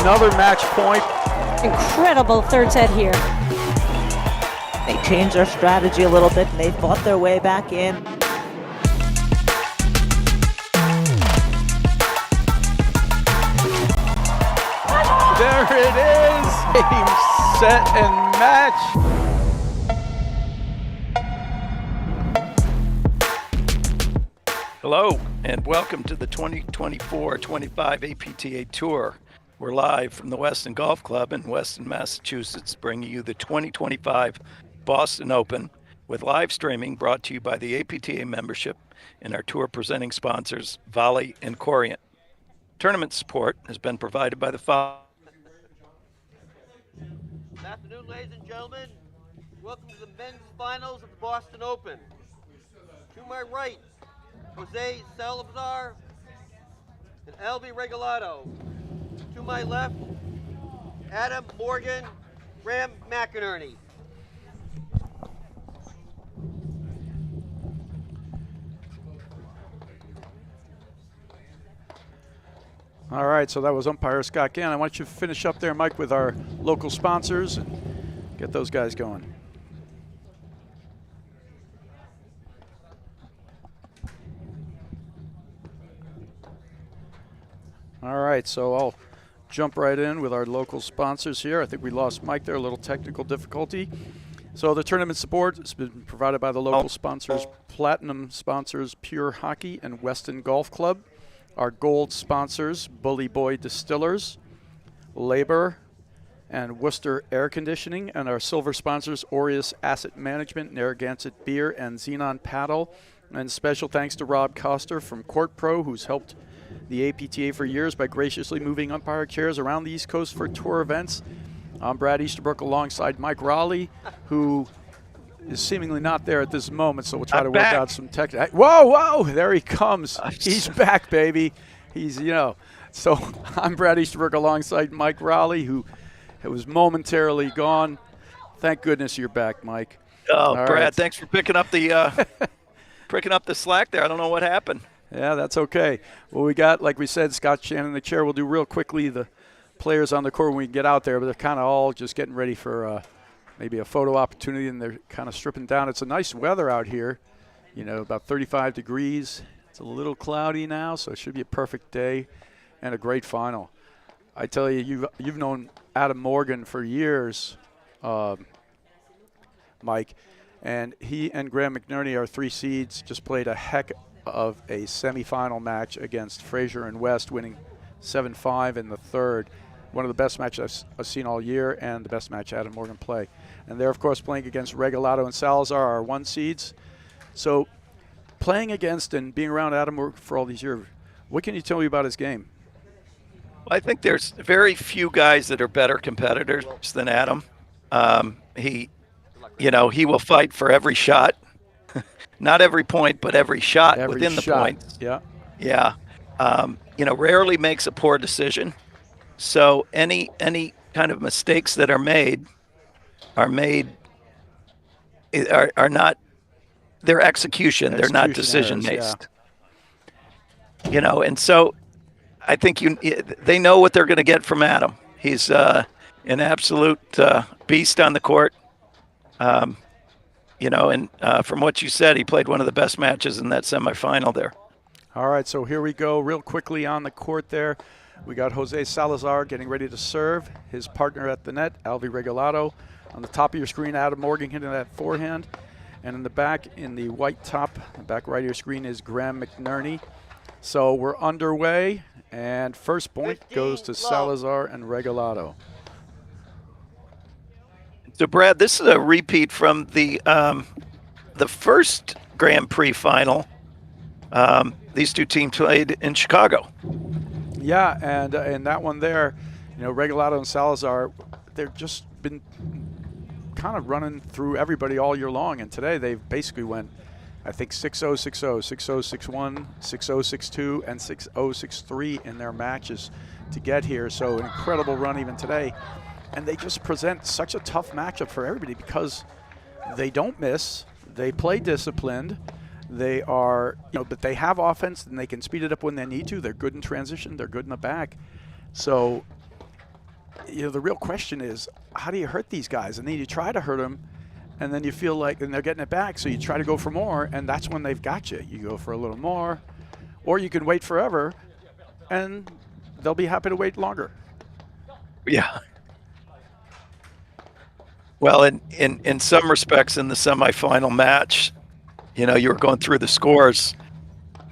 another match point. Incredible third set here. They changed their strategy a little bit and they fought their way back in. There it is, game, set, and match. Hello, and welcome to the 2024-25 APTA Tour. We're live from the Weston Golf Club in Weston, Massachusetts, bringing you the 2025 Boston Open with live streaming brought to you by the APTA membership and our tour presenting sponsors, Volley and Corient. Tournament support has been provided by the following. Good afternoon, ladies and gentlemen. Welcome to the men's finals of the Boston Open. To my right, Jose Salazar and Regalado. To my left, Adam Morgan, Graham McNerney. All right, so that was umpire Scott Gann. I want you to finish up there, Mike, with our local sponsors and get those guys going. All right, so I'll jump right in with our local sponsors here. I think we lost Mike there, a little technical difficulty. So the tournament support has been provided by the local sponsors, platinum sponsors Pure Hockey and Weston Golf Club. Our gold sponsors, Bully Boy Distillers, Labor, and Worcester Air Conditioning. And our silver sponsors, Aureus Asset Management, Narragansett Beer, and Xenon Paddle. And special thanks to Rob Coster from Court Pro, who's helped the APTA for years by graciously moving umpire chairs around the East Coast for tour events. I'm Brad Easterbrook alongside Mike Raleigh, who is seemingly not there at this moment, so we'll try to work out some tech. Whoa, there he comes. He's back, baby. He's, So I'm Brad Easterbrook alongside Mike Raleigh, who was momentarily gone. Thank goodness you're back, Mike. Oh, all Brad, right. Thanks for picking up the slack there. I don't know what happened. Yeah, that's okay. Well, we got, like we said, Scott Shannon in the chair. We'll do real quickly the players on the court when we get out there, but they're kind of all just getting ready for maybe a photo opportunity, and they're kind of stripping down. It's a nice weather out here, about 35 degrees. It's a little cloudy now, so it should be a perfect day and a great final. I tell you, you've known Adam Morgan for years, Mike, and he and Graham McNerney, our 3 seeds, just played a heck of a semifinal match against Fraser and West, winning 7-5 in the third. One of the best matches I've seen all year, and the best match Adam Morgan play. And they're, of course, playing against Regalado and Salazar, our 1 seeds. So playing against and being around Adam Morgan for all these years, what can you tell me about his game? Well, I think there's very few guys that are better competitors than Adam. He will fight for every shot. Not every point, but every shot within the points. Yeah. Yeah. Rarely makes a poor decision. So any kind of mistakes that are not their execution. They're not decision based. Yeah. And so I think they know what they're going to get from Adam. He's an absolute beast on the court. And from what you said, he played one of the best matches in that semifinal there. All right, so here we go real quickly on the court there. We got Jose Salazar getting ready to serve. His partner at the net, Regalado. On the top of your screen, Adam Morgan hitting that forehand. And in the back, in the white top, the back right of your screen is Graham McNerney. So we're underway, and first point goes to Salazar and Regalado. So, Brad, this is a repeat from the first Grand Prix final. These 2 teams played in Chicago. Yeah, and in that one there, Regalado and Salazar, they've just been kind of running through everybody all year long. And today they've basically went, I think, 6-0, 6-0, 6-0, 6-1, 6-0, 6-2, and 6-0, 6-3 in their matches to get here. So an incredible run even today. And they just present such a tough matchup for everybody because they don't miss. They play disciplined. They are, but they have offense and they can speed it up when they need to. They're good in transition. They're good in the back. So the real question is, how do you hurt these guys? And then you try to hurt them, and then you feel like, and they're getting it back, so you try to go for more, and that's when they've got you. You go for a little more, or you can wait forever, and they'll be happy to wait longer. Yeah. Well, in some respects, in the semifinal match, you were going through the scores.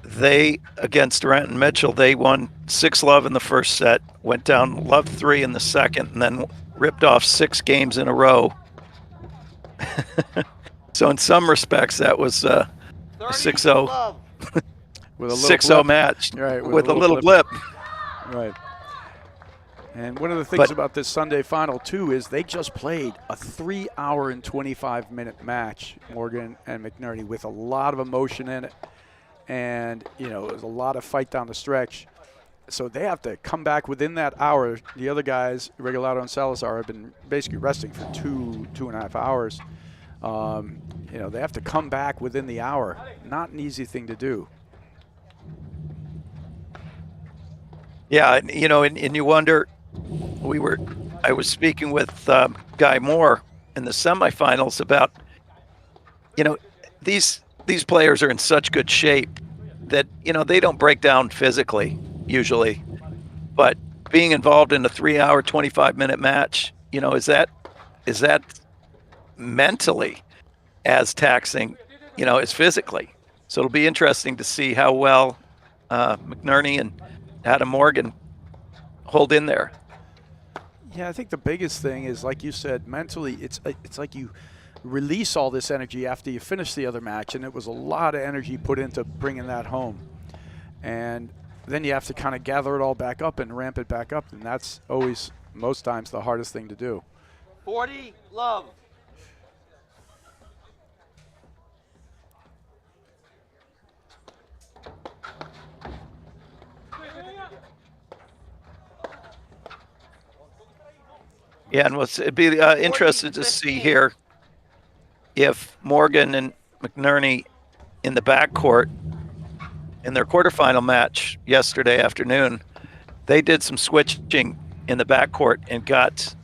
They, against Durant and Mitchell, they won 6-love in the first set, went down love 3 in the second, and then ripped off 6 games in a row. So in some respects, that was a 6-0 with a 6-0 match, right, with a little blip. Right. And one of the things about this Sunday final, too, is they just played a 3-hour and 25-minute match, Morgan and McNerney, with a lot of emotion in it. And, it was a lot of fight down the stretch. So they have to come back within that hour. The other guys, Regalado and Salazar, have been basically resting for 2.5 hours. They have to come back within the hour. Not an easy thing to do. Yeah, and you wonder, I was speaking with Guy Moore in the semifinals about, these players are in such good shape that, they don't break down physically usually, but being involved in a 3-hour, 25-minute match, is that mentally as taxing, as physically. So it'll be interesting to see how well McNerney and Adam Morgan hold in there. Yeah, I think the biggest thing is, like you said, mentally, it's like you release all this energy after you finish the other match, and it was a lot of energy put into bringing that home. And then you have to kind of gather it all back up and ramp it back up, and that's always, most times, the hardest thing to do. 40-love. Yeah, and it'd be interested to see here if Morgan and McNerney in the backcourt in their quarterfinal match yesterday afternoon, they did some switching in the backcourt and got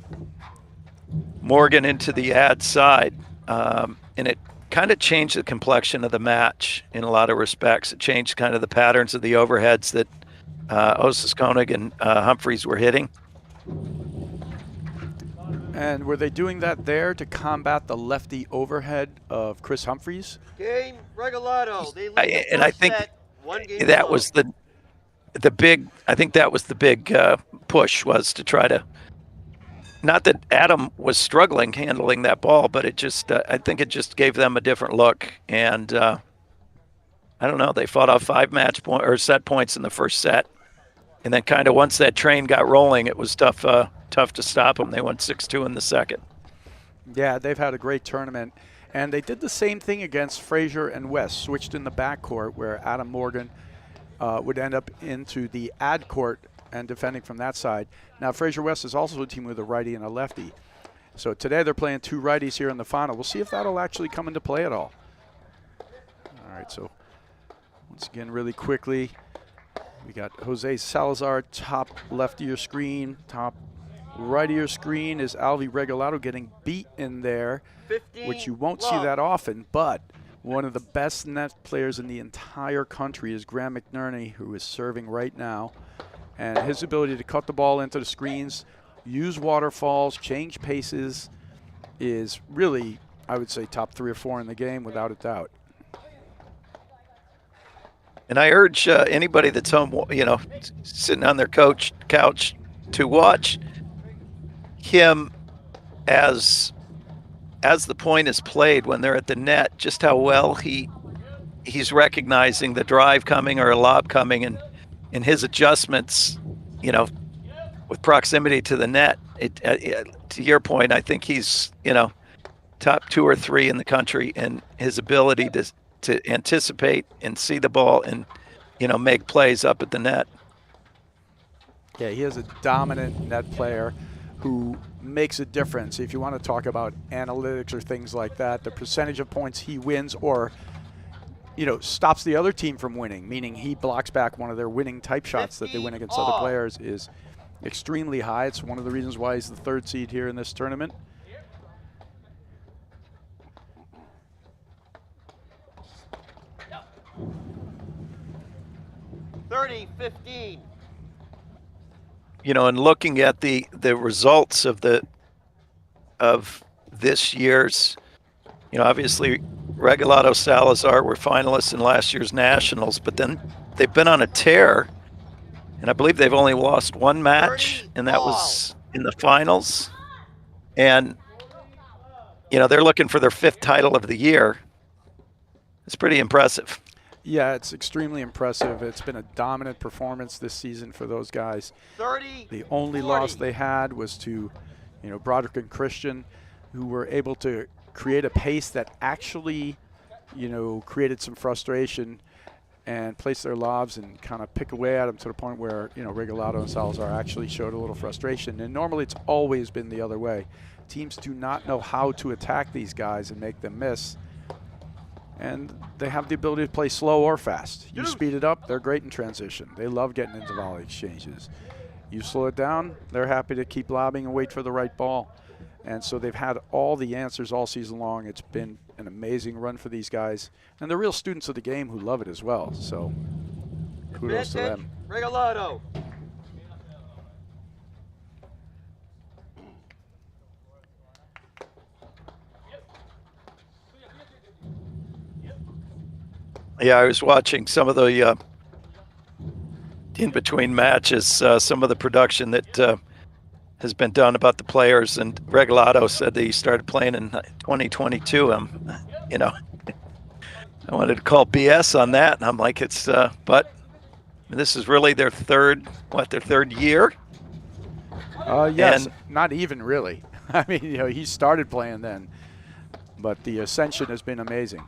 Morgan into the ad side, and it kind of changed the complexion of the match in a lot of respects. It changed kind of the patterns of the overheads that Osis Koenig and Humphreys were hitting. And were they doing that there to combat the lefty overhead of Chris Humphreys? Game Regalado. They lead the and I first think set, 1 game that alone. was the big. I think that was the big push, was to try to. Not that Adam was struggling handling that ball, but it just. I think it just gave them a different look, and I don't know. They fought off 5 set points in the first set, and then kind of once that train got rolling, it was tough to stop them. They went 6-2 in the second. Yeah, they've had a great tournament. And they did the same thing against Frazier and West, switched in the backcourt where Adam Morgan would end up into the ad court and defending from that side. Now, Frazier West is also a team with a righty and a lefty. So today they're playing 2 righties here in the final. We'll see if that'll actually come into play at all. All right, so once again, really quickly, we got Jose Salazar, top left of your screen, top right of your screen is Alvi Regalado getting beat in there, 15 which you won't see love. that often, but one of the best net players in the entire country is Graham McNerney, who is serving right now. And his ability to cut the ball into the screens, use waterfalls, change paces is really, I would say, top 3 or 4 in the game without a doubt. And I urge anybody that's home, sitting on their couch to watch him as the point is played when they're at the net, just how well he's recognizing the drive coming or a lob coming, and in his adjustments, with proximity to the net. To your point, I think he's top 2 or 3 in the country, and his ability to anticipate and see the ball and make plays up at the net. Yeah, he is a dominant net player who makes a difference. If you want to talk about analytics or things like that, the percentage of points he wins or stops the other team from winning, meaning he blocks back one of their winning type shots that they win against other players, is extremely high. It's one of the reasons why he's the 3rd seed here in this tournament. $30-15. You know, and looking at the results of this year's, you know, obviously Regalado, Salazar were finalists in last year's nationals, but then they've been on a tear, and I believe they've only lost 1 match, and that was in the finals. And you know, they're looking for their 5th title of the year. It's pretty impressive. Yeah, it's extremely impressive. It's been a dominant performance this season for those guys. 30. The only 40. loss they had was to, you know, Broderick and Christian, who were able to create a pace that actually, you know, created some frustration and place their lobs and kind of pick away at them to the point where, you know, Regalado and Salazar actually showed a little frustration. And normally it's always been the other way. Teams do not know how to attack these guys and make them miss. And they have the ability to play slow or fast. You speed it up, they're great in transition. They love getting into volley exchanges. You slow it down, they're happy to keep lobbing and wait for the right ball. And so they've had all the answers all season long. It's been an amazing run for these guys. And they're real students of the game who love it as well. So kudos to them. Regalado. Yeah, I was watching some of the in-between matches, some of the production that has been done about the players, and Regalado said that he started playing in 2022. You know, I wanted to call BS on that, and I'm like, it's, but this is really their third year? Yes, and not even really. I mean, you know, he started playing then, but the ascension has been amazing.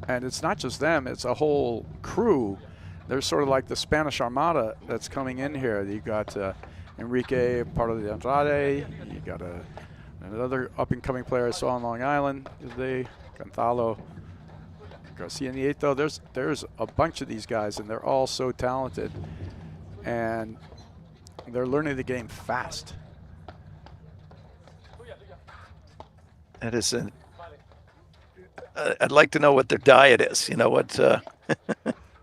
And it's not just them, it's a whole crew. They're sort of like the Spanish Armada that's coming in here. You got Enrique, part of the Andrade. You got another up-and-coming player I saw on Long Island today, Gonzalo Garcia Nieto. There's a bunch of these guys, and they're all so talented. And they're learning the game fast. it is an I'd like to know what their diet is. You know what?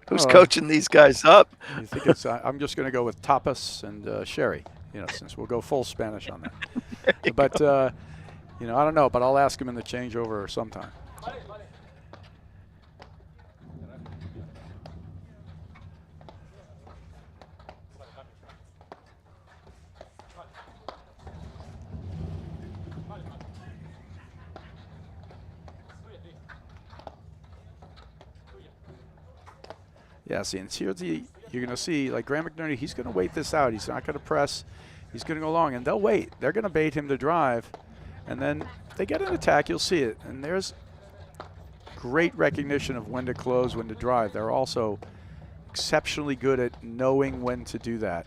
Who's coaching these guys up? You think it's? I'm just going to go with tapas and sherry. You know, since we'll go full Spanish on that. But you know, I don't know. But I'll ask him in the changeover sometime. Yeah, see, and here you're going to see, like Graham McNerney, he's going to wait this out. He's not going to press. He's going to go long, and they'll wait. They're going to bait him to drive, and then they get an attack. You'll see it, and there's great recognition of when to close, when to drive. They're also exceptionally good at knowing when to do that.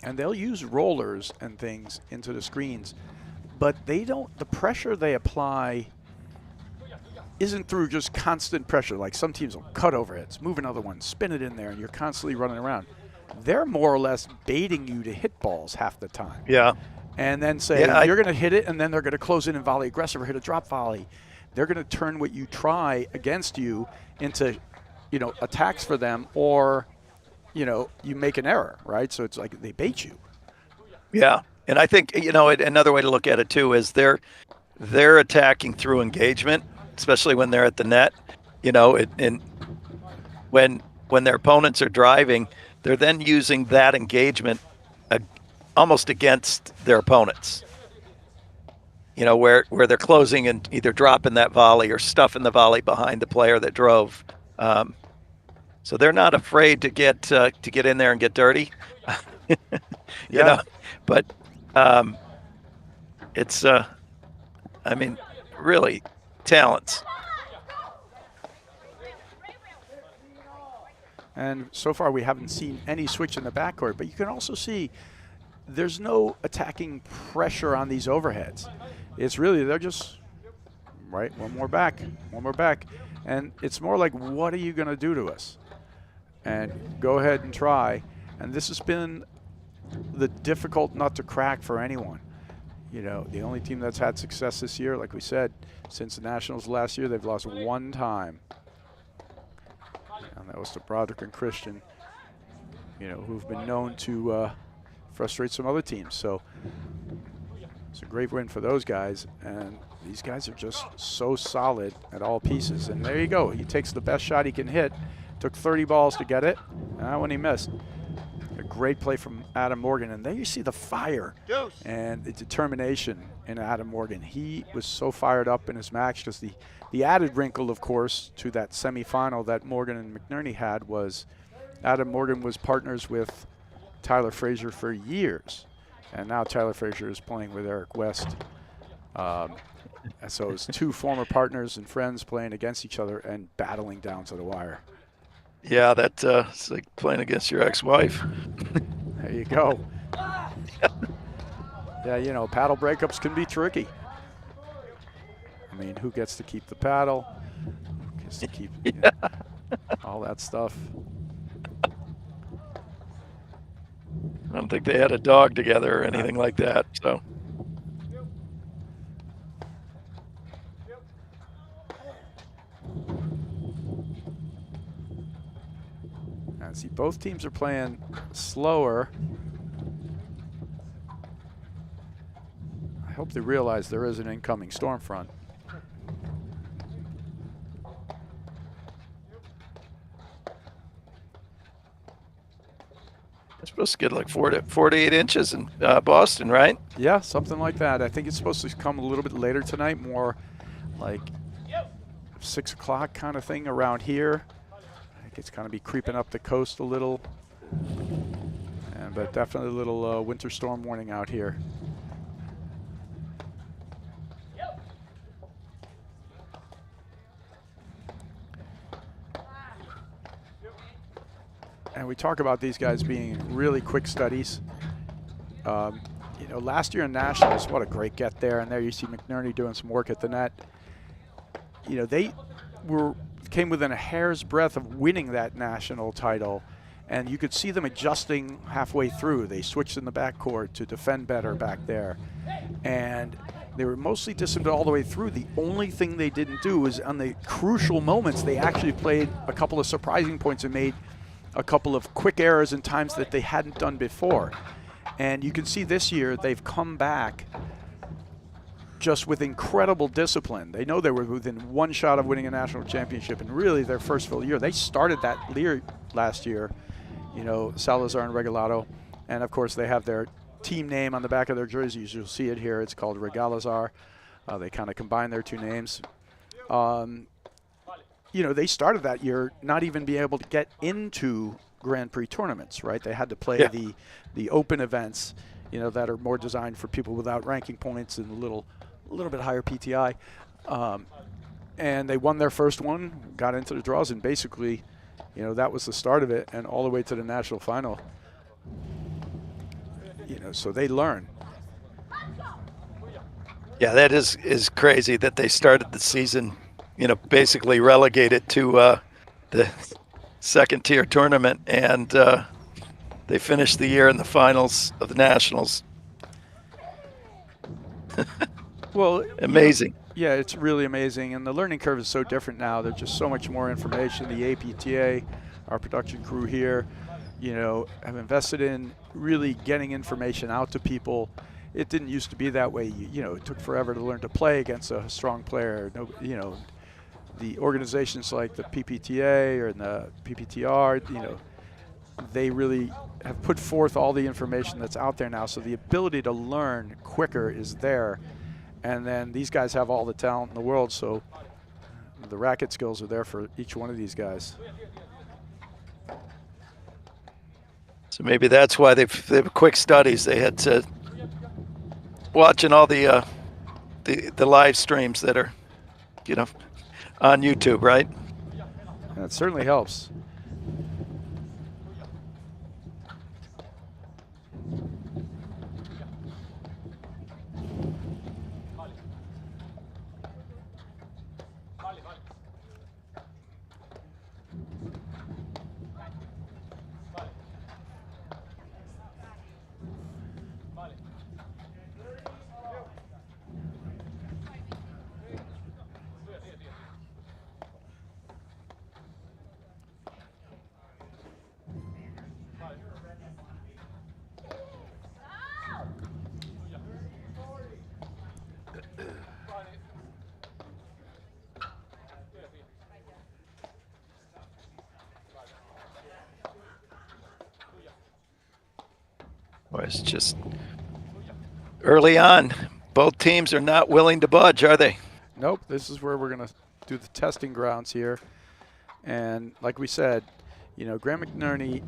And they'll use rollers and things into the screens, but they don't, the pressure they apply isn't through just constant pressure. Like some teams will cut overheads, move another one, spin it in there, and you're constantly running around. They're more or less baiting you to hit balls half the time. Yeah. And then say, you're going to hit it, and then they're going to close in and volley aggressive or hit a drop volley. They're going to turn what you try against you into, you know, attacks for them, or, you know, you make an error, right? So it's like they bait you. Yeah. And I think, you know, another way to look at it too is they're attacking through engagement, especially when they're at the net, you know, and when their opponents are driving, they're then using that engagement almost against their opponents, you know, where they're closing and either dropping that volley or stuffing the volley behind the player that drove. So they're not afraid to get in there and get dirty, you know, but it's, I mean, really, talents. And so far we haven't seen any switch in the backcourt, but you can also see there's no attacking pressure on these overheads. It's really, they're just right? One more back, one more back. And it's more like, what are you going to do to us? And go ahead and try. And this has been the difficult nut to crack for anyone. You know, the only team that's had success this year, like we said, since the Nationals last year, they've lost one time. And that was to Broderick and Christian, you know, who've been known to frustrate some other teams. So it's a great win for those guys. And these guys are just so solid at all pieces. And there you go. He takes the best shot he can hit. Took 30 balls to get it. And that one he missed. A great play from Adam Morgan. And there you see the fire and the determination in Adam Morgan. He was so fired up in his match because the added wrinkle, of course, to that semifinal that Morgan and McNerney had was Adam Morgan was partners with Tyler Frazier for years. And now Tyler Frazier is playing with Eric West. So it's two former partners and friends playing against each other and battling down to the wire. Yeah, it's like playing against your ex-wife. There you go. Yeah, you know, paddle breakups can be tricky. I mean, who gets to keep the paddle? Who gets to keep you know, all that stuff? I don't think they had a dog together or anything like that. So. See, both teams are playing slower. I hope they realize there is an incoming storm front. It's supposed to get like 4 to 8 inches in Boston, right? Yeah, something like that. I think it's supposed to come a little bit later tonight, more like 6 o'clock kind of thing around here. It's going to be creeping up the coast a little, but definitely a little winter storm warning out here. And we talk about these guys being really quick studies. You know, last year in Nationals, what a great get there. And there you see McNerney doing some work at the net. You know, they came within a hair's breadth of winning that national title, and you could see them adjusting halfway through. They switched in the backcourt to defend better back there, and they were mostly disciplined all the way through. The only thing they didn't do was on the crucial moments, they actually played a couple of surprising points and made a couple of quick errors in times that they hadn't done before. And you can see this year they've come back just with incredible discipline. They know they were within one shot of winning a national championship, and really their first full year. They started that last year, you know, Salazar and Regalado, and of course they have their team name on the back of their jerseys. You'll see it here. It's called Regalado. They kind of combine their two names. You know, they started that year not even being able to get into Grand Prix tournaments, right? They had to play the open events, you know, that are more designed for people without ranking points and a little bit higher PTI. And they won their first one, got into the draws, and basically, you know, that was the start of it, and all the way to the national final. You know, so they learn. Yeah, that is crazy that they started the season, you know, basically relegated to the second-tier tournament, and they finished the year in the finals of the Nationals. Well, amazing. Yeah, it's really amazing, and the learning curve is so different now. There's just so much more information. The APTA, our production crew here, you know, have invested in really getting information out to people. It didn't used to be that way. You know, it took forever to learn to play against a strong player. No, you know, the organizations like the PPTA or the PPTR, you know, they really have put forth all the information that's out there now. So the ability to learn quicker is there. And then these guys have all the talent in the world, so the racket skills are there for each one of these guys. So maybe that's why they've quick studies. They had to watching all the live streams that are, you know, on YouTube, right? That certainly helps. Well, it's just early on. Both teams are not willing to budge, are they? Nope, this is where we're going to do the testing grounds here. And like we said, you know, Graham McNerney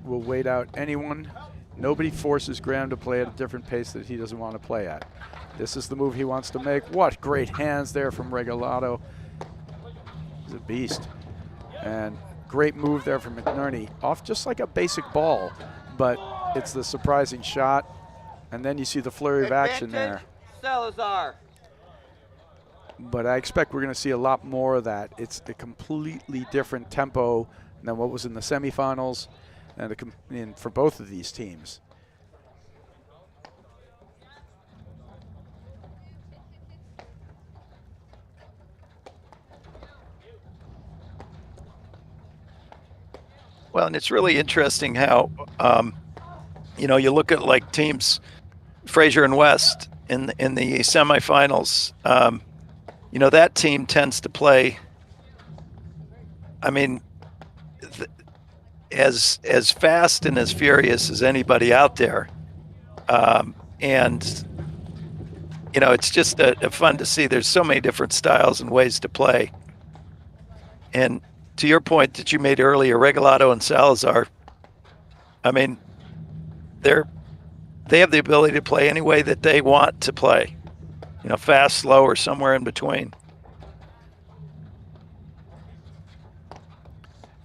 will wait out anyone. Nobody forces Graham to play at a different pace that he doesn't want to play at. This is the move he wants to make. What great hands there from Regalado. He's a beast. And great move there from McNerney. Off just like a basic ball, but it's the surprising shot. And then you see the flurry of action there. Salazar. But I expect we're going to see a lot more of that. It's a completely different tempo than what was in the semifinals and for both of these teams. Well, and it's really interesting how, you know, you look at like teams, Fraser and West in the semifinals. You know, that team tends to play, I mean, as fast and as furious as anybody out there. And, you know, it's just a fun to see. There's so many different styles and ways to play. And to your point that you made earlier, Regalado and Salazar, I mean, they have the ability to play any way that they want to play. You know, fast, slow, or somewhere in between.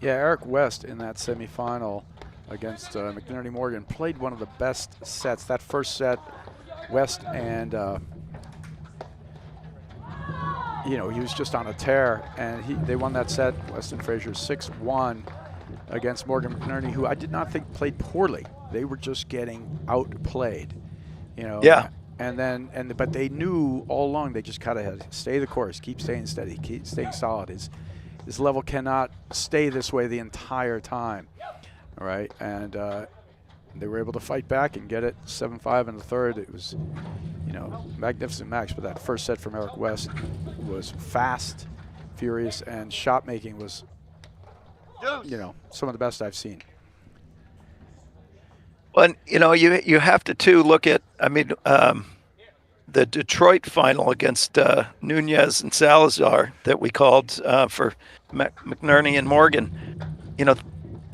Yeah, Eric West in that semifinal against McNerney Morgan played one of the best sets. That first set, West and you know, he was just on a tear, and they won that set. West and Fraser 6-1 against Morgan McNerney, who I did not think played poorly. They were just getting outplayed, you know. Yeah. But they knew all along they just kind of had to stay the course, keep staying steady, keep staying solid. His level cannot stay this way the entire time, all right? And they were able to fight back and get it 7-5 in the third. It was, you know, magnificent match. But that first set from Eric West was fast, furious, and shot making was, you know, some of the best I've seen. Well, you know, you have to too look at, I mean, the Detroit final against Nunez and Salazar that we called for McNerney and Morgan. You know,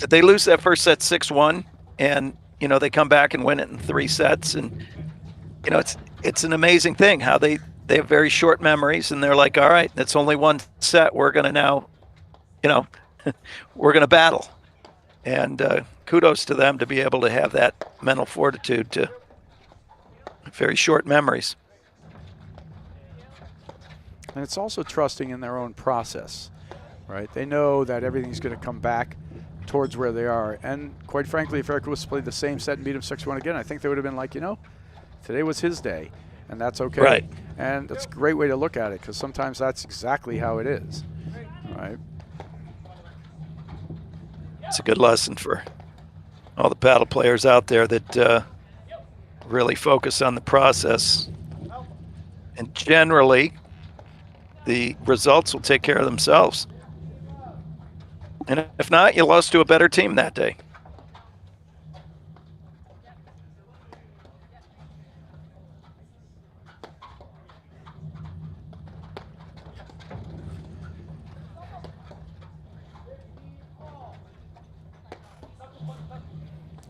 they lose that first set 6-1, and you know they come back and win it in 3 sets, and you know it's an amazing thing how they have very short memories, and they're like, all right, that's only 1 set. We're gonna now, you know, we're gonna battle, and kudos to them to be able to have that mental fortitude to very short memories. And it's also trusting in their own process, right? They know that everything's going to come back towards where they are. And quite frankly, if Eric West played the same set and beat him 6-1 again, I think they would have been like, you know, today was his day, and that's okay. Right. And that's a great way to look at it, because sometimes that's exactly how it is, right? It's a good lesson for all the paddle players out there that really focus on the process. And generally, the results will take care of themselves. And if not, you lost to a better team that day.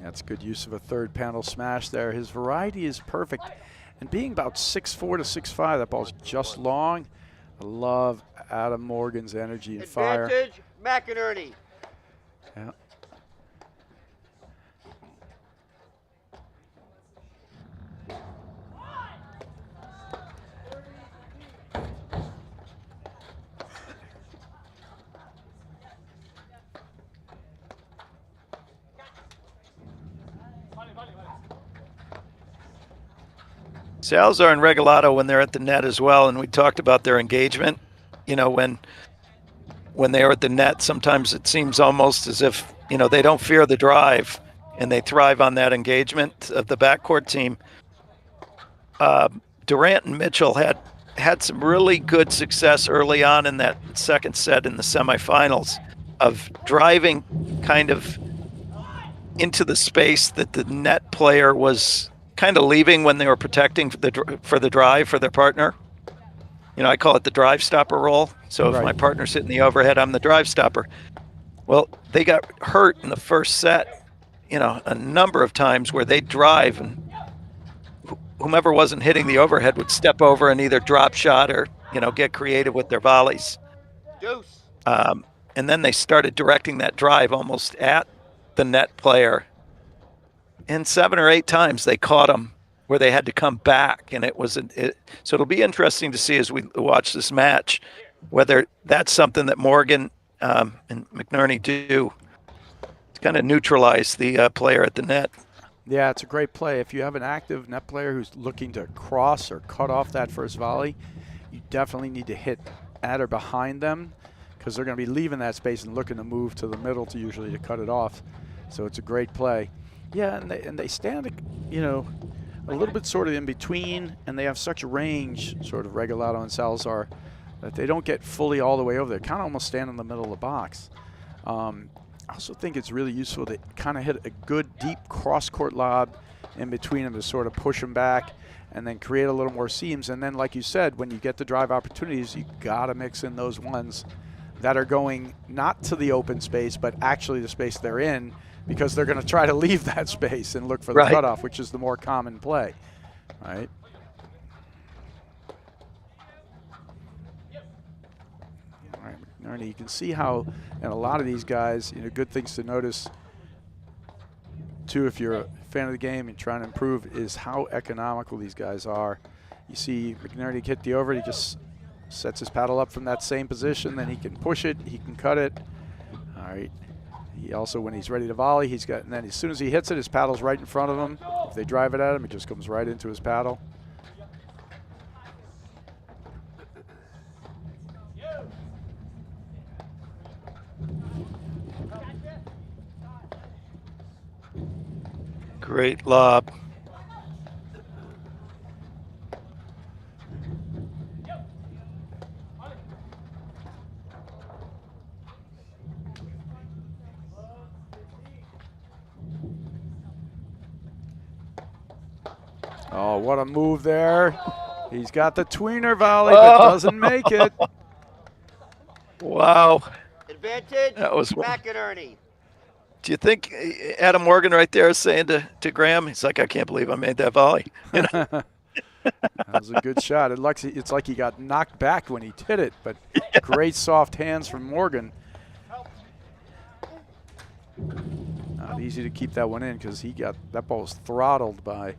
That's good use of a third panel smash there. His variety is perfect. And being about 6'4" to 6'5", that ball's just long. I love Adam Morgan's energy and fire. Advantage, McNerney. Yeah. Salazar and Regalado, when they're at the net as well, and we talked about their engagement, you know, when they are at the net, sometimes it seems almost as if, you know, they don't fear the drive and they thrive on that engagement of the backcourt team. Durant and Mitchell had some really good success early on in that second set in the semifinals of driving kind of into the space that the net player was kind of leaving when they were protecting for the drive for their partner. You know, I call it the drive stopper role. So if Right. my partner's hitting the overhead, I'm the drive stopper. Well, they got hurt in the first set, you know, a number of times where they'd drive and whomever wasn't hitting the overhead would step over and either drop shot or, you know, get creative with their volleys. Deuce. And then they started directing that drive almost at the net player. And 7 or 8 times they caught them where they had to come back. And it was, so it'll be interesting to see as we watch this match, whether that's something that Morgan and McNerney do to kind of neutralize the player at the net. Yeah, it's a great play. If you have an active net player who's looking to cross or cut off that first volley, you definitely need to hit at or behind them because they're going to be leaving that space and looking to move to the middle to usually to cut it off. So it's a great play. Yeah, and they stand, you know, a little bit sort of in between, and they have such a range, sort of Regalado and Salazar, that they don't get fully all the way over there. Kind of almost stand in the middle of the box. I also think it's really useful to kind of hit a good deep cross-court lob in between them to sort of push them back and then create a little more seams. And then, like you said, when you get the drive opportunities, you got to mix in those ones that are going not to the open space, but actually the space they're in, because they're going to try to leave that space and look for the Right. cutoff, which is the more common play, right? All right, McNerney, you can see how, and a lot of these guys, you know, good things to notice, too, if you're a fan of the game and trying to improve, is how economical these guys are. You see McNerney hit the over, he just sets his paddle up from that same position, then he can push it, he can cut it. All right. He also, when he's ready to volley, he's got, and then as soon as he hits it, his paddle's right in front of him. If they drive it at him, it just comes right into his paddle. Great lob. Oh, what a move there. He's got the tweener volley, but doesn't make it. Wow. Advantage. That was one. McNerney. Do you think Adam Morgan right there is saying to Graham, he's like, I can't believe I made that volley. You know? That was a good shot. It's like he got knocked back when he hit it, but great soft hands from Morgan. Not easy to keep that one in because that ball was throttled by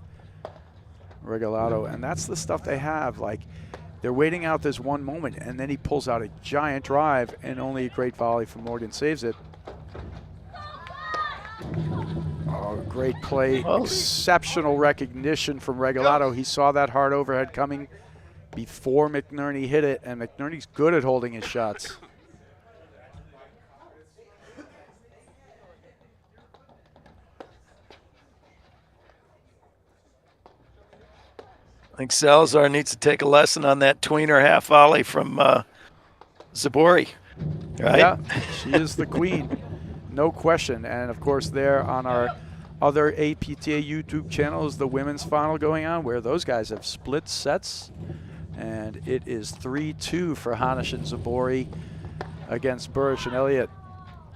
Regalado, and that's the stuff they have. Like, they're waiting out this one moment, and then he pulls out a giant drive, and only a great volley from Morgan saves it. Oh, great play. Exceptional recognition from Regalado. He saw that hard overhead coming before McNerney hit it, and McNerney's good at holding his shots. I think Salazar needs to take a lesson on that tweener half volley from Zabori, right? Yeah, she is the queen, no question. And of course, there on our other APTA YouTube channel is the women's final going on, where those guys have split sets, and it is 3-2 for Hanish and Zabori against Burish and Elliott.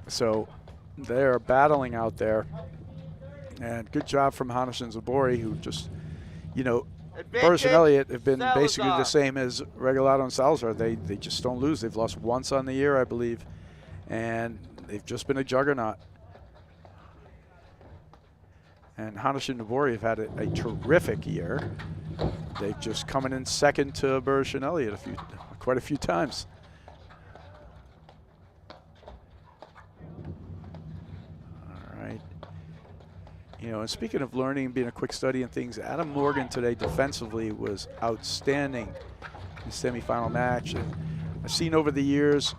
So they're battling out there, and good job from Hanish and Zabori, who just, you know, Burish and Elliott have been basically the same as Regalado and Salazar. They just don't lose. They've lost once on the year, I believe, and they've just been a juggernaut. And Hanish and Zabori have had a terrific year. They've just coming in second to Burish and Elliott quite a few times. All right. You know, and speaking of learning and being a quick study and things, Adam Morgan today defensively was outstanding in the semifinal match. And I've seen over the years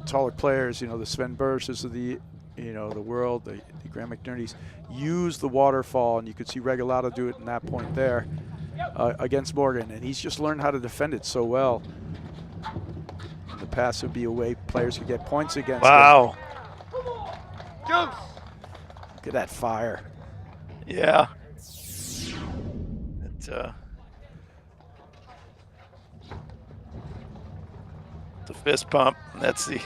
taller players, you know, the Sven Burishes of the, you know, the world, the Graham McNerneys, use the waterfall, and you could see Regalado do it in that point there against Morgan, and he's just learned how to defend it so well. In the past would be a way players could get points against him. Wow. Deuce. Look at that fire. Yeah. The fist pump. That's a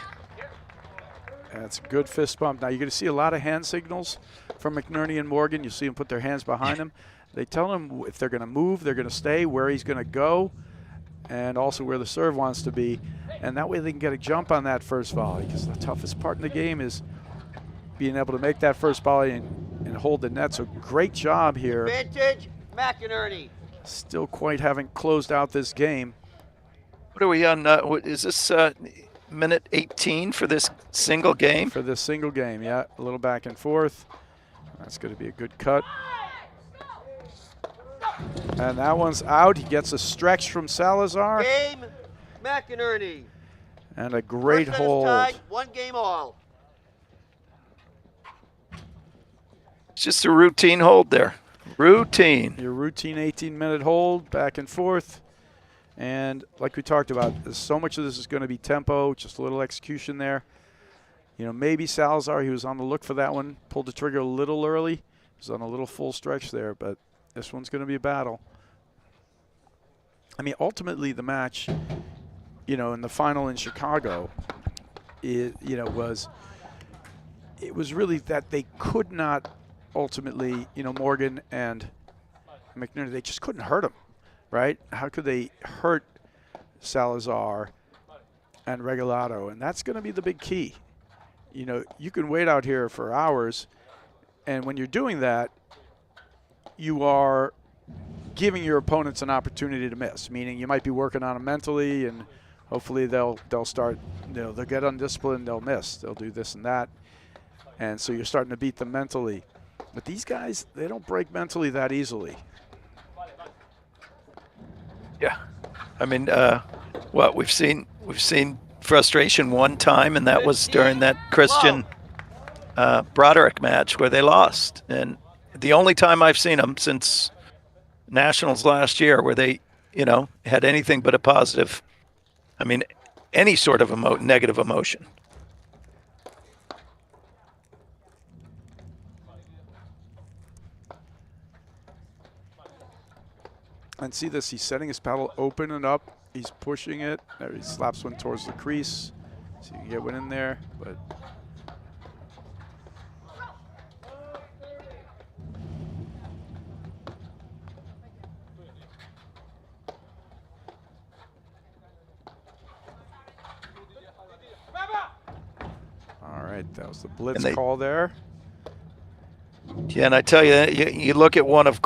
good fist bump. Now you're going to see a lot of hand signals from McNerney and Morgan. You see them put their hands behind them. They tell him if they're going to move, they're going to stay, where he's going to go, and also where the serve wants to be. And that way they can get a jump on that first volley, because the toughest part in the game is being able to make that first volley and hold the net. So great job here. Advantage, McNerney. Still quite haven't closed out this game. What are we on? What is this? Minute 18 for this single game? For this single game, yeah. A little back and forth. That's going to be a good cut. And that one's out. He gets a stretch from Salazar. Game, McNerney. And a great First set is hold. tied, 1 game all. It's just a routine hold there. Routine. Your routine 18-minute hold, back and forth. And like we talked about, so much of this is going to be tempo, just a little execution there. You know, maybe Salazar, he was on the look for that one, pulled the trigger a little early. He was on a little full stretch there, but this one's going to be a battle. I mean, ultimately the match, you know, in the final in Chicago, it was really that they could not ultimately, you know, Morgan and McNerney, they just couldn't hurt him. Right? How could they hurt Salazar and Regalado? And that's going to be the big key. You know, you can wait out here for hours, and when you're doing that, you are giving your opponents an opportunity to miss, meaning you might be working on them mentally, and hopefully they'll start, you know, they'll get undisciplined, they'll miss, they'll do this and that. And so you're starting to beat them mentally. But these guys, they don't break mentally that easily. Yeah, I mean, what we've seen frustration one time, and that was during that Christian Broderick match where they lost. And the only time I've seen them since Nationals last year where they, you know, had anything but a positive, I mean, any sort of negative emotion. And see this, he's setting his paddle open and up. He's pushing it. There, he slaps one towards the crease. So you can get one in there, but. All right, that was the blitz call there. Yeah, and I tell you, you look at one of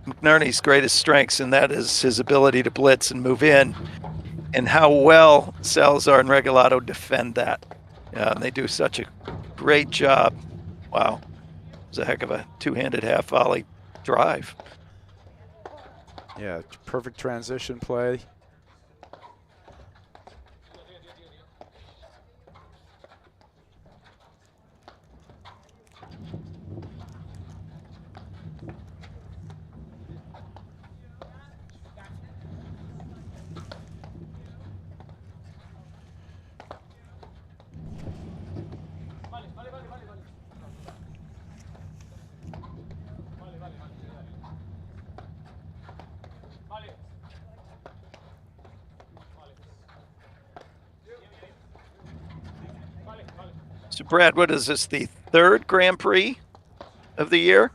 McNerney's greatest strengths, and that is his ability to blitz and move in, and how well Salazar and Regalado defend that. And they do such a great job. Wow. It was a heck of a two-handed half volley drive. Yeah, perfect transition play. So, Brad, what is this, the third Grand Prix of the year?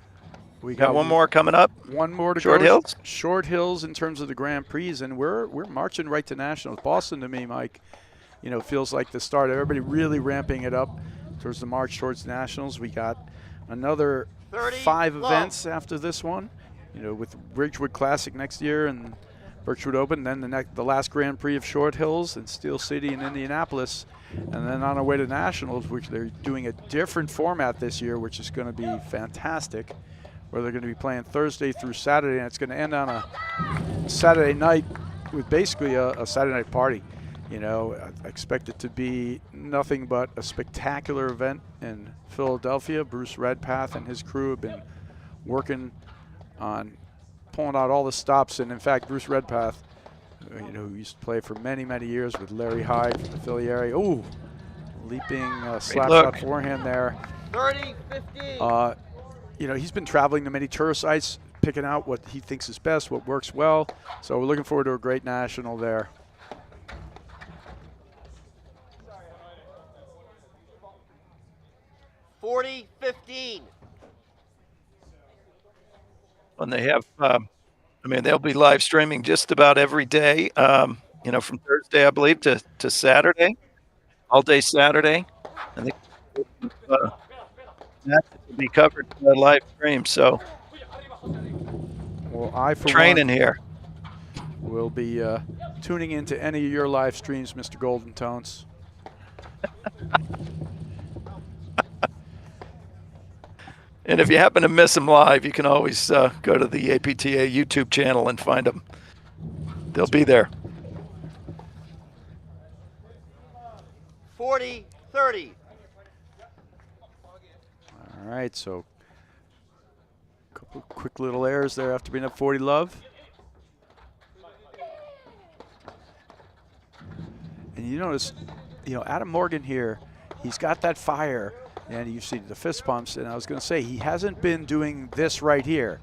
We got one more coming up. One more to go. Short Hills? Short Hills in terms of the Grand Prix, and we're marching right to Nationals. Boston, to me, Mike, you know, feels like the start. Everybody really ramping it up towards the march towards Nationals. We got another 5 events after this one, you know, with Ridgewood Classic next year and Birchwood Open, then the last Grand Prix of Short Hills and Steel City in Indianapolis, and then on our way to Nationals, which they're doing a different format this year, which is going to be fantastic, where they're going to be playing Thursday through Saturday, and it's going to end on a Saturday night with basically a Saturday night party. You know, I expect it to be nothing but a spectacular event in Philadelphia. Bruce Redpath and his crew have been working on pulling out all the stops, and in fact, Bruce Redpath, you know, who used to play for many, many years with Larry Hyde from the Philly area. Ooh, Leaping slap look. shot forehand there. 30-15. You know, he's been traveling to many tour sites, picking out what he thinks is best, what works well. So we're looking forward to a great national there. $40-15. And they have, I mean, they'll be live streaming just about every day, you know, from Thursday, I believe, to Saturday, all day Saturday. I think matches will be covered live stream. So Well, I, for training one, here. will be tuning into any of your live streams, Mr. Golden Tones. And if you happen to miss them live, you can always go to the APTA YouTube channel and find them. They'll be there. 40-30. All right, so a couple quick little errors there after being up 40 love. And you notice, you know, Adam Morgan here, he's got that fire, and you see the fist pumps, and I was going to say, he hasn't been doing this right here.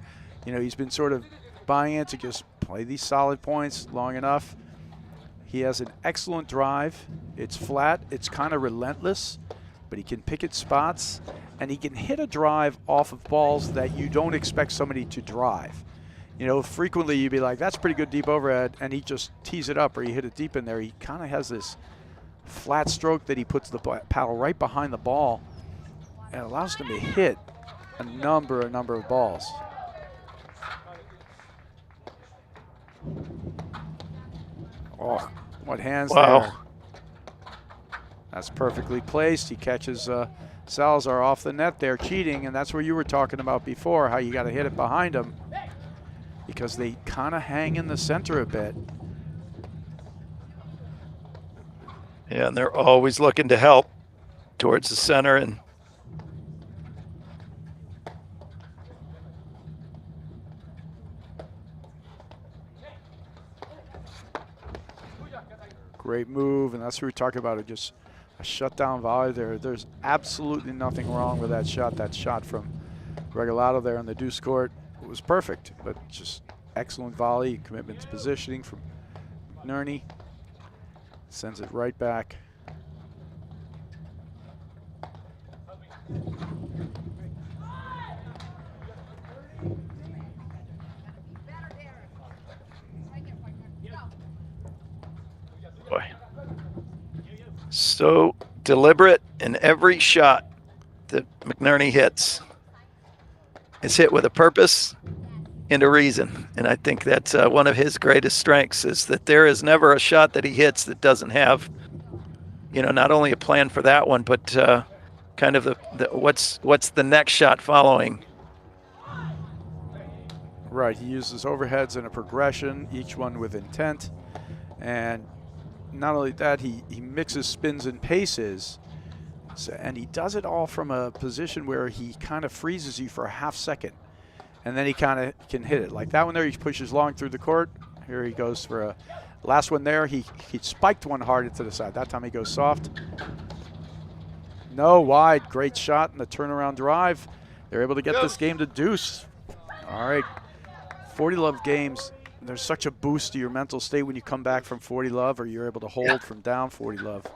You know, he's been sort of buying it to just play these solid points long enough. He has an excellent drive. It's flat, it's kind of relentless, but he can pick at spots, and he can hit a drive off of balls that you don't expect somebody to drive. You know, frequently you'd be like, that's pretty good deep overhead, and he just tees it up or he hit it deep in there. He kind of has this flat stroke that he puts the paddle right behind the ball and allows him to hit a number of balls. Oh, what hands there. That's perfectly placed. He catches Salazar off the net there, cheating, and that's where you were talking about before, how you got to hit it behind him because they kind of hang in the center a bit. Yeah, and they're always looking to help towards the center. And great move, and that's what we were talking about, it just a shutdown volley there. There's absolutely nothing wrong with that shot. That shot from Regalado there on the deuce court, it was perfect, but just excellent volley, commitment to positioning from McNerney. Sends it right back. boy, so deliberate in every shot that McNerney hits. It's hit with a purpose and a reason. And I think that's one of his greatest strengths, is that there is never a shot that he hits that doesn't have, you know, not only a plan for that one, but kind of the what's the next shot following. Right, he uses overheads in a progression, each one with intent. And not only that, he mixes spins and paces. So, and he does it all from a position where he kind of freezes you for a half second. And then he kind of can hit it. Like that one there, he pushes long through the court. Here he goes for a last one there. He spiked one hard into the side. That time he goes soft. No, wide. Great shot in the turnaround drive. They're able to get this game to deuce. All right. 40 love games, there's such a boost to your mental state when you come back from 40 love, or you're able to hold from down 40 love.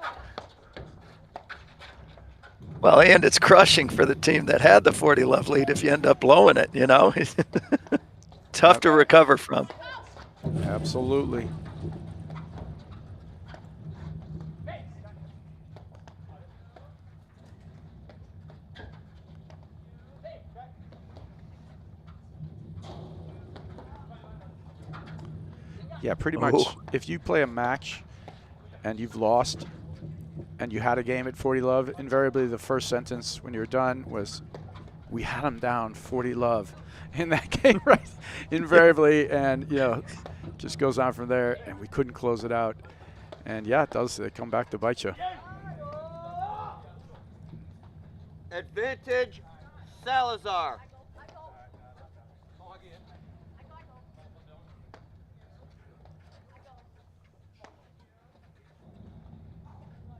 Well, and it's crushing for the team that had the 40 love lead if you end up blowing it, you know. Tough to recover from. Absolutely. Yeah, pretty much. Ooh. If you play a match and you've lost and you had a game at 40 love, invariably the first sentence when you're done was, we had them down 40 love in that game, right? Invariably, and, you know, just goes on from there, and we couldn't close it out. And, yeah, it does. They come back to bite you. Advantage, Salazar.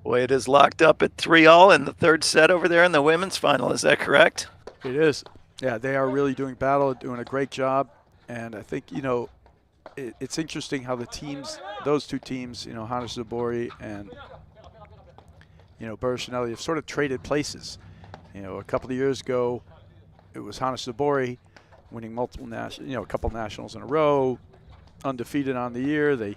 Boy, it is locked up at 3-all in the third set over there in the women's final. Is that correct? It is. Yeah, they are really doing battle, doing a great job. And I think, it's interesting how the teams, those two teams, Hana Zabori and, Burchinelli have sort of traded places. A couple of years ago, it was Hana Zabori winning multiple a couple nationals in a row, undefeated on the year. They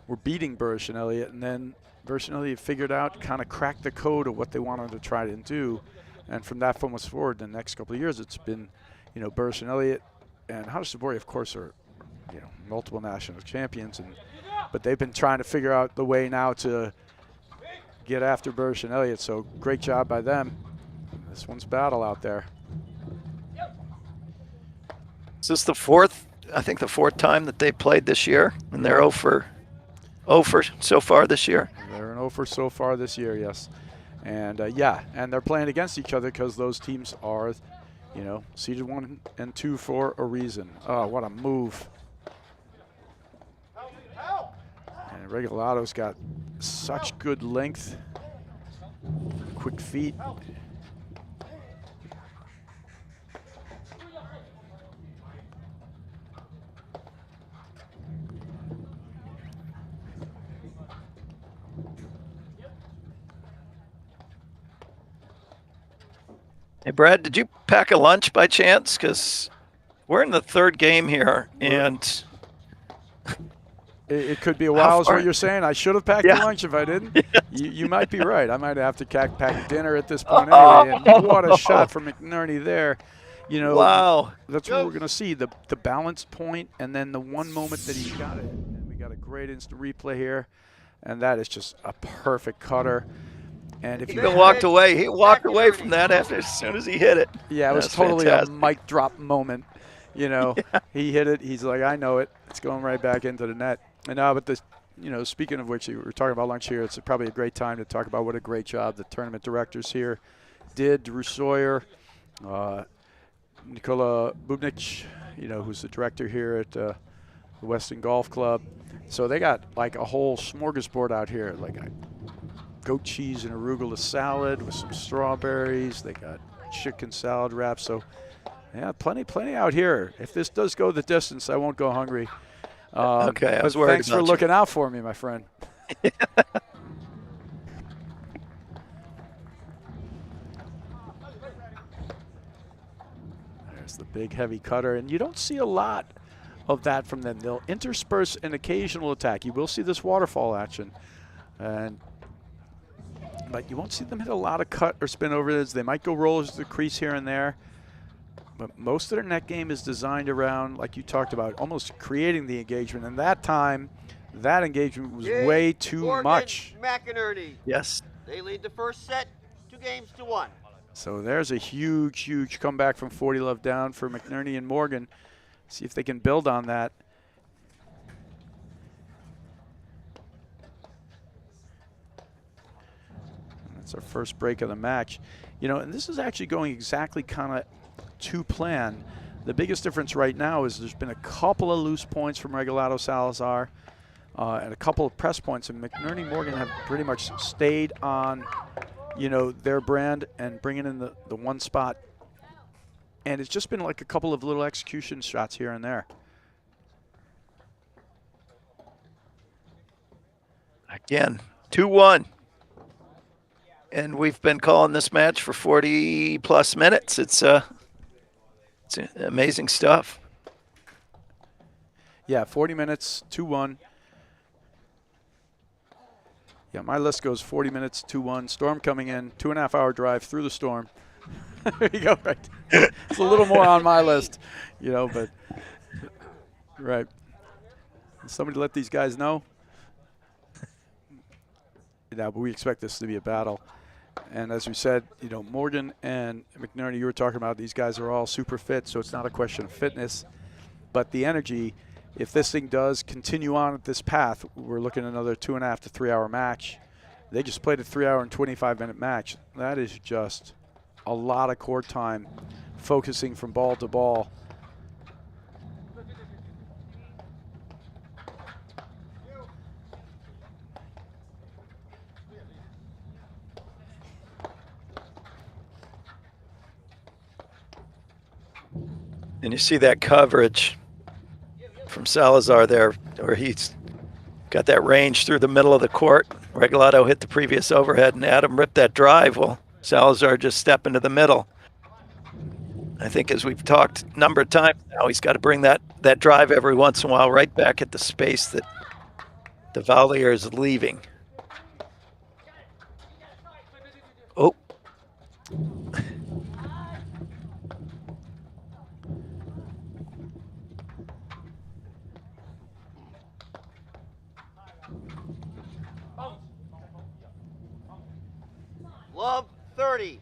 were beating Burchinelli, and then Burchinelli figured out, kind of cracked the code of what they wanted to try and do. And from that point forward, the next couple of years, it's been, Burchinelli and Hana Zabori, of course, are, multiple national champions, but they've been trying to figure out the way now to get after Burchinelli. So great job by them. This one's battle out there. Is this the fourth time that they played this year? And they're 0 for so far this year? They're an 0 for so far this year, yes. And and they're playing against each other because those teams are, seeded 1 and 2 for a reason. Oh, what a move. And Regalado's got such good length, quick feet. Hey, Brad, did you pack a lunch by chance? Because we're in the third game here, and it could be a while, is what you're saying. I should have packed lunch if I didn't. Yes. You might be right. I might have to pack dinner at this point anyway. And what a shot from McNerney there. Wow. That's what we're going to see, the balance point and then the one moment that he got it. And we got a great instant replay here, and that is just a perfect cutter. And if He you walked away. He walked away from that as soon as he hit it. Yeah, it was That's totally fantastic. a mic drop moment. He hit it. He's like, I know it. It's going right back into the net. And but this, speaking of which, we were talking about lunch here. It's probably a great time to talk about what a great job the tournament directors here did. Drew Sawyer, Nikola Bubnich, who's the director here at the Weston Golf Club. So they got like a whole smorgasbord out here, like a goat cheese and arugula salad with some strawberries. They got chicken salad wraps. So yeah, plenty out here. If this does go the distance, I won't go hungry. Okay, I was but worried thanks for about looking out for me, my friend. There's the big heavy cutter, and you don't see a lot of that from them. They'll intersperse an occasional attack. You will see this waterfall action, but you won't see them hit a lot of cut or spin overs. They might go rollers to the crease here and there. But most of their net game is designed around, like you talked about, almost creating the engagement. And that time, that engagement was way too much. McNerney. Yes. They lead the first set 2-1. So there's a huge comeback from 40 love down for McNerney and Morgan. See if they can build on that. That's our first break of the match. And this is actually going exactly kind of to plan. The biggest difference right now is there's been a couple of loose points from Regalado Salazar and a couple of press points, and McNerney Morgan have pretty much stayed on, their brand and bringing in the one spot. And it's just been like a couple of little execution shots here and there. Again, 2-1. And we've been calling this match for 40-plus minutes. It's amazing stuff. Yeah, 40 minutes, 2-1. Yeah, my list goes 40 minutes, 2-1. Storm coming in, 2.5-hour drive through the storm. There you go, right. It's a little more on my list, but right. Somebody let these guys know. Yeah, but we expect this to be a battle. And as we said, Morgan and McNerney, you were talking about, these guys are all super fit, so it's not a question of fitness. But the energy, if this thing does continue on at this path, we're looking at another 2.5 to 3 hour match. They just played a 3 hour and 25-minute match. That is just a lot of court time focusing from ball to ball. And you see that coverage from Salazar there, where he's got that range through the middle of the court. Regalado hit the previous overhead, and Adam ripped that drive. Well, Salazar just stepped into the middle. I think, as we've talked a number of times now, he's got to bring that drive every once in a while right back at the space that the volleyer is leaving. Oh. Love 30.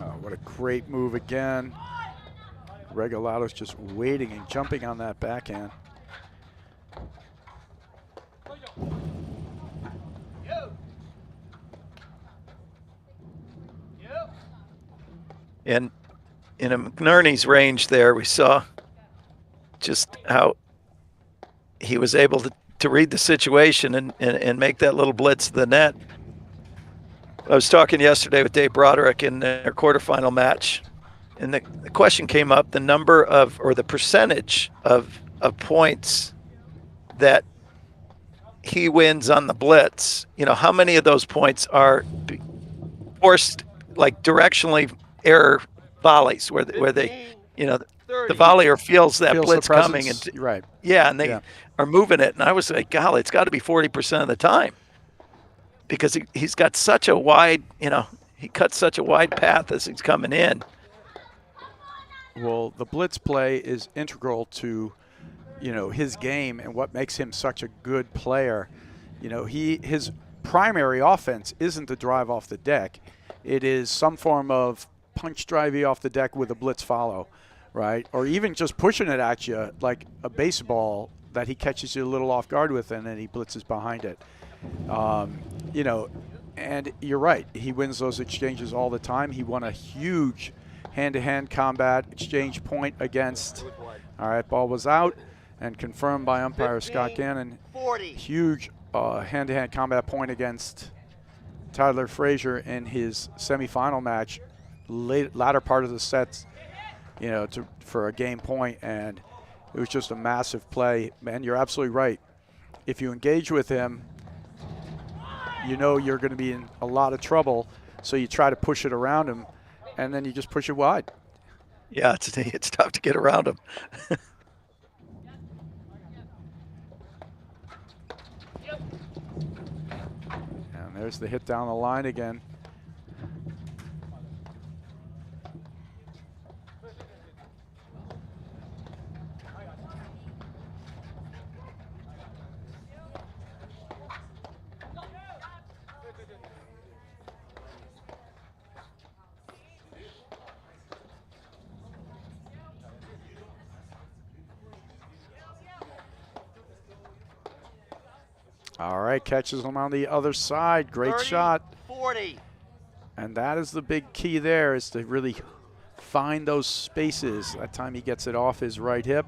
Oh, what a great move again. Regalado's just waiting and jumping on that backhand. And in a McNerney's range there, we saw just how he was able to read the situation and make that little blitz to the net. I was talking yesterday with Dave Broderick in their quarterfinal match, and the question came up, the number of, or the percentage of points that he wins on the blitz. You know, how many of those points are forced, like directionally error volleys where they, you know, the volleyer feels that blitz coming, and right, yeah, and they are moving it. And I was like, golly, it's got to be 40% of the time, because he's got such a wide, you know, he cuts such a wide path as he's coming in. Well, the blitz play is integral to, you know, his game and what makes him such a good player. You know, his primary offense isn't to drive off the deck. It is some form of punch drivey off the deck with a blitz follow, right? Or even just pushing it at you like a baseball that he catches you a little off guard with, and then he blitzes behind it. You know, and you're right. He wins those exchanges all the time. He won a huge hand-to-hand combat exchange point against, all right, ball was out and confirmed by umpire Scott Gannon. 40. Huge hand-to-hand combat point against Tyler Frazier in his semifinal match, latter part of the sets, you know, for a game point, and it was just a massive play. Man, you're absolutely right. If you engage with him, you know you're going to be in a lot of trouble, so you try to push it around him, and then you just push it wide. Yeah, it's tough to get around him. And there's the hit down the line again. All right, catches him on the other side. Great 30, shot. 40. And that is the big key there, is to really find those spaces. That time he gets it off his right hip.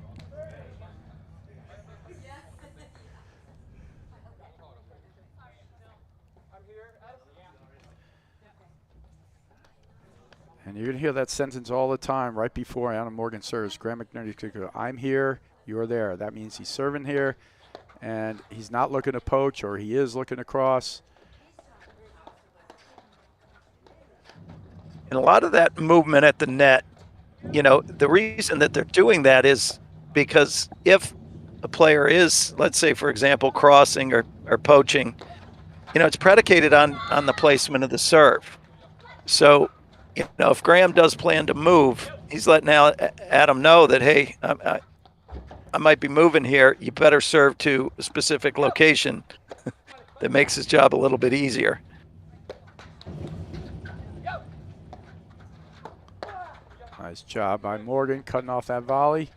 And you're going to hear that sentence all the time right before Adam Morgan serves. Graham McNerney could go, I'm here, you're there. That means he's serving here, and he's not looking to poach, or he is looking to cross. And a lot of that movement at the net, you know, the reason that they're doing that is because if a player is, let's say, for example, crossing or poaching, you know, it's predicated on the placement of the serve. So, you know, if Graham does plan to move, he's letting Adam know that, hey, I might be moving here. You better serve to a specific location. That makes his job a little bit easier. Nice job by Morgan cutting off that volley.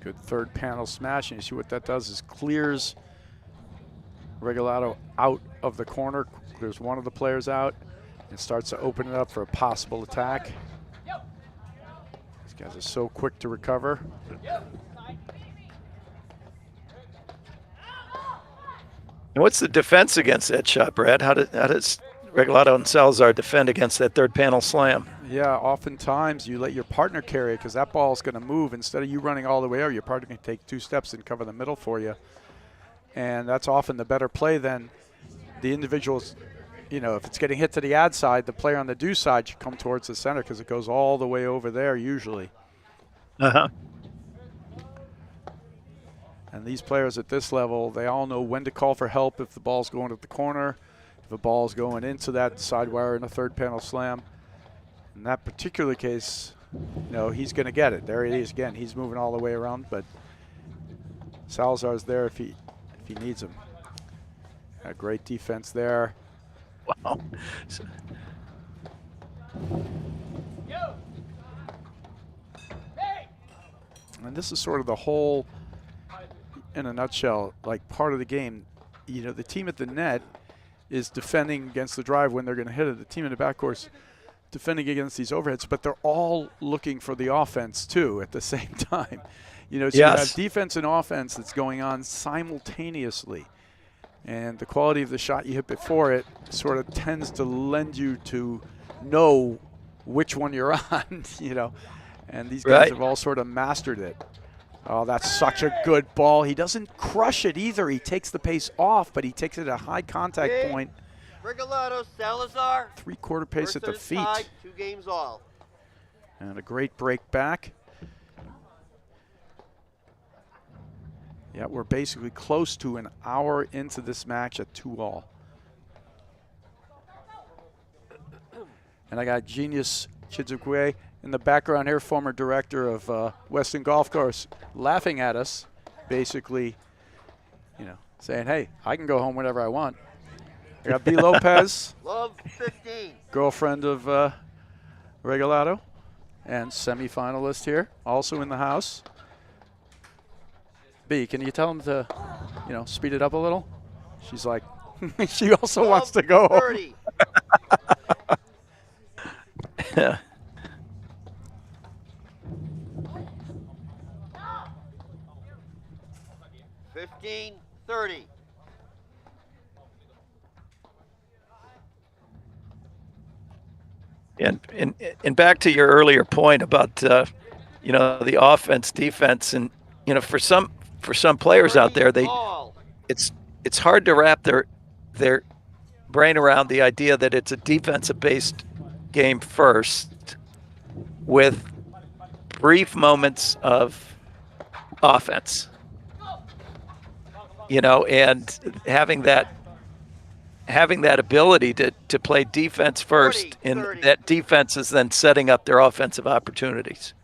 Good third panel smash, and you see what that does is clears Regalado out of the corner, clears one of the players out, and starts to open it up for a possible attack. These guys are so quick to recover. And what's the defense against that shot, Brad? How does Regalado and Salazar defend against that third panel slam? Yeah, oftentimes you let your partner carry it because that ball is going to move. Instead of you running all the way out, your partner can take 2 steps and cover the middle for you. And that's often the better play than the individuals. You know, if it's getting hit to the ad side, the player on the do side should come towards the center because it goes all the way over there usually. Uh-huh. And these players at this level, they all know when to call for help if the ball's going to the corner, if the ball's going into that side wire in a third panel slam. In that particular case, you know, he's going to get it. There he is again. He's moving all the way around, but Salazar's there if he needs him. A great defense there. Wow. And this is sort of the whole, in a nutshell, like part of the game. You know, the team at the net is defending against the drive when they're going to hit it. The team in the backcourt's defending against these overheads, but they're all looking for the offense too at the same time. You know, so you have defense and offense that's going on simultaneously. And the quality of the shot you hit before it sort of tends to lend you to know which one you're on, you know. And these guys have all sort of mastered it. Oh, that's such a good ball. He doesn't crush it either. He takes the pace off, but he takes it at a high contact point. Regalado, Salazar. 3/4 pace at the feet. Tied, 2 games all. And a great break back. Yeah, we're basically close to an hour into this match at 2-all. And I got Genius Chizukwe in the background here, former director of Weston Golf Course, laughing at us, basically, you know, saying, hey, I can go home whenever I want. I got B. Lopez, Love 15. girlfriend of Regalado, and semifinalist here, also in the house. B, can you tell him to, you know, speed it up a little? She's like, she also wants to go home. 30. Yeah. Fifteen, 30. And back to your earlier point about you know, the offense, defense, and you know, for some players out there, it's hard to wrap their brain around the idea that it's a defensive based game first, with brief moments of offense. You know, and having that ability to play defense first, 40, and 30. that defense is then setting up their offensive opportunities.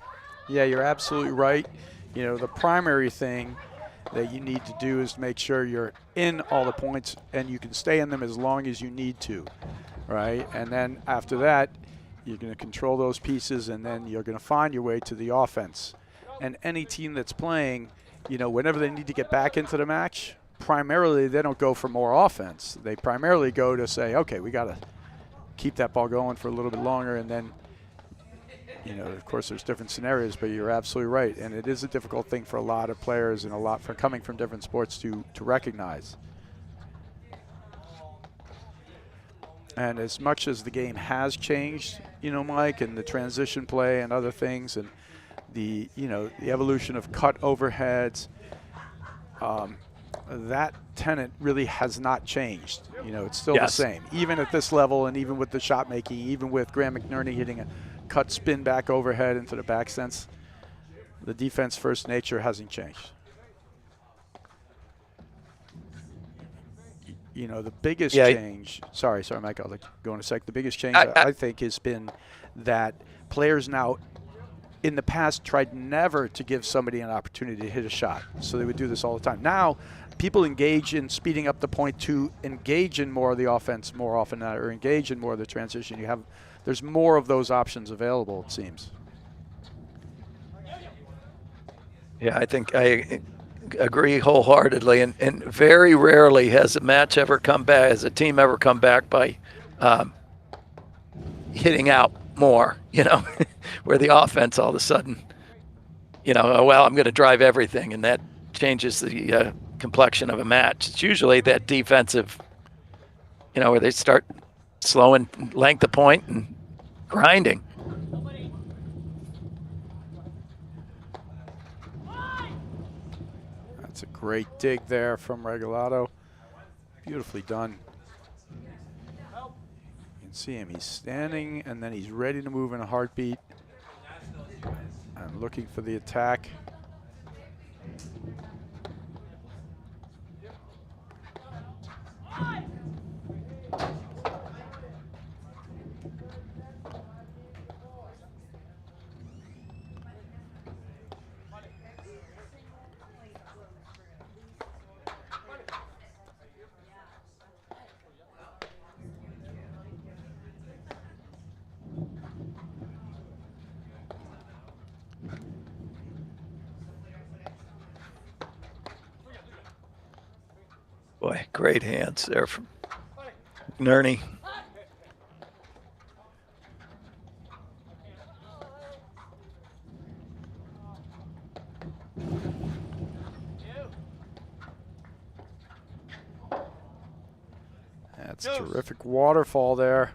Yeah, you're absolutely right. You know, the primary thing that you need to do is make sure you're in all the points and you can stay in them as long as you need to, right? And then after that, you're going to control those pieces, and then you're going to find your way to the offense. And any team that's playing, you know, whenever they need to get back into the match, primarily they don't go for more offense. They primarily go to say, okay, we got to keep that ball going for a little bit longer, and then you know, of course, there's different scenarios, but you're absolutely right, and it is a difficult thing for a lot of players and a lot for coming from different sports to recognize. And as much as the game has changed, you know, Mike, and the transition play and other things, and the, you know, the evolution of cut overheads, that tenet really has not changed. You know, it's still the same, even at this level, and even with the shot making, even with Graham McNerney hitting a cut spin back overhead into the back sense, the defense first nature hasn't changed. You know, the biggest change, sorry, Mike, I'll let you go in a sec. The biggest change, I think, has been that players now, in the past, tried never to give somebody an opportunity to hit a shot. So they would do this all the time. Now, people engage in speeding up the point to engage in more of the offense more often, or engage in more of the transition. There's more of those options available, it seems. Yeah, I think I agree wholeheartedly, and very rarely has a match ever come back, has a team ever come back by hitting out more, you know, where the offense all of a sudden, you know, oh, well, I'm going to drive everything, and that changes the complexion of a match. It's usually that defensive, you know, where they start slowing length of point and grinding. That's a great dig there from Regalado. Beautifully done. You can see him. He's standing, and then he's ready to move in a heartbeat. And looking for the attack. Boy, great hands there from McNerney. That's a terrific waterfall there.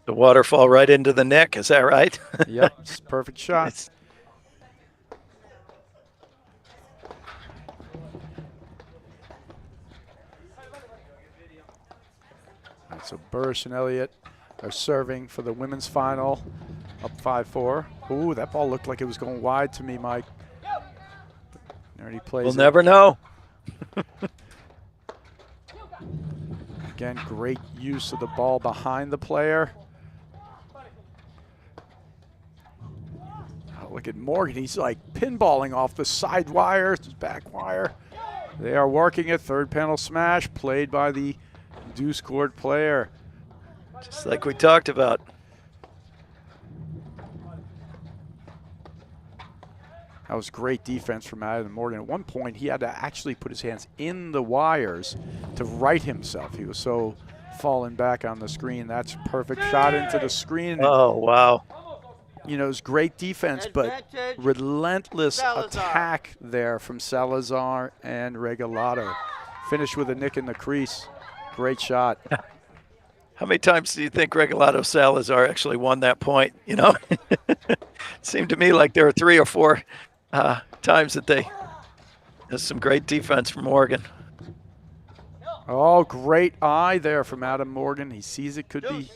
The waterfall right into the neck, is that right? Yep, it's a perfect shot. So Burrish and Elliott are serving for the women's final, up 5-4. Ooh, that ball looked like it was going wide to me, Mike. There he plays. We'll never know. Again, great use of the ball behind the player. Oh, look at Morgan. He's like pinballing off the side wire, back wire. They are working it. Third panel smash played by the deuce court player. Just like we talked about. That was great defense from Adam Morgan. At one point, he had to actually put his hands in the wires to right himself. He was so falling back on the screen. That's a perfect shot into the screen. Oh, wow. You know, it was great defense, but relentless attack there from Salazar and Regalado. Finished with a nick in the crease. Great shot. How many times do you think Regalado Salazar actually won that point? You know, it seemed to me like there were 3 or 4 times that there's some great defense from Morgan. Oh, great eye there from Adam Morgan. He sees it could be,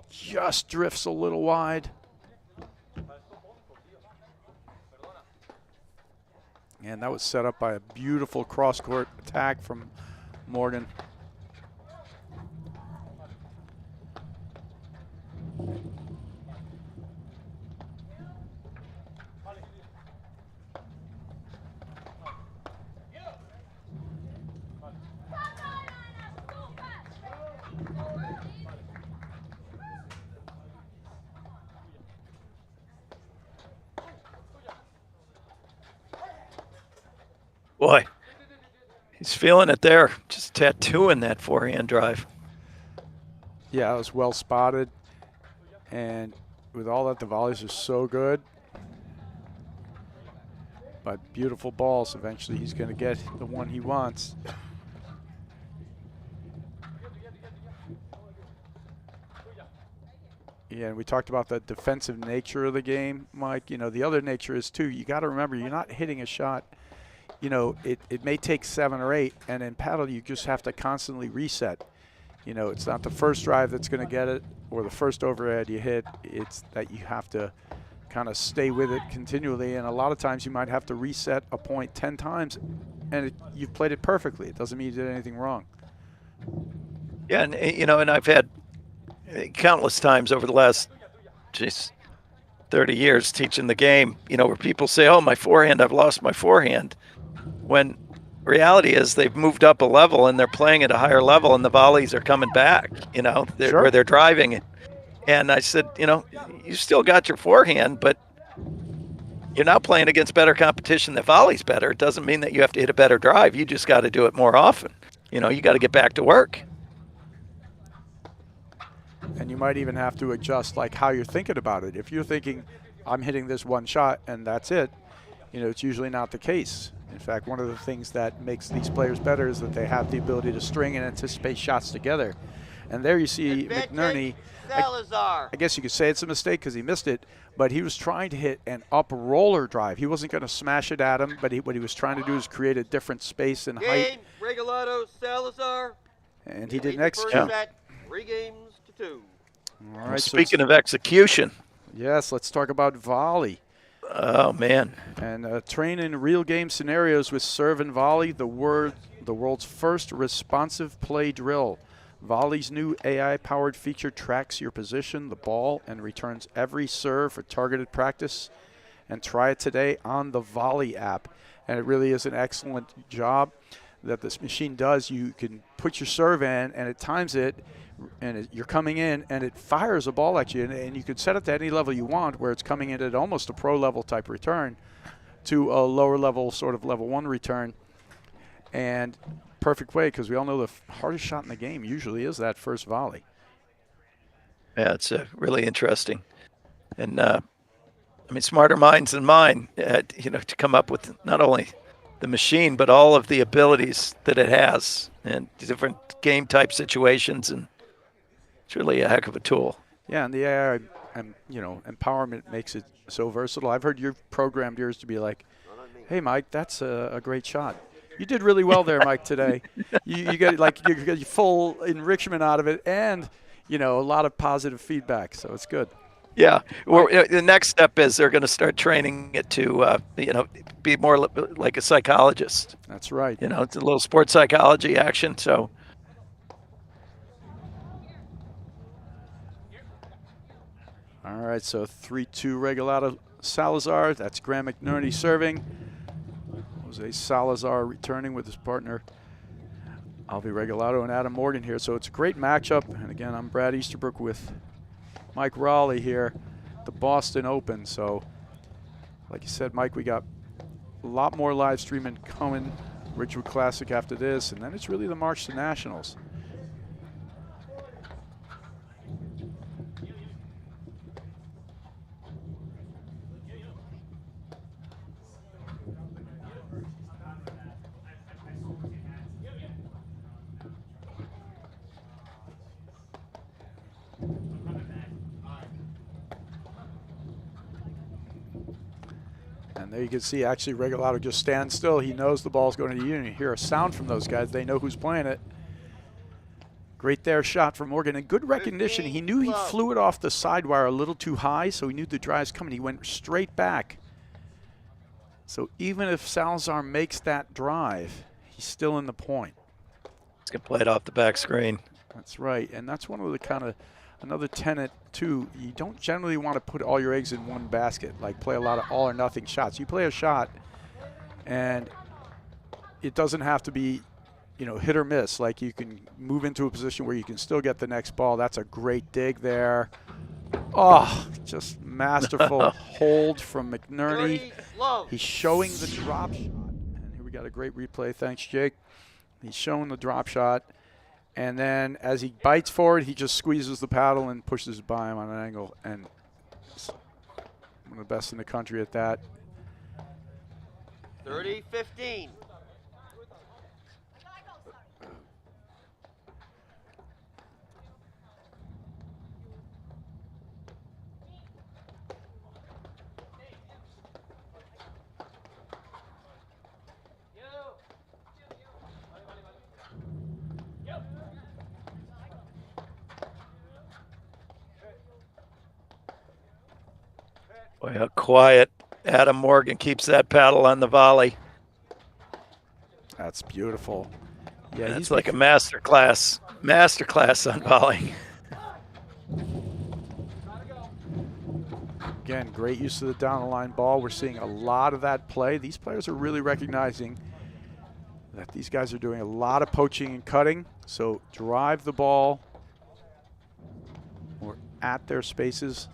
just drifts a little wide. And that was set up by a beautiful cross-court attack from Morgan. Boy, he's feeling it there, just tattooing that forehand drive. Yeah, it was well spotted. And with all that, the volleys are so good. But beautiful balls. Eventually he's going to get the one he wants. Yeah, and we talked about the defensive nature of the game, Mike. You know, the other nature is, too, you got to remember, you're not hitting a shot. You know, it may take 7 or 8, and in paddle you just have to constantly reset. You know, it's not the first drive that's going to get it or the first overhead you hit. It's that you have to kind of stay with it continually, and a lot of times you might have to reset a point 10 times, and you've played it perfectly. It doesn't mean you did anything wrong. Yeah, and you know, and I've had countless times over the last 30 years teaching the game, you know, where people say, "Oh, my forehand, I've lost my forehand," when reality is they've moved up a level and they're playing at a higher level, and the volleys are coming back. You know, Sure. where they're driving. And I said, you know, you still got your forehand, but you're now playing against better competition. The volley's better. It doesn't mean that you have to hit a better drive. You just got to do it more often. You know, you got to get back to work. And you might even have to adjust like how you're thinking about it. If you're thinking, I'm hitting this one shot and that's it, you know, it's usually not the case. In fact, one of the things that makes these players better is that they have the ability to string and anticipate shots together. And there you see McNerney. Salazar. I guess you could say it's a mistake because he missed it, but he was trying to hit an up roller drive. He wasn't going to smash it at him, but what he was trying to do is create a different space and height. Regalado, Salazar. And he didn't First execute. set, 3 games to 2. All right, Speaking of execution. Yes, let's talk about volley. Oh, man. And train in real game scenarios with serve and volley, the world's first responsive play drill. Volley's new AI-powered feature tracks your position, the ball, and returns every serve for targeted practice. And try it today on the Volley app. And it really is an excellent job that this machine does. You can put your serve in, and it times it, and you're coming in, and it fires a ball at you. And you can set it to any level you want, where it's coming in at almost a pro-level type return to a lower-level, sort of level 1 return. And perfect way, because we all know the hardest shot in the game usually is that first volley. Yeah, it's really interesting. And, I mean, smarter minds than mine, you know, to come up with not only the machine, but all of the abilities that it has and different game type situations. And it's really a heck of a tool. Yeah, and the AI, you know, empowerment makes it so versatile. I've heard you've programmed yours to be like, hey, Mike, that's a great shot. You did really well there, Mike, today. You get like you get full enrichment out of it, and you know, a lot of positive feedback. So it's good. Yeah. Well, the next step is they're going to start training it to, you know, be more like a psychologist. That's right. You know, it's a little sports psychology action. So. All right. So 3-2 Regalado Salazar. That's Graham McNerney serving. Jose Salazar returning with his partner Alvi Regalado and Adam Morgan here. So it's a great matchup. And again, I'm Brad Easterbrook with Mike Raleigh here, the Boston Open. So like you said, Mike, we got a lot more live streaming coming. Ridgewood Classic after this, and then it's really the March to Nationals. And there you can see actually Regalado just stands still. He knows the ball's going to the unit. You hear a sound from those guys. They know who's playing it. Great there shot from Morgan. And good recognition. He knew he flew it off the side wire a little too high, so he knew the drive's coming. He went straight back. So even if Salazar makes that drive, he's still in the point. He's going to play it off the back screen. That's right. And that's one of the kind of another tenet, too. You don't generally want to put all your eggs in one basket, like play a lot of all or nothing shots. You play a shot, and it doesn't have to be, you know, hit or miss. Like you can move into a position where you can still get the next ball. That's a great dig there. Oh, just masterful hold from McNerney. He's showing the drop shot. And here we got a great replay. Thanks, Jake. He's showing the drop shot. And then as he bites forward, he just squeezes the paddle and pushes by him on an angle. And One of the best in the country at that. 30-15. Boy, how quiet Adam Morgan keeps that paddle on the volley. That's beautiful. Yeah, It's like a master class on volley. Again, great use of the down the line ball. We're seeing a lot of that play. These players are really recognizing that these guys are doing a lot of poaching and cutting. So drive the ball or at their spaces,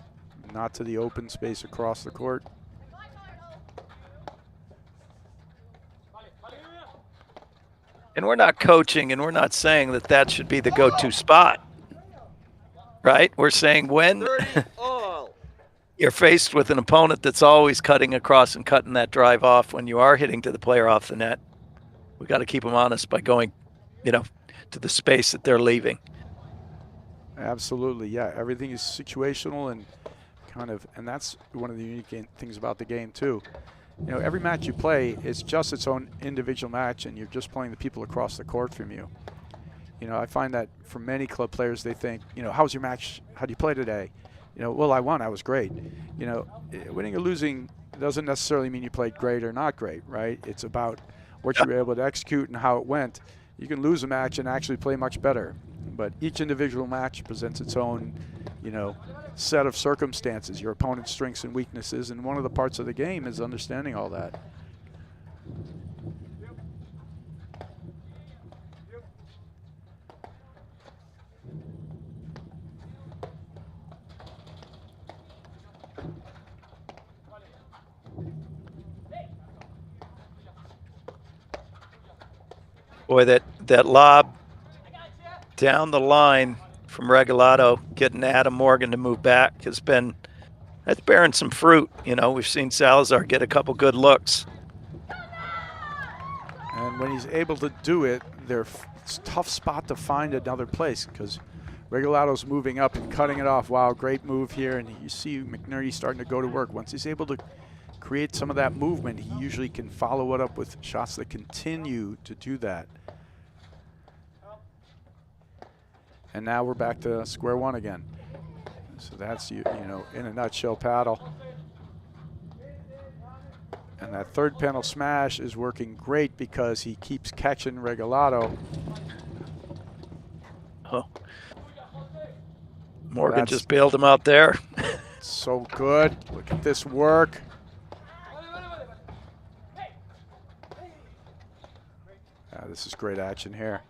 not to the open space across the court. And we're not coaching, and we're not saying that that should be the go-to spot, right? We're saying when 30 all. you're faced with an opponent that's always cutting across and cutting that drive off, when you are hitting to the player off the net, we got to keep them honest by going, to the space that they're leaving. Absolutely, yeah. Everything is situational and and that's one of the unique things about the game too. Every match you play is just its own individual match, and you're just playing the people across the court from you. I find that for many club players, they think, how's your match? How do you play today? Well, I won. I was great. Winning or losing doesn't necessarily mean you played great or not great, right? It's about what you were able to execute and how it went. You can lose a match and actually play much better, but each individual match presents its own, set of circumstances, your opponent's strengths and weaknesses, and one of the parts of the game is understanding all that. Boy, that lob down the line from Regalado, getting Adam Morgan to move back, that's bearing some fruit. We've seen Salazar get a couple good looks. And when he's able to do it, it's a tough spot to find another place because Regalado's moving up and cutting it off. Wow, great move here. And you see McNerney starting to go to work. Once he's able to create some of that movement, he usually can follow it up with shots that continue to do that. And now we're back to square one again. So that's, in a nutshell, paddle. And that third panel smash is working great because he keeps catching Regalado. Oh. Morgan just bailed him out there. So good. Look at this work. This is great action here.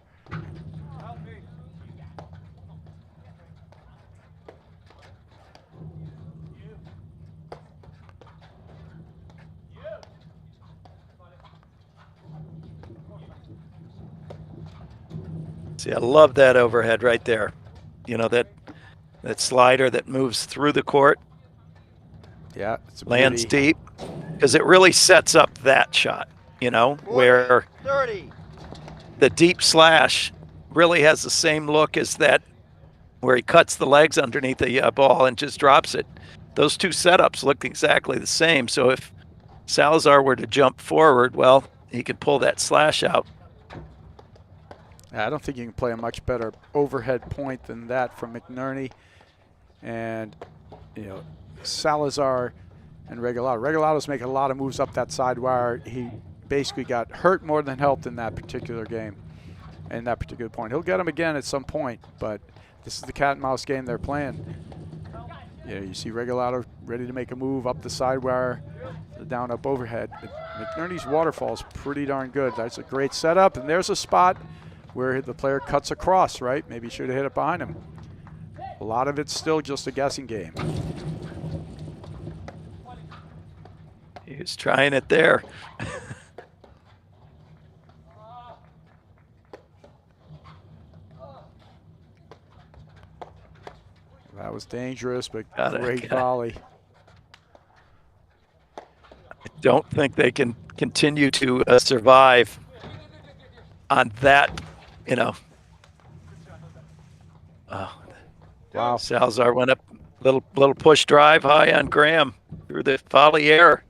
See, I love that overhead right there. That slider that moves through the court. Yeah, lands deep, because it really sets up that shot, 40, where 30. the deep slash really has the same look as that where he cuts the legs underneath the ball and just drops it. Those two setups look exactly the same. So if Salazar were to jump forward, well, he could pull that slash out. I don't think you can play a much better overhead point than that from McNerney. And, Salazar and Regalado. Regalado's making a lot of moves up that side wire. He basically got hurt more than helped in that particular game, in that particular point. He'll get him again at some point, but this is the cat and mouse game they're playing. You see Regalado ready to make a move up the side wire, the down up overhead. McNerney's waterfall is pretty darn good. That's a great setup, and there's a spot where the player cuts across, right? Maybe he should have hit it behind him. A lot of it's still just a guessing game. He was trying it there. That was dangerous, but Got it. great volley. don't think they can continue to survive on that, you know. Wow. Salazar went up, little push drive high on Graham through the volley air.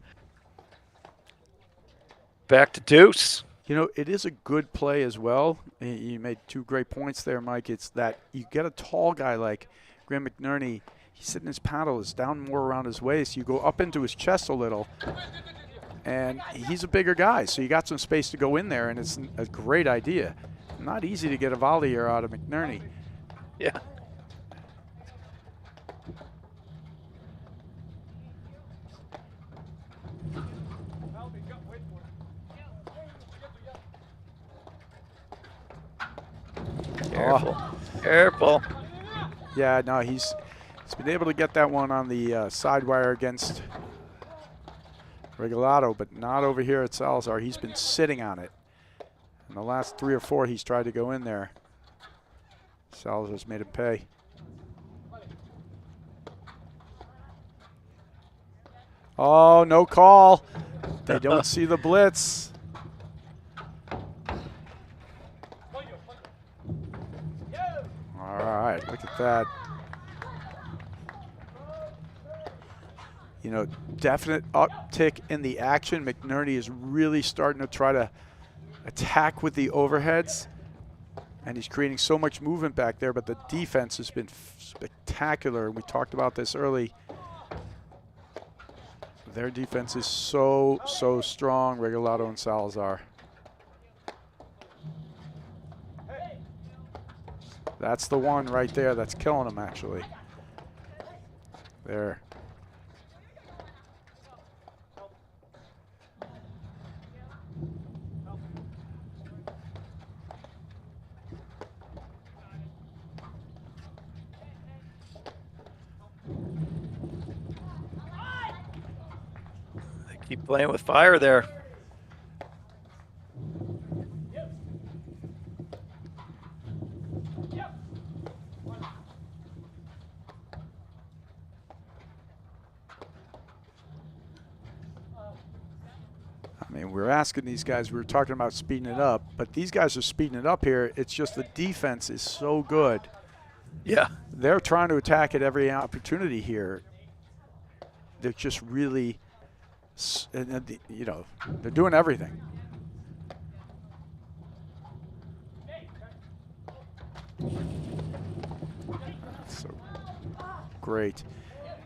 Back to deuce. You know, it is a good play as well. You made two great points there, Mike. It's that you get a tall guy like Graham McNerney. He's sitting his paddle is down more around his waist. You go up into his chest a little, and he's a bigger guy, so you got some space to go in there, and it's a great idea. Not easy to get a volley here out of McNerney. Yeah. Careful. Careful. Yeah, no, he's been able to get that one on the side wire against Regalado, but not over here at Salazar. He's been sitting on it. In the last 3 or 4, he's tried to go in there. Salazar's made him pay. Oh, no call. They don't see the blitz. All right, look at that. You know, definite uptick in the action. McNerney is really starting to try to attack with the overheads, and he's creating so much movement back there, but the defense has been spectacular. We talked about this early. Their defense is so strong, Regalado and Salazar. That's the one right there that's killing them, actually. There. They keep playing with fire there. I mean, we're asking these guys, we were talking about speeding it up, but these guys are speeding it up here. It's just the defense is so good. Yeah. They're trying to attack at every opportunity here. They're just really, you know, they're doing everything. So great.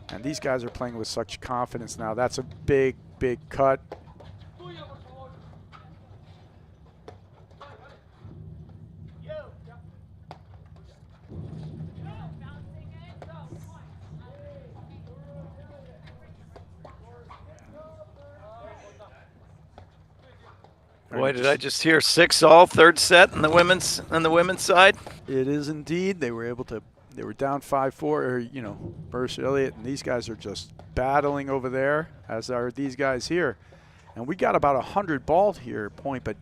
And these guys are playing with such confidence now. That's a big cut. Boy, did I just hear 6-all, third set on the women's side. It is indeed. They were able to. They were down 5-4. Or, you know, Burst Elliott, and these guys are just battling over there, as are these guys here. And we got about 100 ball here point, but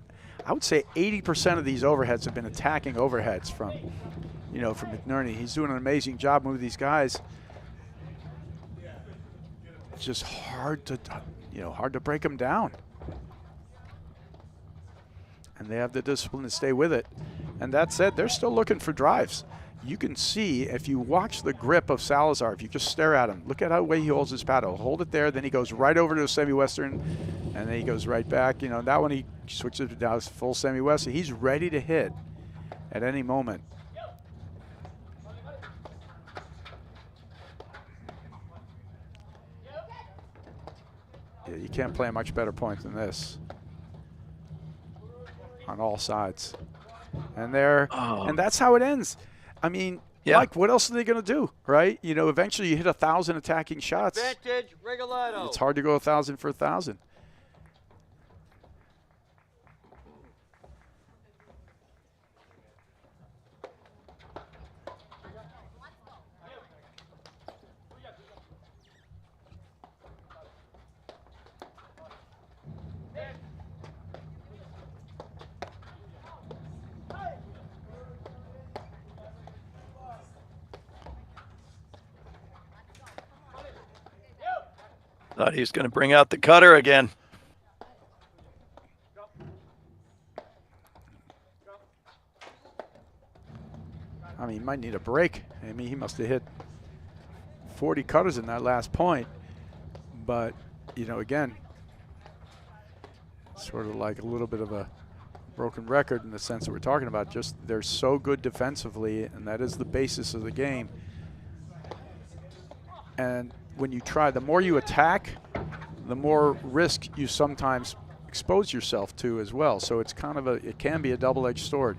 I would say 80% of these overheads have been attacking overheads from, you know, from McNerney. He's doing an amazing job moving these guys. It's just hard to, you know, hard to break them down. And they have the discipline to stay with it. And that said, they're still looking for drives. You can see, if you watch the grip of Salazar, if you just stare at him, look at how way he holds his paddle. Hold it there, then he goes right over to a semi-western, and then he goes right back. You know, that one he switches it down full semi-western. He's ready to hit at any moment. Yeah, you can't play a much better point than this. On all sides. And there, and that's how it ends. I mean, yeah. Mike, what else are they going to do, right? You know, eventually you hit 1,000 attacking shots. Advantage, Regalado. It's hard to go 1,000 for 1,000. Thought he was going to bring out the cutter again. I mean, he might need a break. I mean, he must have hit 40 cutters in that last point. But, you know, again, sort of like a little bit of a broken record in the sense that we're talking about. Just they're so good defensively, and that is the basis of the game. And when you try, the more you attack, the more risk you sometimes expose yourself to as well. So it's kind of it can be a double-edged sword.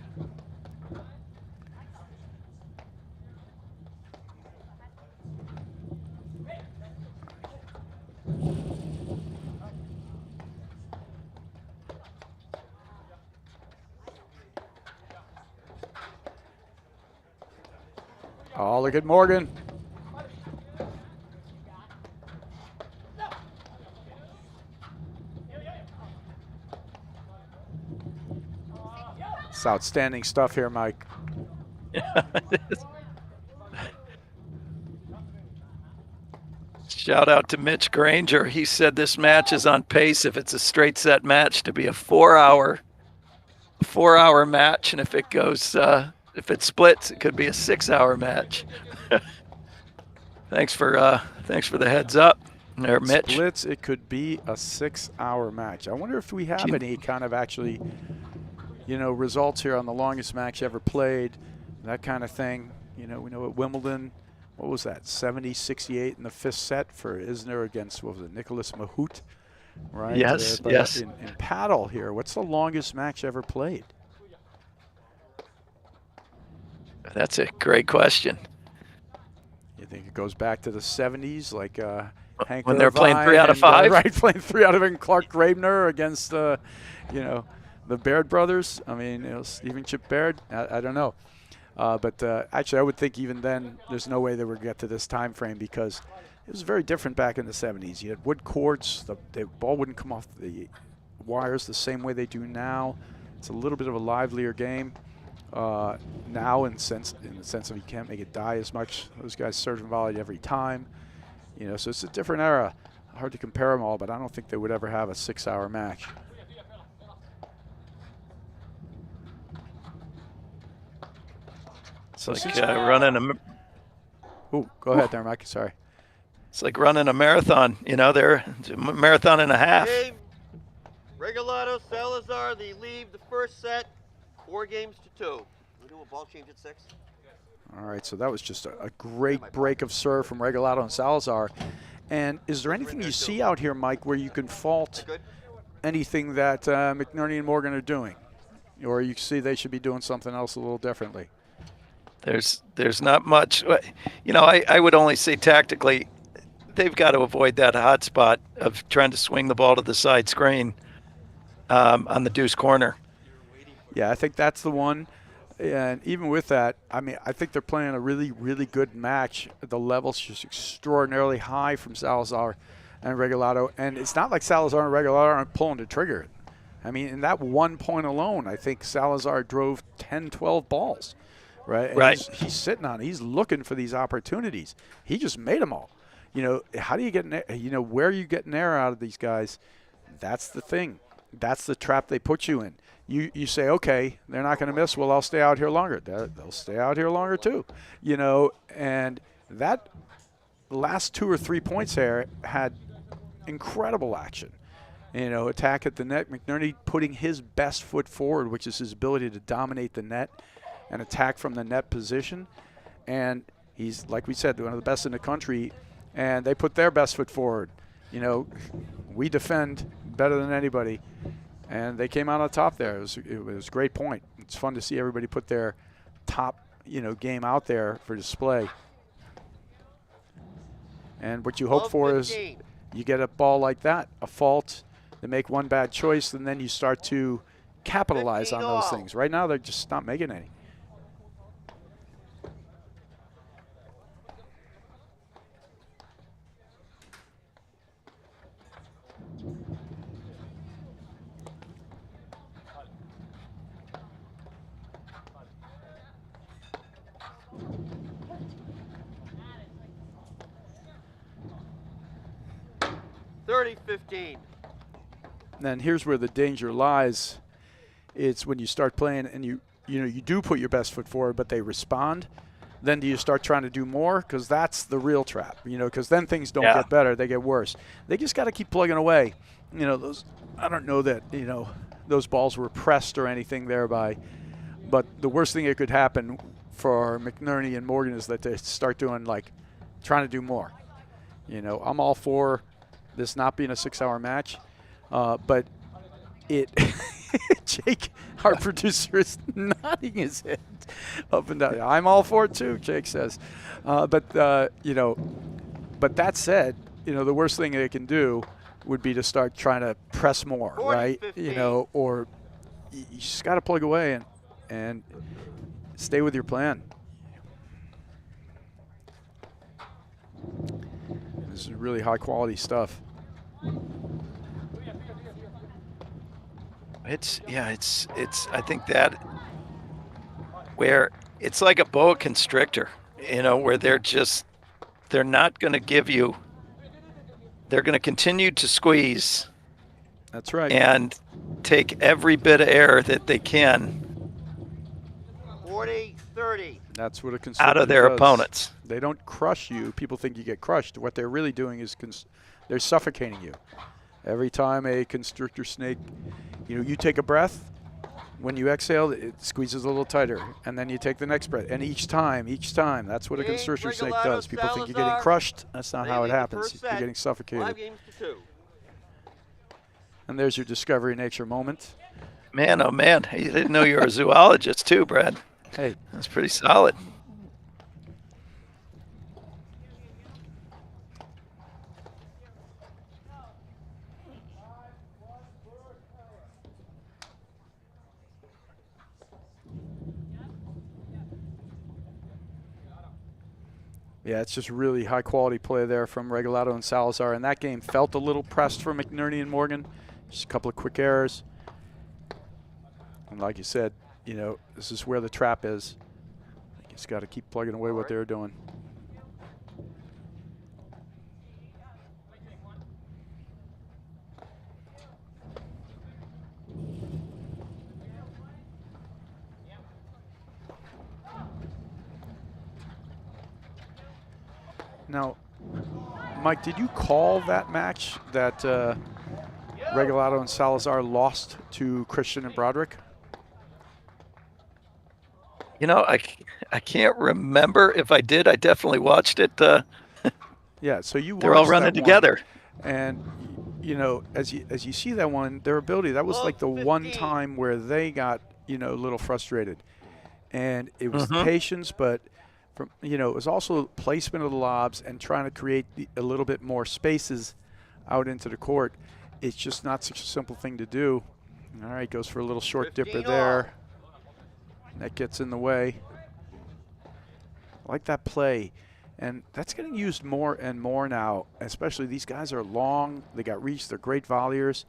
Oh, look at Morgan. It's outstanding stuff here, Mike. Shout out to Mitch Granger. He said this match is on pace, if it's a straight set match, to be a 4-hour match, and if it goes if it splits, it could be a 6-hour match. Thanks for the heads up there, Mitch. Splits, it could be a 6-hour match. I wonder if we have any kind of actually, you know, results here on the longest match ever played, that kind of thing. You know, we know at Wimbledon, what was that, 70-68 in the 5th set for Isner against, what was it, Nicholas Mahut, right? Yes, but yes. In paddle here, what's the longest match ever played? That's a great question. You think it goes back to the 70s, like Hank when they're playing Irvine 3 out of and, 5? right, playing 3 out of 5, and Clark Graebner against, you know, the Baird brothers. I mean, you know, Stephen Chip Baird. I don't know. But actually, I would think even then, there's no way they would get to this time frame because it was very different back in the 70s. You had wood courts. The ball wouldn't come off the wires the same way they do now. It's a little bit of a livelier game now in the sense of you can't make it die as much. Those guys serve and volleyed every time. You know, so it's a different era. Hard to compare them all, but I don't think they would ever have a 6-hour match. It's like running a. Ooh, go ahead there, Mike. Sorry. It's like running a marathon. You know, they're a marathon and a half. Game. Regalado, Salazar, they leave the first set 4-2. We do a ball change at 6. All right, so that was just a great break of serve from Regalado and Salazar. And is there anything you see out here, Mike, where you can fault anything that McNerney and Morgan are doing? Or you see they should be doing something else a little differently? There's not much. You know, I would only say tactically, they've got to avoid that hot spot of trying to swing the ball to the side screen on the deuce corner. Yeah, I think that's the one. And even with that, I mean, I think they're playing a really, really good match. The level's just extraordinarily high from Salazar and Regalado. And it's not like Salazar and Regalado aren't pulling the trigger. I mean, in that 1 point alone, I think Salazar drove 10, 12 balls. Right? And right. He's sitting on it. He's looking for these opportunities. He just made them all. You know, how do you get, you know, where you get an error out of these guys? That's the thing. That's the trap they put you in. You say, okay, they're not going to miss. Well, I'll stay out here longer. They'll stay out here longer too. You know, and that last 2 or 3 points there had incredible action. You know, attack at the net. McNerney putting his best foot forward, which is his ability to dominate the net and attack from the net position. And he's, like we said, one of the best in the country, and they put their best foot forward. You know, we defend better than anybody, and they came out on top there. It was a great point. It's fun to see everybody put their top, you know, game out there for display. And what you hope for is you get a ball like that, a fault, they make one bad choice, and then you start to capitalize on those things. Right now, they're just not making any. $30-15. And then here's where the danger lies. It's when you start playing and you you do put your best foot forward, but they respond, then do you start trying to do more? Because that's the real trap, because then things don't get better, they get worse. They just got to keep plugging away. I don't know that, those balls were pressed or anything thereby, but the worst thing that could happen for McNerney and Morgan is that they start doing, trying to do more. I'm all for this not being a 6-hour match, but it Jake, our producer, is nodding his head up and down. I'm all for it too, Jake says. But that said, the worst thing they can do would be to start trying to press more, 40, right? 15. Or you just got to plug away and stay with your plan. This is really high quality stuff. It's I think that where it's like a boa constrictor, where they're not going to give you, they're going to continue to squeeze. That's right. And take every bit of air that they can 40, 30. That's what a constrictor out of their does. opponents. They don't crush you. People think you get crushed. What they're really doing is they're suffocating you. Every time a constrictor snake, you take a breath, when you exhale, it squeezes a little tighter, and then you take the next breath. And each time, that's what a constrictor snake does. People think you're getting Salazar, crushed. That's not how it leading the happens. first You're set, getting suffocated. 5 games to 2. And there's your Discovery Nature moment. Man, oh man, you didn't know you were a zoologist too, Brad. Hey, That's pretty solid. yeah, it's just really high quality play there from Regalado and Salazar. And that game felt a little pressed for McNerney and Morgan. Just a couple of quick errors. And like you said, this is where the trap is. You just got to keep plugging away what they're doing. Now, Mike, did you call that match that Regalado and Salazar lost to Christian and Broderick? I can't remember if I did. I definitely watched it. Yeah, so you They're all watched running that one, together. and as you see that one, their ability, that was like the one time where they got a little frustrated, and it was patience, but from it was also placement of the lobs and trying to create a little bit more spaces out into the court. It's just not such a simple thing to do. All right, goes for a little short dipper 15 there. That gets in the way. I like that play. And that's getting used more and more now, especially these guys are long, they got reach, they're great volleyers.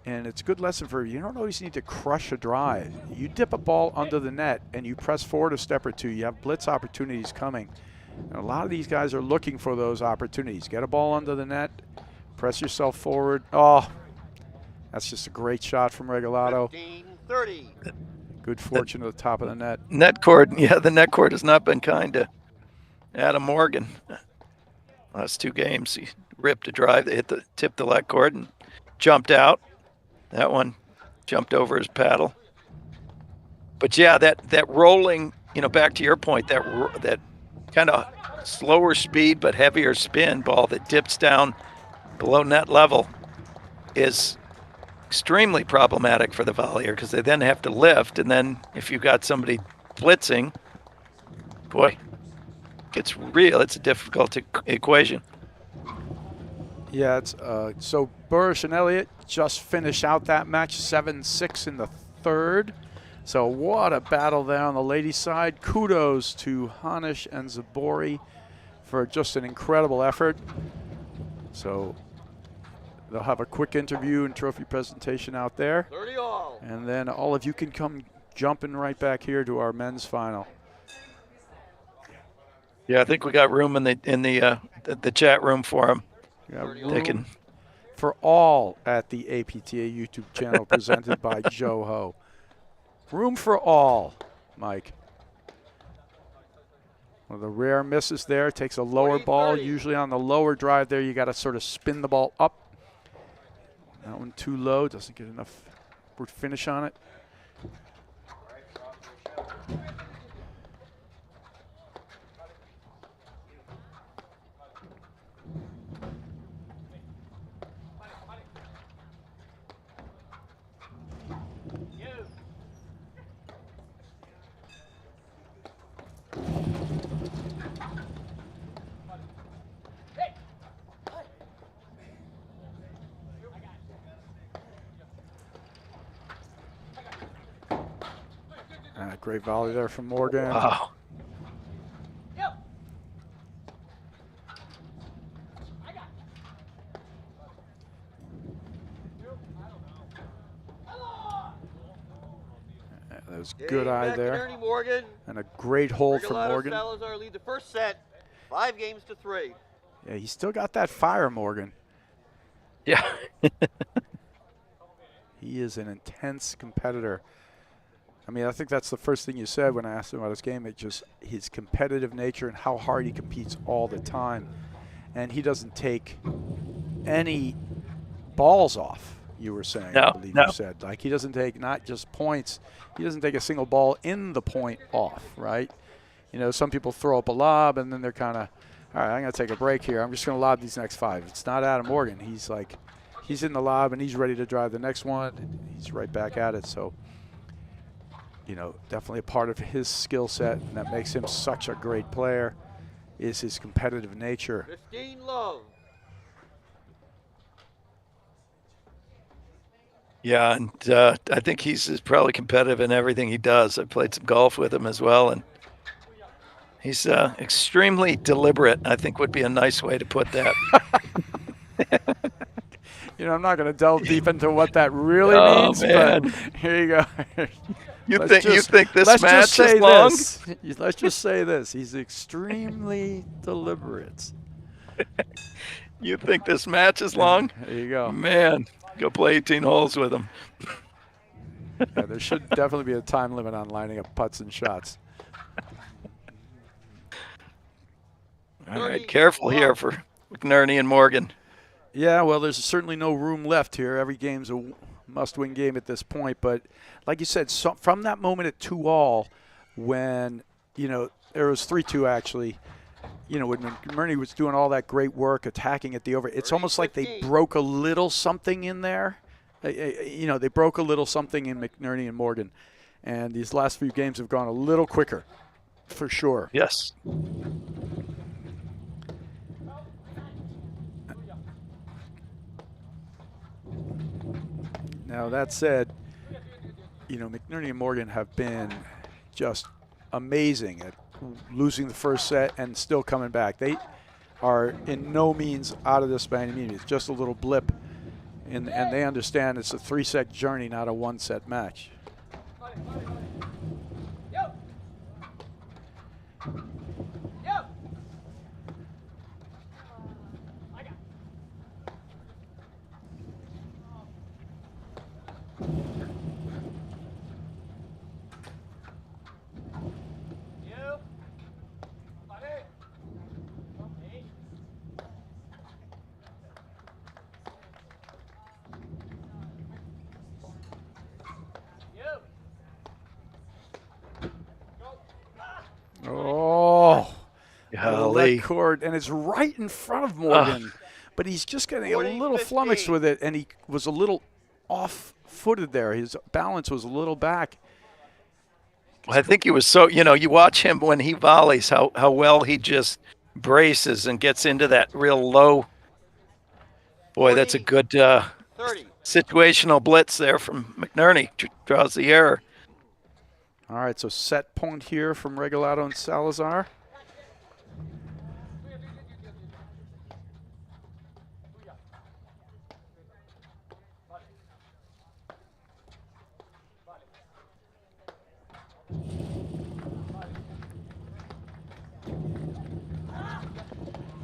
And it's a good lesson for you don't always need to crush a drive. You dip a ball under the net and you press forward a step or two, you have blitz opportunities coming. And a lot of these guys are looking for those opportunities. Get a ball under the net, press yourself forward. Oh, that's just a great shot from Regalado. 15, 30. Good fortune at the top of the net. Net cord, the net cord has not been kind to Adam Morgan. Last 2 games, he ripped a drive, they tipped the net cord and jumped out. That one jumped over his paddle. But yeah, that rolling, back to your point, that kind of slower speed but heavier spin ball that dips down below net level is extremely problematic for the volleyer because they then have to lift, and then if you've got somebody blitzing, boy, it's a difficult equation. Yeah, it's so Burrish and Elliott just finish out that match 7-6 in the third. So what a battle there on the ladies' side. Kudos to Hanish and Zabori for just an incredible effort. So they'll have a quick interview and trophy presentation out there. 30 all. And then all of you can come jumping right back here to our men's final. Yeah, I think we got room in the chat room for them. They can. For all at the APTA YouTube channel presented by Joe Ho. Room for all, Mike. One of the rare misses there. Takes a lower ball. 40-30. Usually on the lower drive there, you got to sort of spin the ball up. That one too low. Doesn't get enough upward finish on it. Great volley there from Morgan. Wow. That was good eye there. McNerney, Morgan. And a great hold from Regalado, Morgan. Salazar lead the first set, 5-3. Yeah, he's still got that fire, Morgan. Yeah. He is an intense competitor. I mean, I think that's the first thing you said when I asked him about his game. It's just his competitive nature and how hard he competes all the time. And he doesn't take any balls off, you were saying, I believe you said. Like, he doesn't take not just points, he doesn't take a single ball in the point off, right? You know, some people throw up a lob and then they're kind of, all right, I'm going to take a break here. I'm just going to lob these next 5. It's not Adam Morgan. He's like, he's in the lob and he's ready to drive the next one. And he's right back at it. So, you know, definitely a part of his skill set, and that makes him such a great player, is his competitive nature. 15 love. Yeah, and I think he's probably competitive in everything he does. I played some golf with him as well, and he's extremely deliberate, I think would be a nice way to put that. You know, I'm not going to delve deep into what that really means, man. but here you go. You think this match is long? Let's just say this. He's extremely deliberate. You think this match is long? There you go. Man, go play 18 holes with him. Yeah, there should definitely be a time limit on lining up putts and shots. All right, careful here for McNerney and Morgan. Yeah, well, there's certainly no room left here. Every game's a must-win game at this point. But like you said, so from that moment at 2-all, when, you know, there was 3-2 actually, you know, when McNerney was doing all that great work attacking at the over, it's almost like they broke a little something in there. You know, they broke a little something in McNerney and Morgan. And these last few games have gone a little quicker, for sure. Yes. Now, that said, you know, McNerney and Morgan have been just amazing at losing the first set and still coming back. They are in no means out of this by any means. It's just a little blip, and they understand it's a 3-set journey, not a 1-set match. Oh, golly. Cord, and it's right in front of Morgan, but he's just getting a little flummoxed with it, and he was a little off-footed there. His balance was a little back. Well, I think he was so, you know, you watch him when he volleys, how well he just braces and gets into that real low. Boy, that's a good situational blitz there from McNerney. Draws the error. All right, so set point here from Regalado and Salazar.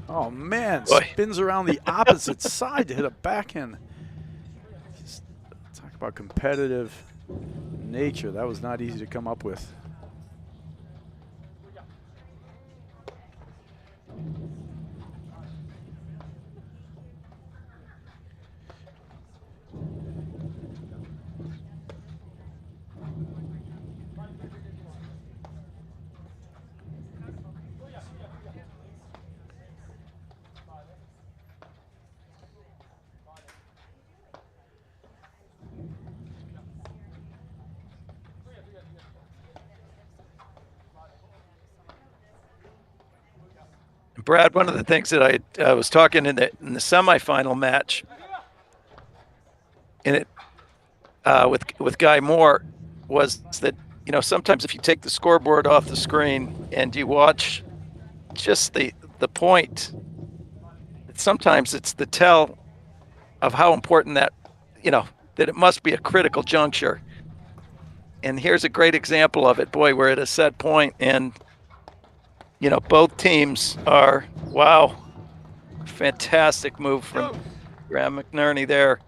Oh, man, spins around the opposite side to hit a backhand. Just talk about competitive nature. That was not easy to come up with. Brad, one of the things that I was talking in the semifinal match, in it with Guy Moore, was that sometimes if you take the scoreboard off the screen and you watch just the point, sometimes it's the tell of how important that it must be a critical juncture. And here's a great example of it. Boy, we're at a set point, and both teams are, wow, fantastic move from Graham McNerney there.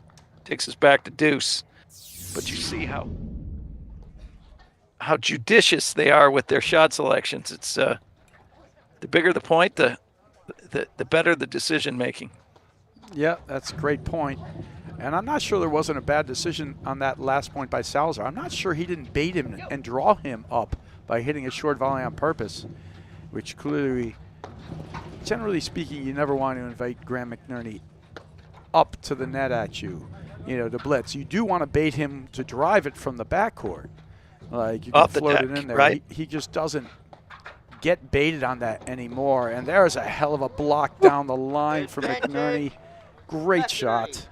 Takes us back to deuce. But you see how judicious they are with their shot selections. It's the bigger the point, the better the decision making. Yeah, that's a great point. And I'm not sure there wasn't a bad decision on that last point by Salazar. I'm not sure he didn't bait him and draw him up by hitting a short volley on purpose, which clearly, generally speaking, you never want to invite Graham McNerney up to the net at you, to blitz. You do want to bait him to drive it from the backcourt. Like, you can float it in there. Right? He just doesn't get baited on that anymore. And there's a hell of a block down the line for McNerney. Great shot.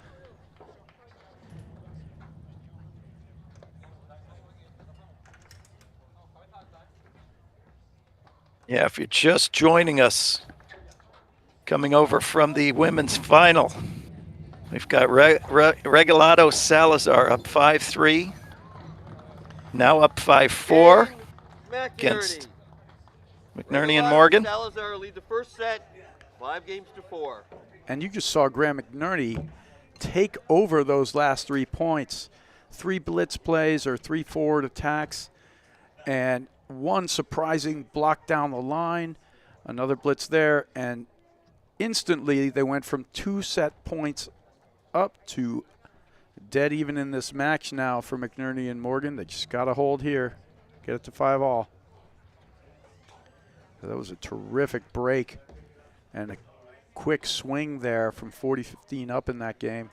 Yeah, if you're just joining us, coming over from the women's final, we've got Regalado Salazar up 5-3, now up 5-4 against McNerney and Morgan. Salazar lead the first set, 5-4. And you just saw Graham McNerney take over those last 3 points. 3 blitz plays or 3 forward attacks, and one surprising block down the line, another blitz there, and instantly they went from 2 set points up to dead even in this match now for McNerney and Morgan. They just got to hold here, get it to 5-all. That was a terrific break and a quick swing there from 40-15 up in that game.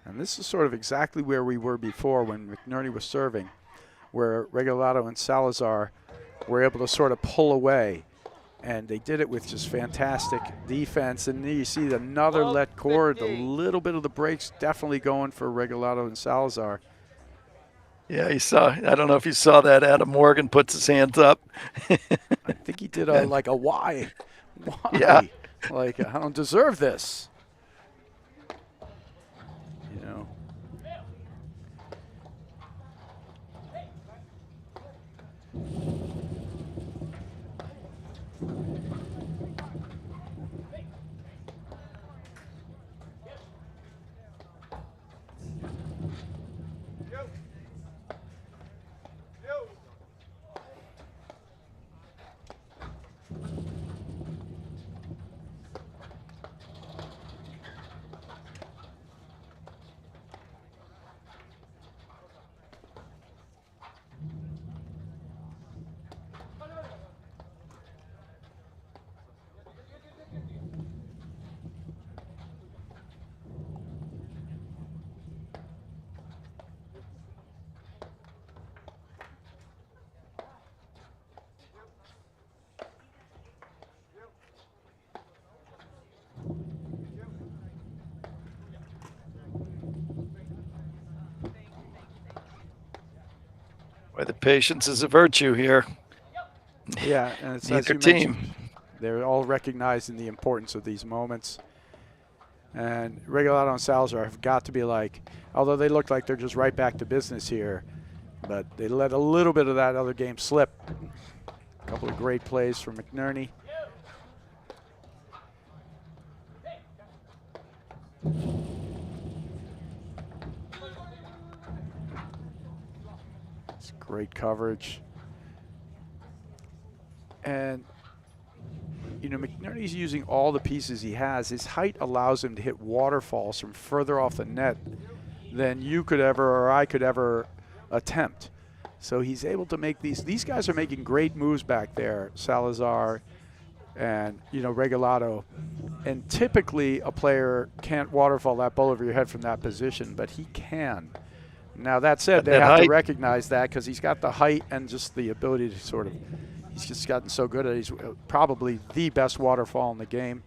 And this is sort of exactly where we were before when McNerney was serving, where Regalado and Salazar were able to sort of pull away. And they did it with just fantastic defense. And then you see another let cord, a little bit of the breaks definitely going for Regalado and Salazar. Yeah, I don't know if you saw that. Adam Morgan puts his hands up. I think he did like a why? Why? Yeah. Like, I don't deserve this. Boy, the patience is a virtue here. Yeah, and it's Neither team. They're all recognizing the importance of these moments. And Regalado and Salazar have got to be like, although they look like they're just right back to business here, but they let a little bit of that other game slip. A couple of great plays from McNerney. It's great coverage. And, you know, McNerney's using all the pieces he has. His height allows him to hit waterfalls from further off the net than you could ever or I could ever attempt. So he's able to make these guys are making great moves back there, Salazar and, you know, Regalado. And typically a player can't waterfall that ball over your head from that position, but he can. Now that said, they have to recognize that because he's got the height and just the ability to sort of, he's just gotten so good at it. He's probably the best waterfall in the game.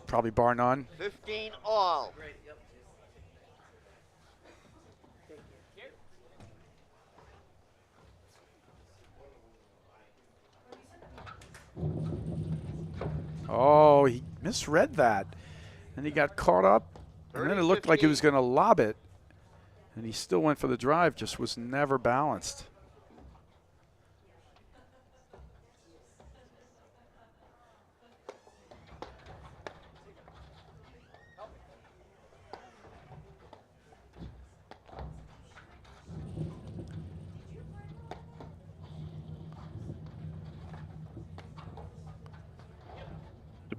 Probably bar none. 15 all. Oh, he misread that. And he got caught up. And then it looked like he was going to lob it. And he still went for the drive, just was never balanced.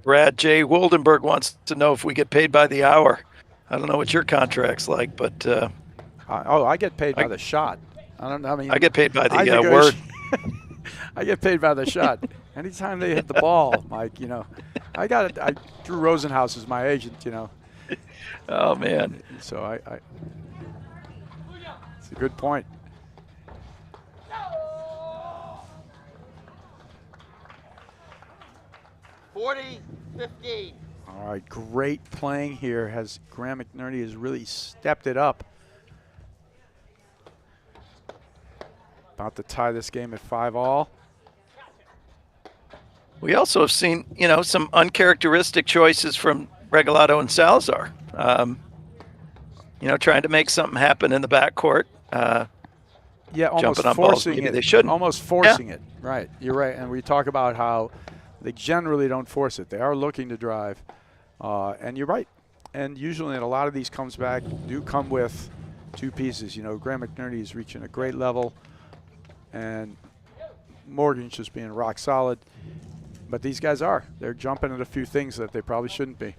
Brad J. Woldenberg wants to know if we get paid by the hour. I don't know what your contract's like, but I get paid by the shot. I get paid by the word. I get paid by the shot. Anytime they hit the ball, Mike, you know, Drew Rosenhaus is my agent, you know. Oh man. So it's a good point. $40-15. All right, great playing here. Graham McNerney has really stepped it up. About to tie this game at 5-all. We also have seen, you know, some uncharacteristic choices from Regalado and Salazar. You know, trying to make something happen in the backcourt. Yeah, almost on forcing balls. Maybe it. they shouldn't. Almost forcing it. Right, you're right. And we talk about how they generally don't force it. They are looking to drive. And you're right. And usually in a lot of these comes back do come with two pieces. You know, Graham McNerney is reaching a great level. And Morgan's just being rock solid. But these guys are. They're jumping at a few things that they probably shouldn't be.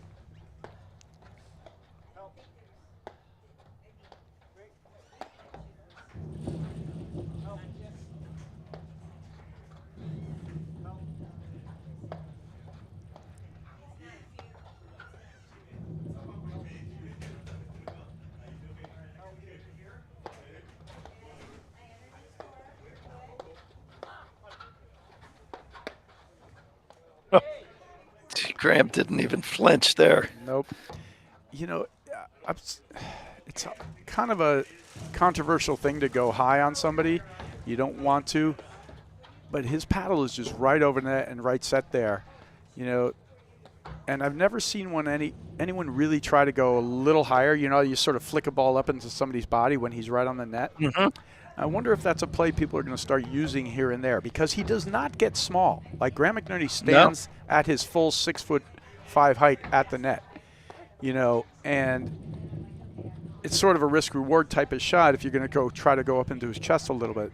Graham didn't even flinch there. Nope. You know, it's kind of a controversial thing to go high on somebody. You don't want to. But his paddle is just right over net and right set there. You know, and I've never seen anyone really try to go a little higher. You know, you sort of flick a ball up into somebody's body when he's right on the net. Mm-hmm. I wonder if that's a play people are going to start using here and there because he does not get small. Like Graham McNerney stands at his full 6'5" height at the net, you know, and it's sort of a risk-reward type of shot if you're going to try to go up into his chest a little bit.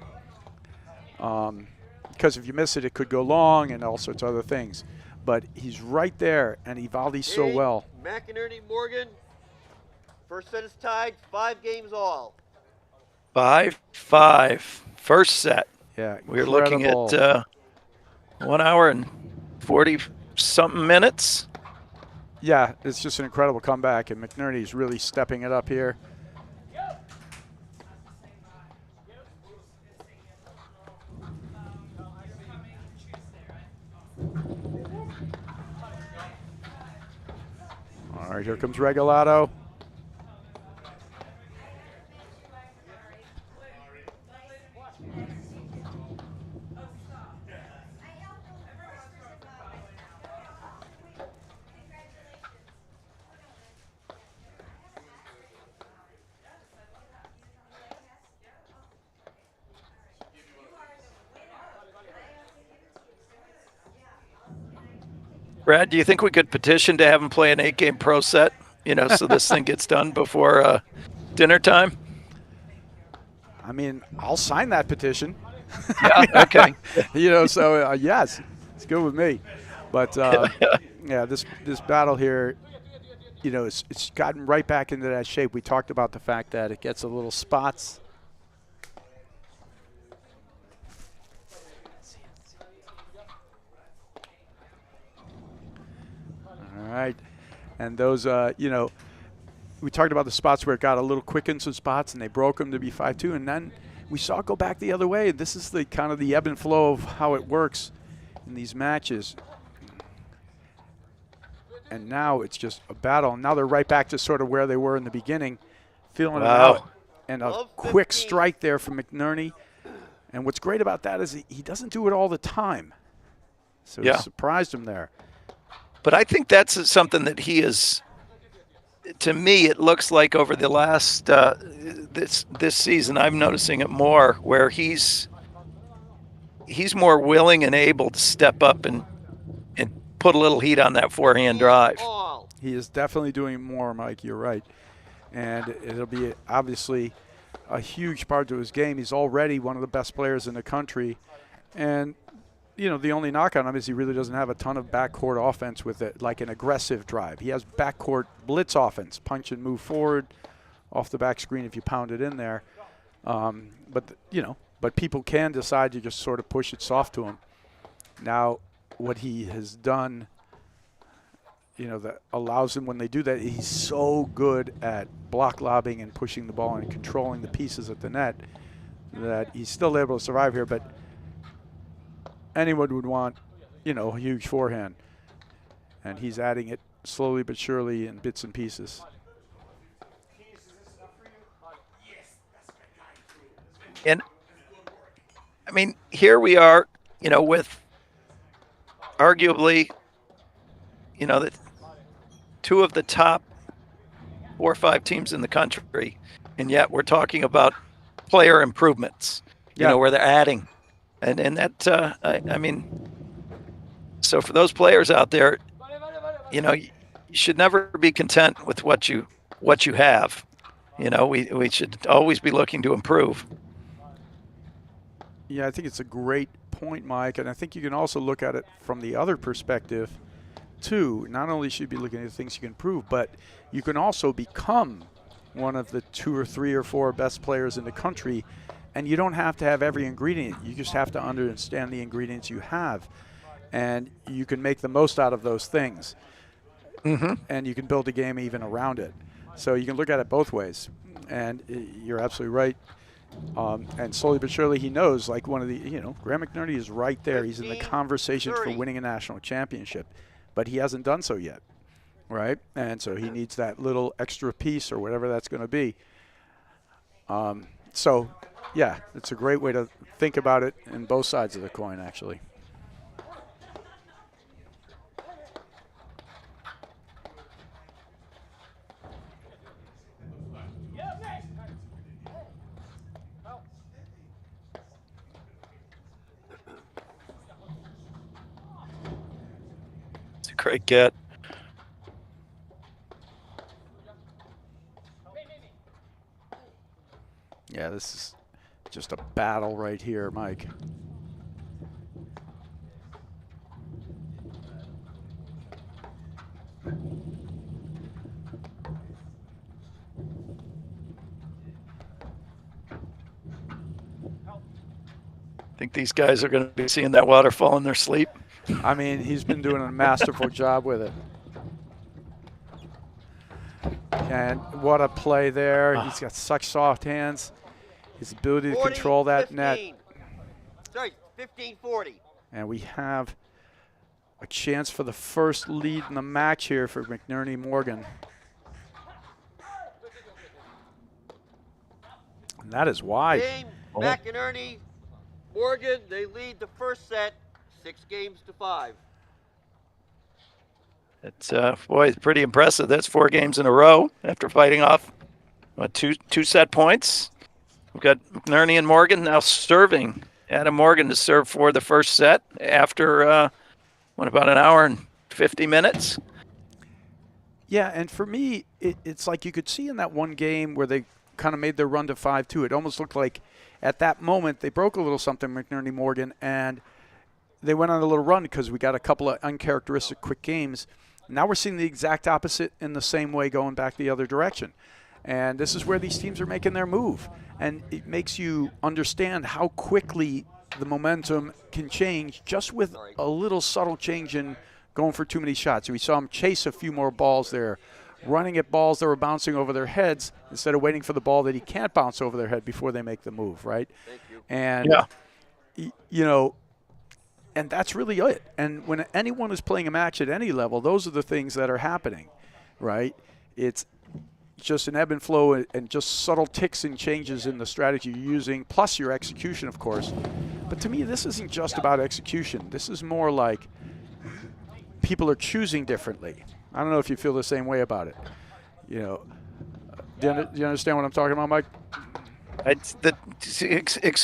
Because if you miss it, it could go long and all sorts of other things. But he's right there, and he volleys so well. McNerney, Morgan. First set is tied, 5 games all. 5-5. First set. Yeah, we're looking at 1 hour and 40-something minutes. Yeah, it's just an incredible comeback, and McNerney's really stepping it up here. All right, here comes Regalado. Brad, do you think we could petition to have him play an 8-game pro set? So this thing gets done before dinner time. I mean, I'll sign that petition. Yeah. Okay. So yes, it's good with me. But yeah, this battle here, it's gotten right back into that shape. We talked about the fact that it gets a little spots. All right, and those, we talked about the spots where it got a little quick in some spots, and they broke them to be 5-2, and then we saw it go back the other way. This is the kind of the ebb and flow of how it works in these matches. And now it's just a battle. Now they're right back to sort of where they were in the beginning, feeling it out. And a quick strike there from McNerney. And what's great about that is he doesn't do it all the time. So he surprised him there. But I think that's something that he is, to me, it looks like over the last this season, I'm noticing it more, where he's more willing and able to step up and put a little heat on that forehand drive. He is definitely doing more, Mike. You're right. And it'll be obviously a huge part to his game. He's already one of the best players in the country. And, the only knock on him is he really doesn't have a ton of backcourt offense with it, like an aggressive drive. He has backcourt blitz offense, punch and move forward off the back screen if you pound it in there. But people can decide to just sort of push it soft to him. Now, what he has done, that allows him, when they do that, he's so good at block lobbing and pushing the ball and controlling the pieces at the net that he's still able to survive here. But anyone would want, a huge forehand. And he's adding it slowly but surely in bits and pieces. And, I mean, here we are, with arguably, the two of the top 4 or 5 teams in the country, and yet we're talking about player improvements, where they're adding. And that, I mean, so for those players out there, you should never be content with what you have. We should always be looking to improve. Yeah, I think it's a great point, Mike, and I think you can also look at it from the other perspective, too. Not only should you be looking at the things you can improve, but you can also become one of the 2 or 3 or 4 best players in the country. And you don't have to have every ingredient. You just have to understand the ingredients you have. And you can make the most out of those things. Mm-hmm. And you can build a game even around it. So you can look at it both ways. And you're absolutely right. And slowly but surely he knows, like one of the, Graham McNerney is right there. He's in the conversation for winning a national championship. But he hasn't done so yet, right? And so he needs that little extra piece or whatever that's going to be. So, yeah, it's a great way to think about it in both sides of the coin, actually. It's a great get. Yeah, this is just a battle right here, Mike. Think these guys are going to be seeing that waterfall in their sleep? I mean, he's been doing a masterful job with it. And what a play there. He's got such soft hands. His ability to control that net. Sorry, 15-40. And we have a chance for the first lead in the match here for McNerney Morgan. And that is wide. Game, McNerney, Morgan, they lead the first set 6-5. It's boy, it's pretty impressive. That's 4 games in a row after fighting off two set points. We've got McNerney and Morgan now serving. Adam Morgan to serve for the first set after about an hour and 50 minutes. Yeah, and for me, it's like you could see in that one game where they kind of made their run to 5-2. It almost looked like at that moment they broke a little something, McNerney Morgan, and they went on a little run because we got a couple of uncharacteristic quick games. Now we're seeing the exact opposite in the same way going back the other direction. And this is where these teams are making their move. And it makes you understand how quickly the momentum can change just with a little subtle change in going for too many shots. We saw them chase a few more balls there, running at balls that were bouncing over their heads instead of waiting for the ball that he can't bounce over their head before they make the move, right? Thank you. And, you know, and that's really it. And when anyone is playing a match at any level, those are the things that are happening, right? It's just an ebb and flow and just subtle ticks and changes in the strategy you're using, plus your execution, of course. But to me, this isn't just about execution. This is more like people are choosing differently. I don't know if you feel the same way about it. You know, do you understand what I'm talking about, Mike?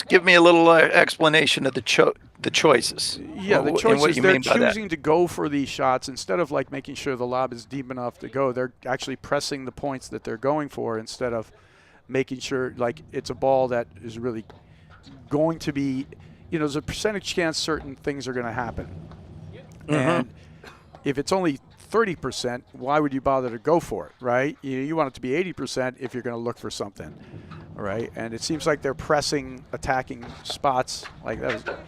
Give me a little explanation of the choices. Yeah, the and choices, what you they're mean by that. choosing to go for these shots instead of like making sure the lob is deep enough to go. They're actually pressing the points that they're going for instead of making sure like it's a ball that is really going to be, you know, there's a percentage chance certain things are going to happen. And if it's only 30%, why would you bother to go for it, right? You want it to be 80% if you're going to look for something, right? And it seems like they're pressing, attacking spots like that.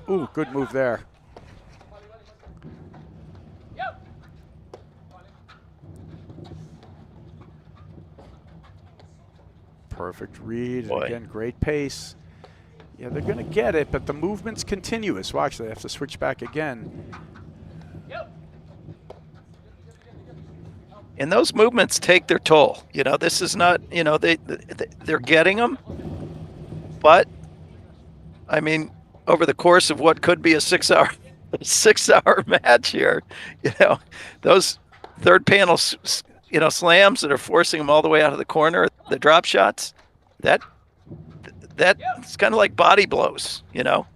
Ooh, good move there. Perfect read. And again, great pace. Yeah, they're going to get it, but the movement's continuous. Watch, they have to switch back again. And those movements take their toll. You know, this is not, you know, they're getting them. But, I mean, over the course of what could be a 6-hour match here, you know, those third panel, you know, slams that are forcing them all the way out of the corner, the drop shots, that's kind of like body blows, you know.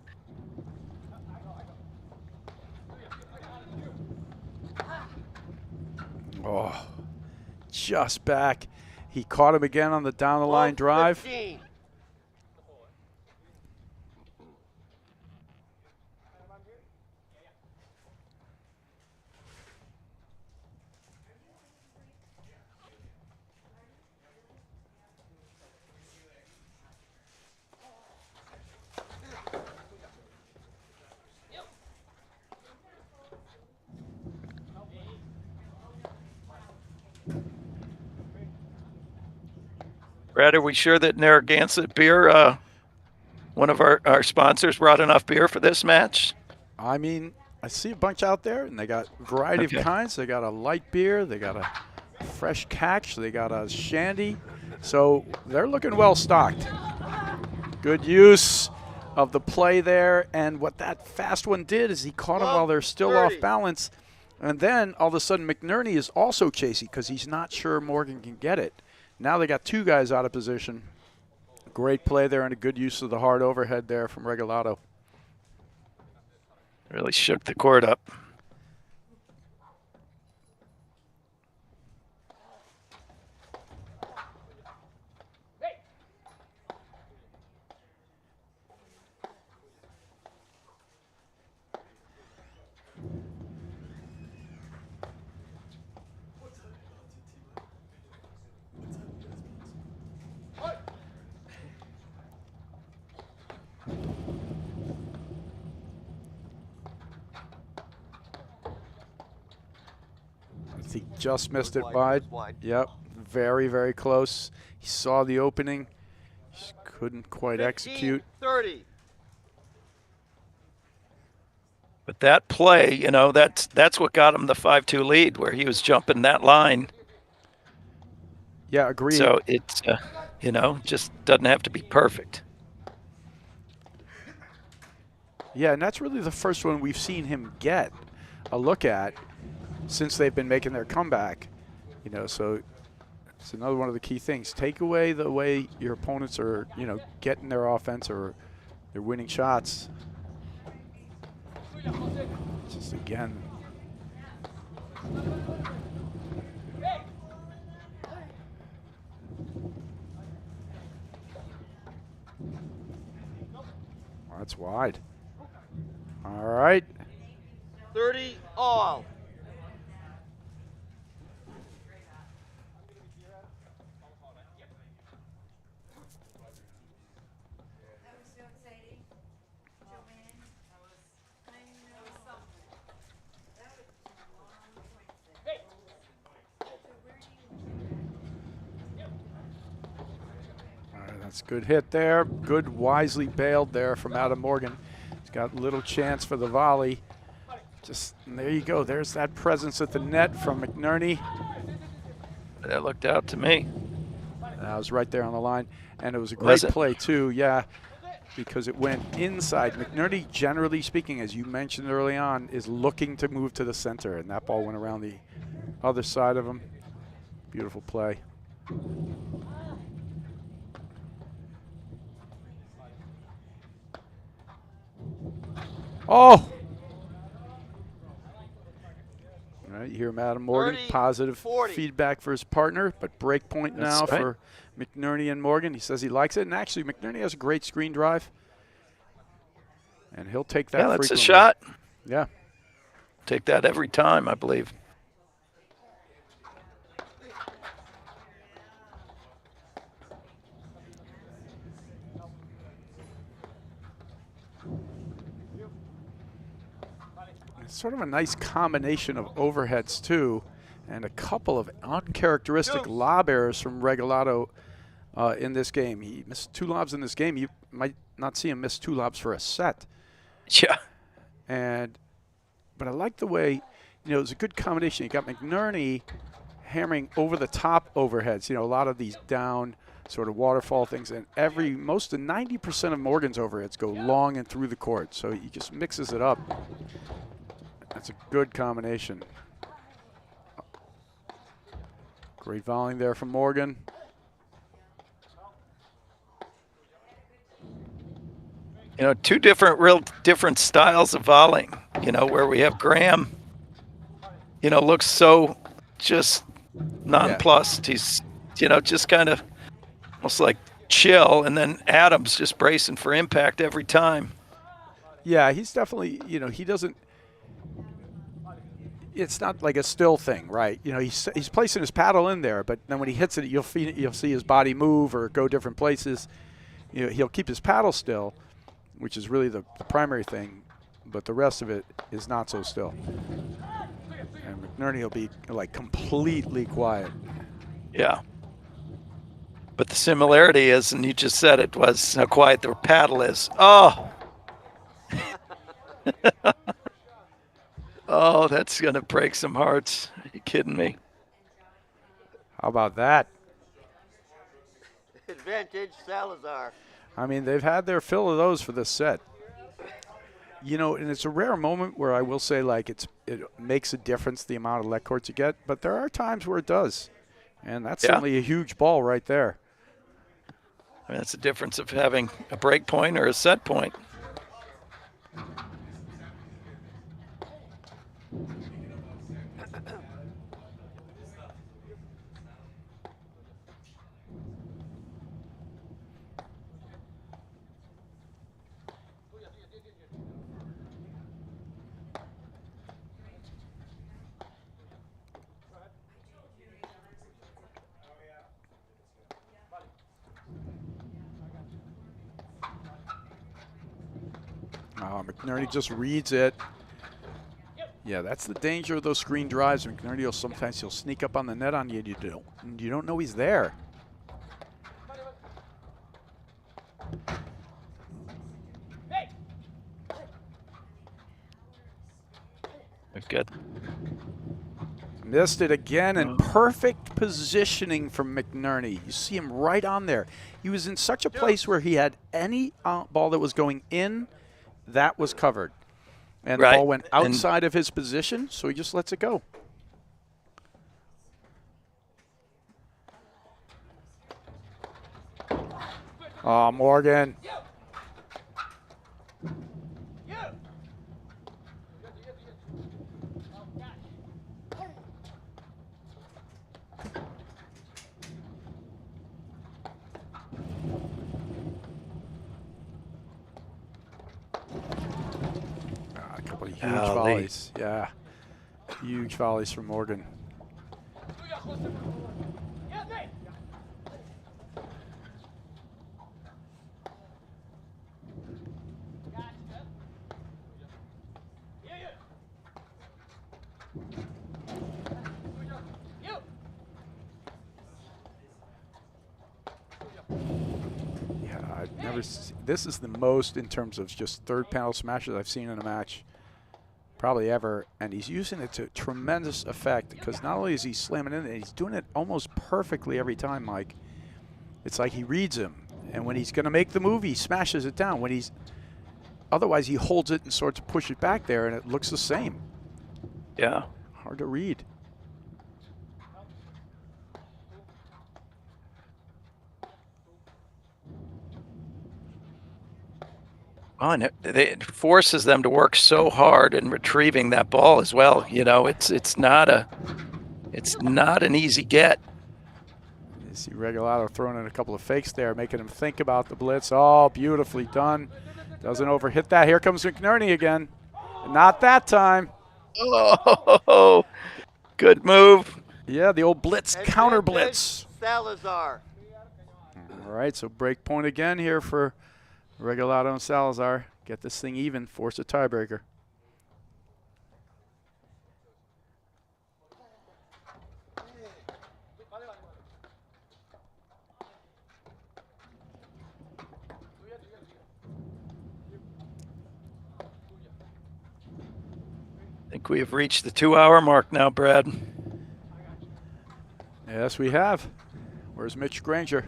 Oh, just back. He caught him again on the down the line drive. 15. Brad, are we sure that Narragansett Beer, one of our sponsors, brought enough beer for this match? I mean, I see a bunch out there, and they got a variety of kinds. They got a light beer. They got a fresh catch. They got a shandy. So they're looking well stocked. Good use of the play there. And what that fast one did is he caught him while they're still off balance. And then all of a sudden McNerney is also chasing because he's not sure Morgan can get it. Now they got two guys out of position. Great play there and a good use of the hard overhead there from Regalado. Really shook the court up. He just missed it wide. Yep, very, very close. He saw the opening, just couldn't quite execute. 30. But that play, you know, that's what got him the 5-2 lead, where he was jumping that line. Yeah, agreed. So it's, you know, just doesn't have to be perfect. Yeah, and that's really the first one we've seen him get a look at since they've been making their comeback. You know, so it's another one of the key things. Take away the way your opponents are, you know, getting their offense or they're winning shots. Just again, That's wide. All right. 30 all. All right, that's a good hit there. Good, wisely bailed there from Adam Morgan. He's got little chance for the volley. Just, and there you go. There's that presence at the net from McNerney. That looked out to me. That was right there on the line. And it was a great play, too, yeah, because it went inside. McNerney, generally speaking, as you mentioned early on, is looking to move to the center, and that ball went around the other side of him. Beautiful play. Oh! All right, you hear Adam Morgan, 30, positive 40. feedback for his partner, but break point now That's right. for McNerney and Morgan. He says he likes it, and actually McNerney has a great screen drive, and he'll take that Yeah, that's a frequently. shot. Yeah. Take that every time, I believe. It's sort of a nice combination of overheads, too, and a couple of uncharacteristic lob errors from Regalado in this game. He missed 2 lobs in this game. You might not see him miss 2 lobs for a set. Yeah. But I like the way, it was a good combination. You got McNerney hammering over the top overheads, a lot of these down sort of waterfall things, and most of 90% of Morgan's overheads go long and through the court, so he just mixes it up. That's a good combination. Great volleying there from Morgan. Two real different styles of volleying, where we have Graham, looks so just nonplussed. He's, just kind of almost like chill, and then Adams just bracing for impact every time. Yeah, he's definitely, he doesn't, it's not like a still thing, right? He's placing his paddle in there, but then when he hits it, you'll see his body move or go different places. He'll keep his paddle still, which is really the primary thing, but the rest of it is not so still. And McNerney will be like completely quiet. Yeah. But the similarity is, and you just said it, was how quiet the paddle is. Oh. Oh, that's going to break some hearts. Are you kidding me? How about that? Advantage Salazar. I mean, they've had their fill of those for this set. And it's a rare moment where I will say, like, it makes a difference the amount of let courts you get, but there are times where it does. And that's certainly a huge ball right there. I mean, that's the difference of having a break point or a set point. McNerney just reads it. Yeah, that's the danger of those screen drives. McNerney will sometimes he'll sneak up on the net on you. You don't know he's there. Good. Missed it again, and perfect positioning from McNerney. You see him right on there. He was in such a place where he had any ball that was going in, that was covered. And the ball went outside of his position, so he just lets it go. Oh, Morgan. huge Golly. volleys. Yeah, huge volleys from Morgan. Yeah, I've never. This is the most in terms of just third panel smashes I've seen in a match, probably ever. And he's using it to tremendous effect because not only is he slamming in it, he's doing it almost perfectly every time, Mike. It's like he reads him, and when he's going to make the move, he smashes it down. When he's otherwise, he holds it and sort of push it back there, and it looks the same. Yeah. Hard to read. Oh, and it forces them to work so hard in retrieving that ball as well. You know, it's not an easy get. You see Regalado throwing in a couple of fakes there, making him think about the blitz. Oh, beautifully done. Doesn't overhit that. Here comes McNerney again. Not that time. Oh, good move. Yeah, the old blitz, counter blitz. Salazar. All right, so break point again here for Regalado and Salazar. Get this thing even, force a tiebreaker. I think we have reached the 2-hour mark now, Brad. Yes, we have. Where's Mitch Granger?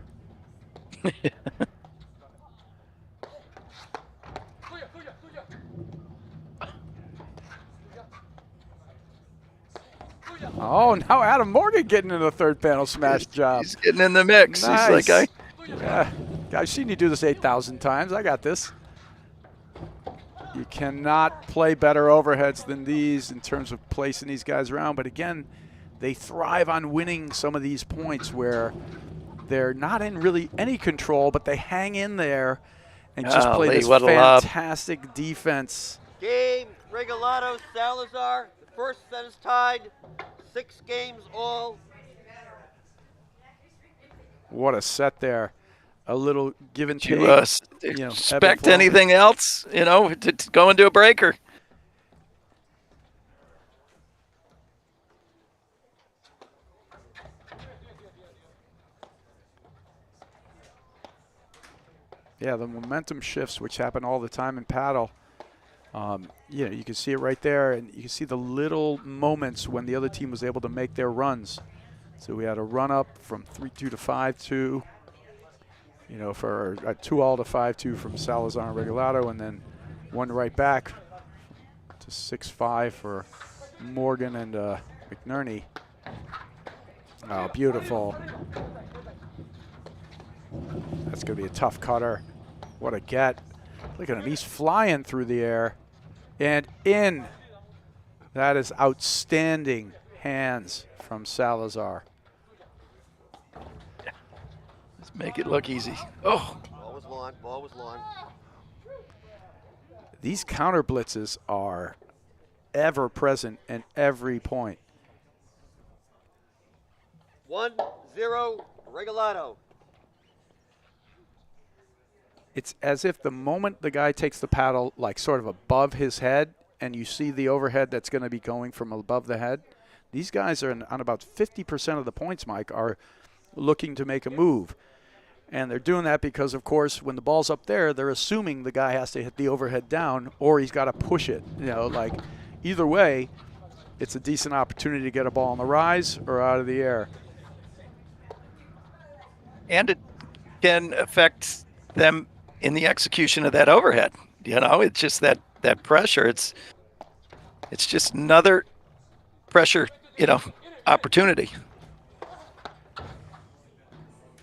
Oh, now Adam Morgan getting in the third panel smash job. He's getting in the mix. Nice. He's like, Yeah, I've seen you do this 8,000 times. I got this. You cannot play better overheads than these in terms of placing these guys around. But again, they thrive on winning some of these points where they're not in really any control, but they hang in there and just play this fantastic defense. Game, Regalado, Salazar. The first set is tied. 6 games all. What a set there. A little give and take. do you ebb and expect flow. anything else, you know, to go into a breaker? Yeah, the momentum shifts, which happen all the time in paddle. You can see it right there, and you can see the little moments when the other team was able to make their runs. So we had a run up from 3-2 to 5-2, for a 2-all to 5-2 from Salazar and Regalado, and then one right back to 6-5 for Morgan and McNerney. Oh, beautiful. That's going to be a tough cutter. What a get. Look at him. He's flying through the air and in. That is outstanding hands from Salazar. Let's make it look easy. Oh. Ball was long. Ball was long. These counter blitzes are ever present in every point. 1-0 Regalado. It's as if the moment the guy takes the paddle, like sort of above his head, and you see the overhead that's going to be going from above the head, these guys are on about 50% of the points, Mike, are looking to make a move. And they're doing that because, of course, when the ball's up there, they're assuming the guy has to hit the overhead down or he's got to push it. Either way, it's a decent opportunity to get a ball on the rise or out of the air. And it can affect them in the execution of that overhead. It's just that pressure. It's just another pressure, opportunity.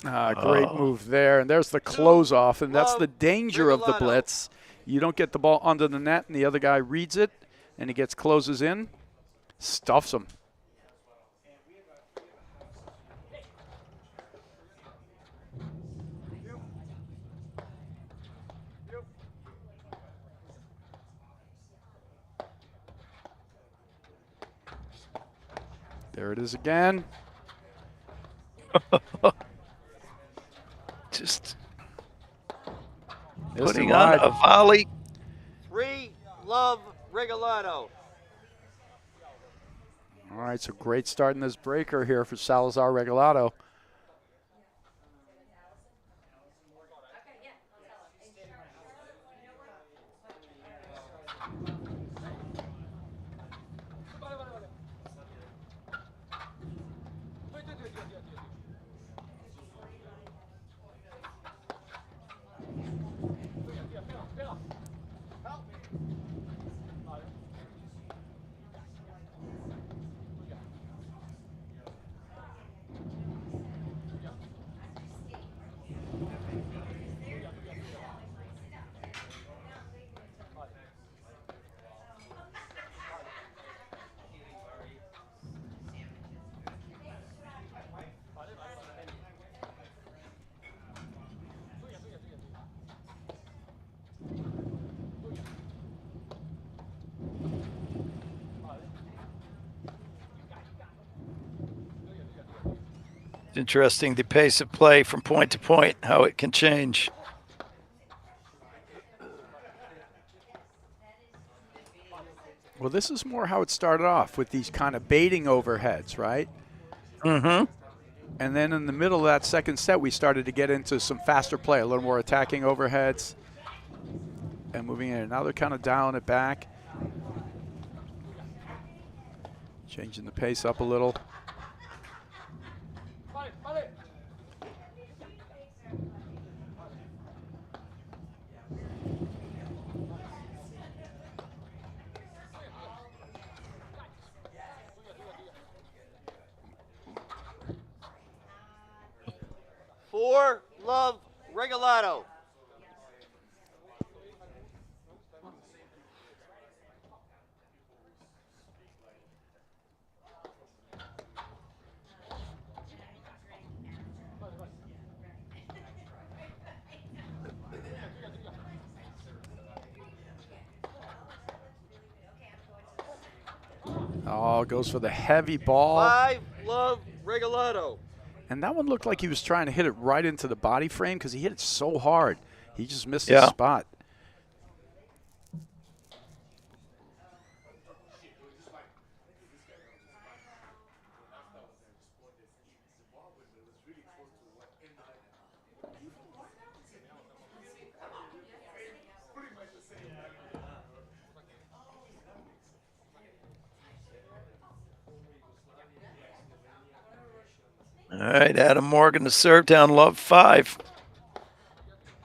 Great move there. And there's the close off, and that's the danger of the blitz. You don't get the ball under the net, and the other guy reads it, and he closes in, stuffs him. There it is again. Just Missed putting it on wide. a volley. 3 love Regalado. All right, so great start in this breaker here for Salazar Regalado. It's interesting the pace of play from point to point, how it can change. Well, this is more how it started off with these kind of baiting overheads, right? Mm-hmm. And then in the middle of that second set, we started to get into some faster play, a little more attacking overheads and moving in. Now they're kind of dialing it back, changing the pace up a little. Four love Regalado. Oh, goes for the heavy ball. 5 love Regalado. And that one looked like he was trying to hit it right into the body frame because he hit it so hard. He just missed his spot. All right, Adam Morgan to serve down love 5.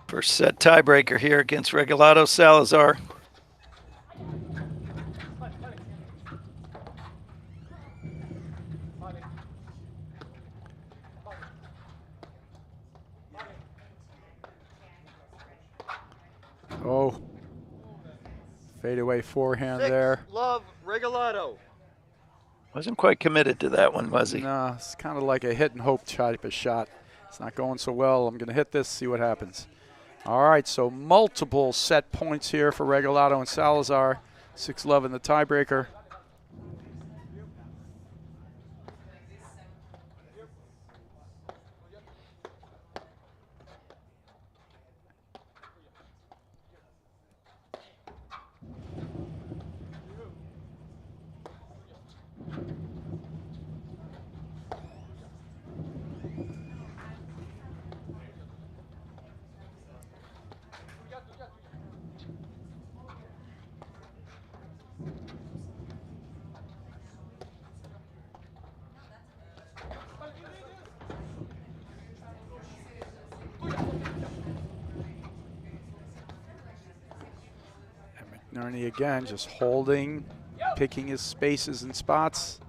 First set tiebreaker here against Regalado Salazar. Oh, fadeaway forehand 6 there. love Regalado. Wasn't quite committed to that one, was he? No, it's kind of like a hit and hope type of shot. It's not going so well. I'm going to hit this, see what happens. All right, so multiple set points here for Regalado and Salazar. 6-love in the tiebreaker. McNerney again, just holding, picking his spaces and spots.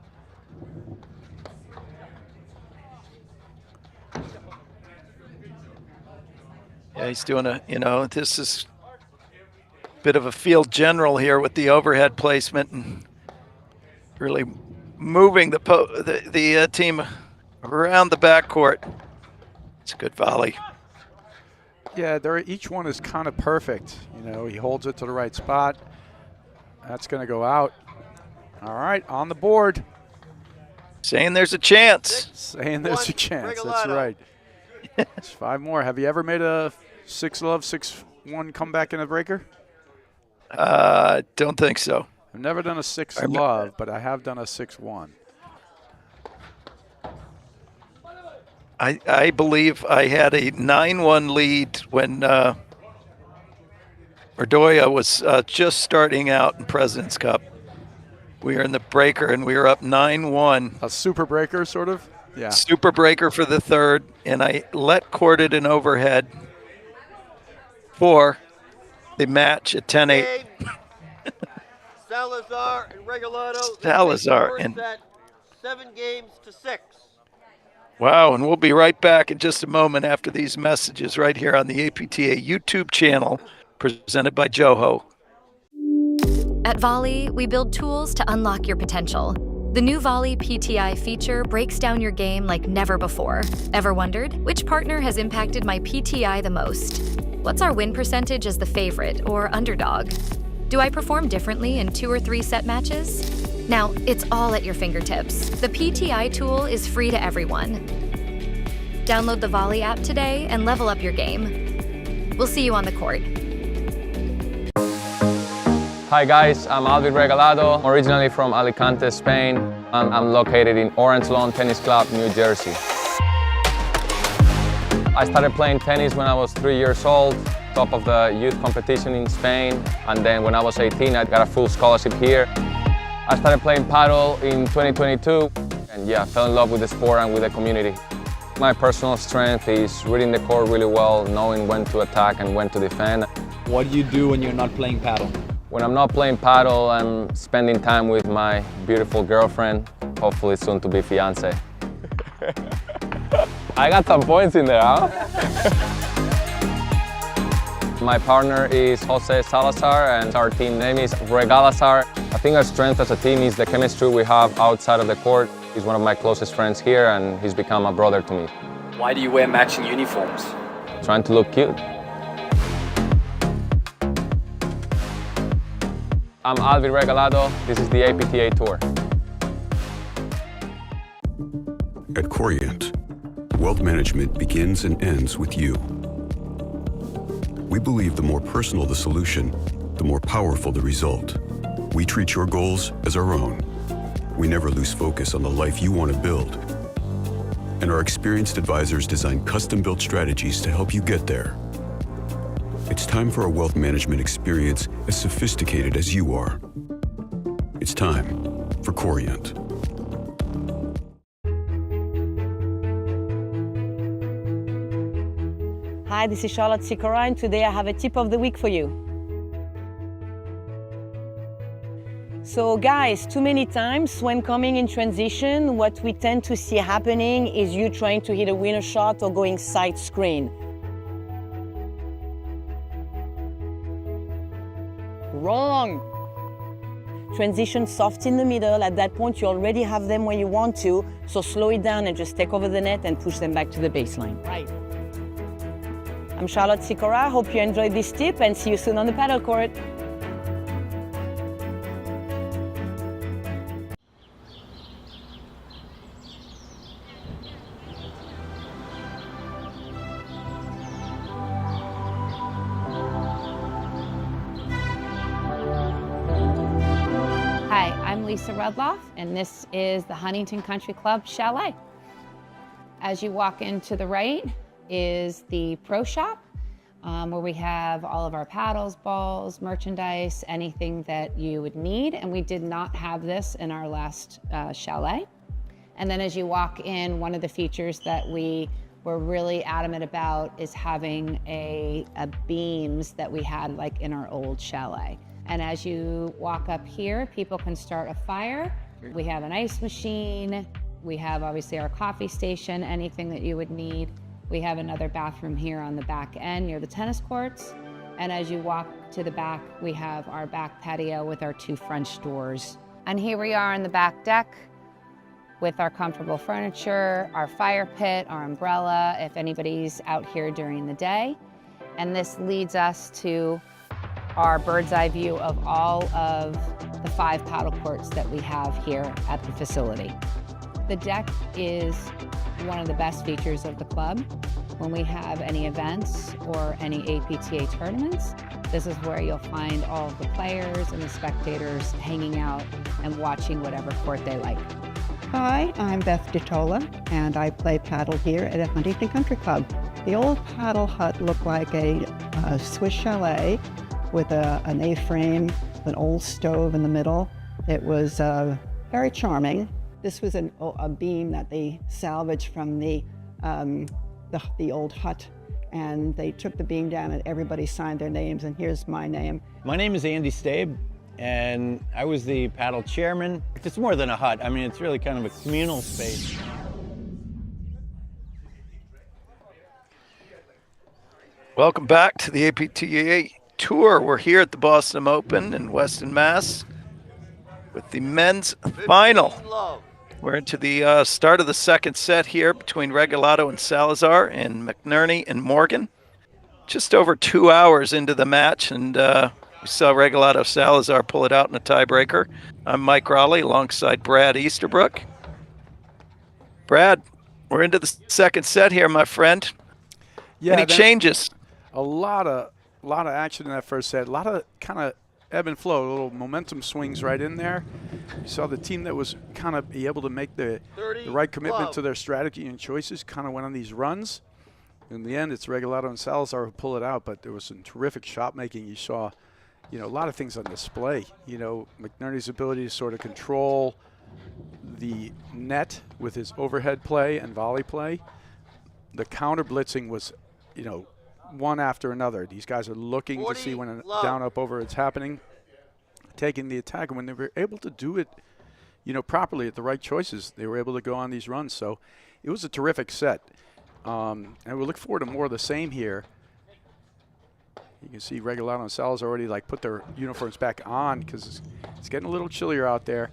Yeah, he's doing this is a bit of a field general here with the overhead placement and really moving the team around the backcourt. It's a good volley. Yeah, each one is kind of perfect. He holds it to the right spot. That's going to go out. All right, on the board. Saying there's a chance. Saying there's a 6-1 chance. That's Regalado. right. There's 5 more. Have you ever made a 6-love, 6-1 comeback in a breaker? Don't think so. I've never done a 6-love, but I have done a 6-1. I believe I had a 9-1 lead when Ordoya was just starting out in President's Cup. We were in the breaker, and we were up 9-1. A super breaker, sort of? Yeah. Super breaker for the third, and I let-courted an overhead for the match at 10-8. Game. Salazar and Regalado. Salazar They and- set 7 games to 6. Wow, and we'll be right back in just a moment after these messages right here on the APTA YouTube channel presented by Joho. At Volley, we build tools to unlock your potential. The new Volley PTI feature breaks down your game like never before. Ever wondered, which partner has impacted my PTI the most? What's our win percentage as the favorite or underdog? Do I perform differently in 2 or 3 set matches? Now, it's all at your fingertips. The PTI tool is free to everyone. Download the Volley app today and level up your game. We'll see you on the court. Hi guys, I'm Alvin Regalado, originally from Alicante, Spain. I'm located in Orange Lawn Tennis Club, New Jersey. I started playing tennis when I was 3 years old, top of the youth competition in Spain. And then when I was 18, I got a full scholarship here. I started playing paddle in 2022. And yeah, I fell in love with the sport and with the community. My personal strength is reading the court really well, knowing when to attack and when to defend. What do you do when you're not playing paddle? When I'm not playing paddle, I'm spending time with my beautiful girlfriend, hopefully soon to be fiance. I got some points in there, huh? My partner is Jose Salazar and our team name is Regalado. I think our strength as a team is the chemistry we have outside of the court. He's one of my closest friends here and he's become a brother to me. Why do you wear matching uniforms? Trying to look cute. I'm Alvin Regalado. This is the APTA Tour. At Corient, wealth management begins and ends with you. We believe the more personal the solution, the more powerful the result. We treat your goals as our own. We never lose focus on the life you want to build. And our experienced advisors design custom-built strategies to help you get there. It's time for a wealth management experience as sophisticated as you are. It's time for Corient. Hi, this is Charlotte Sikora, and today I have a tip of the week for you. So guys, too many times when coming in transition, what we tend to see happening is you trying to hit a winner shot or going side screen. Wrong. Transition soft in the middle. At that point, you already have them where you want to, so slow it down and just take over the net and push them back to the baseline. Right. I'm Charlotte Sikora. Hope you enjoyed this tip and see you soon on the paddle court. Hi, I'm Lisa Rudloff, and this is the Huntington Country Club Chalet. As you walk into the right is the Pro Shop, where we have all of our paddles, balls, merchandise, anything that you would need, and we did not have this in our last chalet. And then as you walk in, one of the features that we were really adamant about is having a beams that we had like in our old chalet. And as you walk up here, people can start a fire. We have an ice machine. We have obviously our coffee station, anything that you would need. We have another bathroom here on the back end near the tennis courts. And as you walk to the back, we have our back patio with our 2 French doors. And here we are on the back deck with our comfortable furniture, our fire pit, our umbrella, if anybody's out here during the day. And this leads us to our bird's eye view of all of the 5 paddle courts that we have here at the facility. The deck is one of the best features of the club. When we have any events or any APTA tournaments, this is where you'll find all of the players and the spectators hanging out and watching whatever court they like. Hi, I'm Beth DeTola, and I play paddle here at Huntington Country Club. The old paddle hut looked like a Swiss chalet with an A-frame, an old stove in the middle. It was very charming. This was a beam that they salvaged from the old hut, and they took the beam down and everybody signed their names, and here's my name. My name is Andy Stabe, and I was the paddle chairman. It's more than a hut. I mean, it's really kind of a communal space. Welcome back to the APTA Tour. We're here at the Boston Open in Weston, Mass. with the men's final. We're into the start of the second set here between Regalado and Salazar and McNerney and Morgan. Just over 2 hours into the match, and we saw Regalado Salazar pull it out in a tiebreaker. I'm Mike Raleigh alongside Brad Easterbrook. Brad, we're into the second set here, my friend. Yeah, any changes? A lot of action in that first set. A lot of kind of ebb and flow, little momentum swings right in there. You saw the team that was kind of be able to make the right commitment to their strategy and choices kind of went on these runs. In the end, it's Regalado and Salazar who pull it out, but there was some terrific shot making. You saw, a lot of things on display. McNerney's ability to sort of control the net with his overhead play and volley play. The counter blitzing was, one after another. These guys are looking to see when a down up over it's happening, taking the attack, and when they were able to do it, properly at the right choices, they were able to go on these runs. So it was a terrific set. And we look forward to more of the same here. You can see Regalado and Salazar already put their uniforms back on because it's getting a little chillier out there.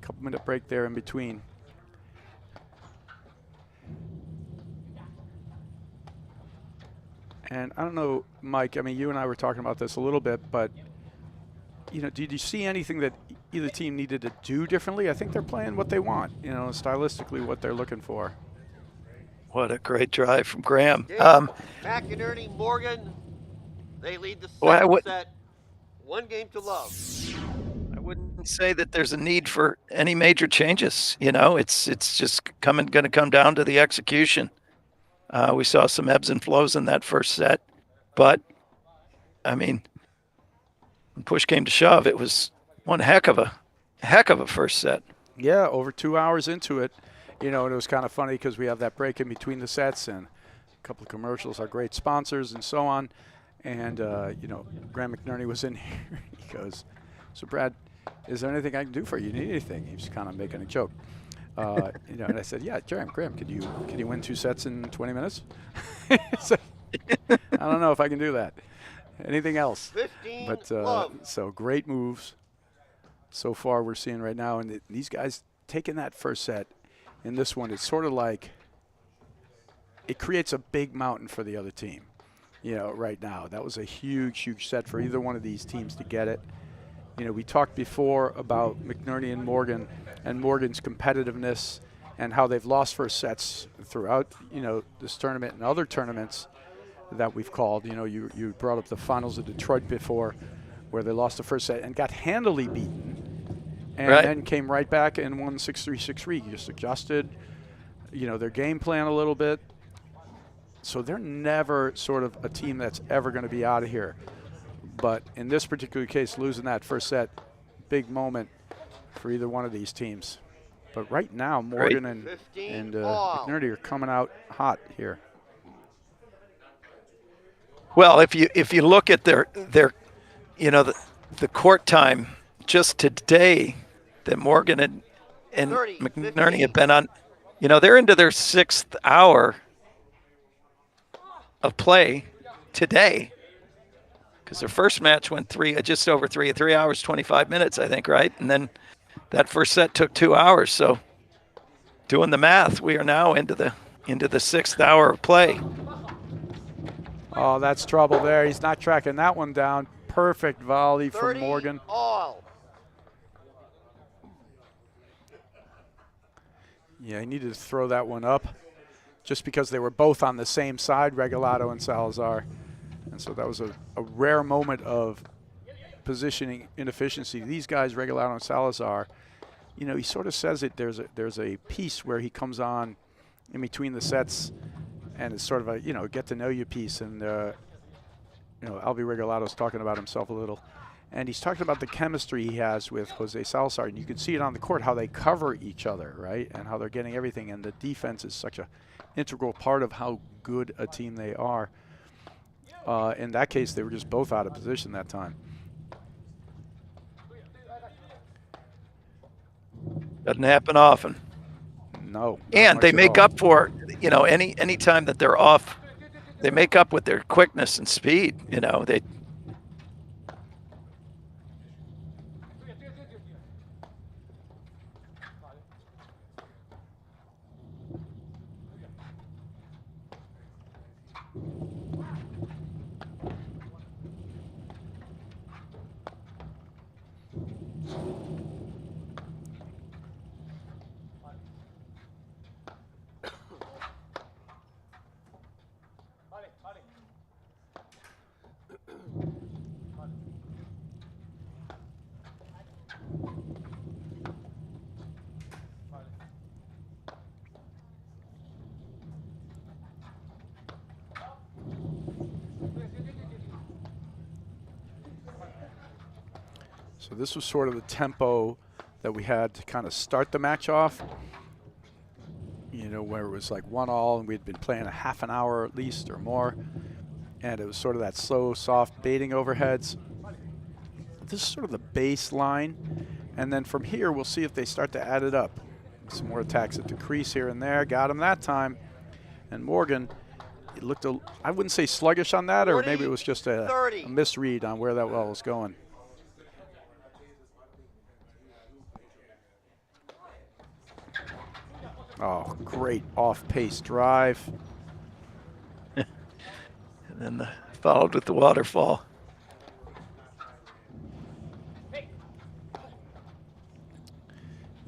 Couple-minute break there in between. And I don't know, Mike, you and I were talking about this a little bit, but, did you see anything that either team needed to do differently? I think they're playing what they want, stylistically what they're looking for. What a great drive from Graham. McNerney, Morgan, they lead the second set. 1 game to love. I wouldn't say that there's a need for any major changes. It's just going to come down to the execution. We saw some ebbs and flows in that first set, but when push came to shove, it was one heck of a first set. Yeah, over 2 hours into it, and it was kind of funny because we have that break in between the sets and a couple of commercials, our great sponsors and so on. And, Graham McNerney was in here. He goes, "So, Brad, is there anything I can do for you? You need anything?" He was kind of making a joke. And I said, "Yeah, Graham, could you win 2 sets in 20 minutes?" So, I don't know if I can do that. Anything else? 15 but so great moves so far we're seeing right now, and these guys taking that first set. In this one, it's sort of like it creates a big mountain for the other team. Right now, that was a huge set for either one of these teams to get it. We talked before about McNerney and Morgan and Morgan's competitiveness and how they've lost first sets throughout, this tournament and other tournaments that we've called. You brought up the finals of Detroit before where they lost the first set and got handily beaten and then came right back and won 6-3, 6-3. Just adjusted, their game plan a little bit. So they're never sort of a team that's ever going to be out of here. But in this particular case, losing that first set, big moment for either one of these teams. But right now, Morgan and McNerney are coming out hot here. Well, if you look at their the court time just today that Morgan and McNerney have been on, they're into their 6th hour of play today. Because their first match went just over 3 hours, 25 minutes, I think, right? And then that first set took 2 hours. So doing the math, we are now into the 6th hour of play. Oh, that's trouble there. He's not tracking that one down. Perfect volley from Morgan. Yeah, he needed to throw that one up just because they were both on the same side, Regalado and Salazar. And so that was a rare moment of positioning inefficiency. These guys, Regalado and Salazar, you know, he sort of says it. There's a piece where he comes on in between the sets, and it's sort of a, you know, get to know you piece. And you know, Albi Regalado's talking about himself a little, and he's talking about the chemistry he has with Jose Salazar, and you can see it on the court how they cover each other, right, and how they're getting everything. And the defense is such a integral part of how good a team they are. In that case, they were just both out of position that time. Doesn't happen often. No. And they make up for, you know, any time that they're off, they make up with their quickness and speed. You know, they. So this was sort of the tempo that we had to kind of start the match off. You know, where it was like 1-1 and we'd been playing a half an hour at least or more. And it was sort of that slow, soft baiting overheads. This is sort of the baseline. And then from here, we'll see if they start to add it up. Some more attacks at the crease here and there. Got him that time. And Morgan, it looked, I wouldn't say sluggish on that, or maybe it was just a misread on where that ball was going. Oh, great off-pace drive. And then followed with the waterfall.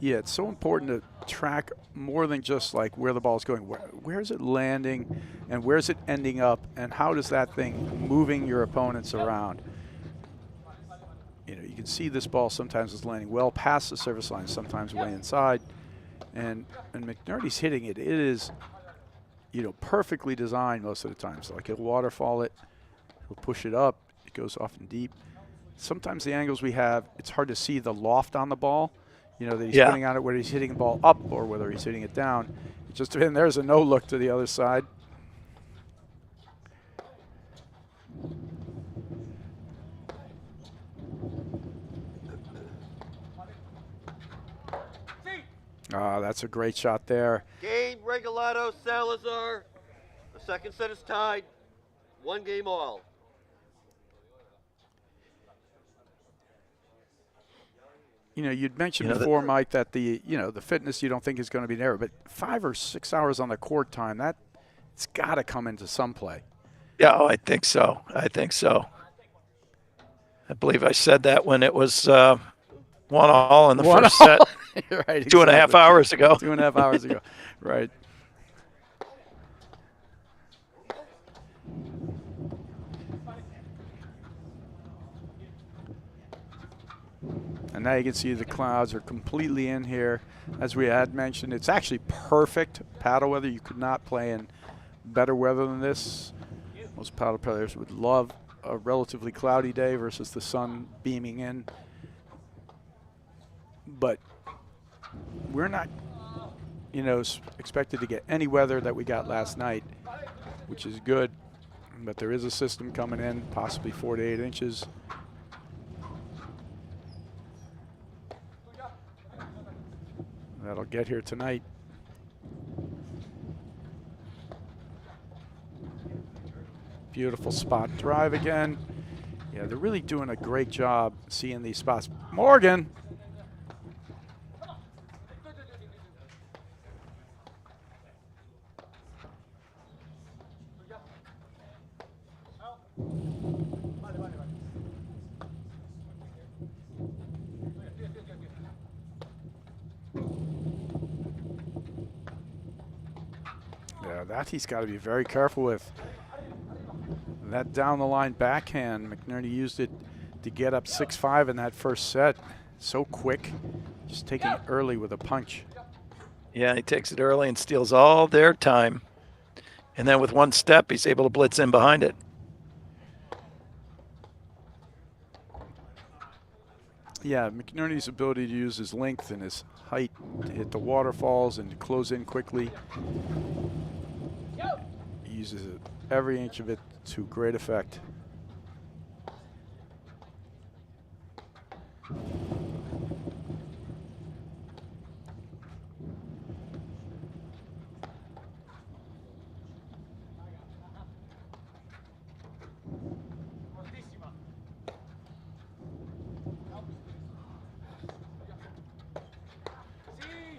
Yeah, it's so important to track more than just like where the ball's going. Where is it landing, and where's it ending up, and how does that thing moving your opponents around? You know, you can see this ball sometimes is landing well past the service line, sometimes way inside. And McNerney's hitting it. It is, you know, perfectly designed most of the time. So like he'll waterfall it, he'll push it up, it goes off and deep. Sometimes the angles we have, it's hard to see the loft on the ball. You know, that he's putting on it, whether he's hitting the ball up or whether he's hitting it down. It just, and there's a no look to the other side. That's a great shot there. Game, Regalado, Salazar. The second set is tied. 1 game all. You know, you'd mentioned before, Mike, that the fitness you don't think is going to be there, but 5 or 6 hours on the court time, it's got to come into some play. Yeah, I think so. I believe I said that when it was 1-1 in the first set. Right, exactly. 2.5 hours ago. 2.5 hours ago, right. And now you can see the clouds are completely in here. As we had mentioned, it's actually perfect paddle weather. You could not play in better weather than this. Most paddle players would love a relatively cloudy day versus the sun beaming in. But we're not, you know, expected to get any weather that we got last night, which is good. But there is a system coming in, possibly 4 to 8 inches. That'll get here tonight. Beautiful spot drive again. Yeah, they're really doing a great job seeing these spots. Morgan. Yeah, that he's got to be very careful with. That down the line backhand, McNerney used it to get up 6-5 in that first set. So quick, just taking it early with a punch. Yeah, he takes it early and steals all their time. And then with one step, he's able to blitz in behind it. Yeah, McNerney's ability to use his length and his height to hit the waterfalls and to close in quickly. He uses it, every inch of it to great effect.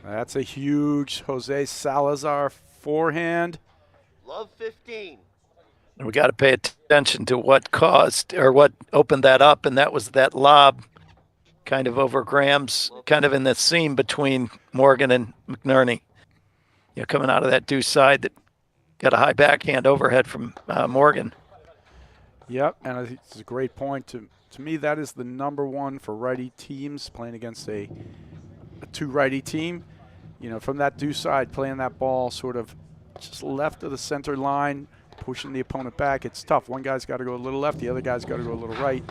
That's a huge Jose Salazar forehand. Love 15. And we got to pay attention to what caused or what opened that up, and that was that lob kind of over Graham's, kind of in the seam between Morgan and McNerney. You know, coming out of that deuce side that got a high backhand overhead from Morgan. Yep, and I think it's a great point. To me, that is the #1 for righty teams playing against a two-righty team. You know, from that deuce side, playing that ball sort of just left of the center line, pushing the opponent back. It's tough. One guy's got to go a little left, the other guy's got to go a little right.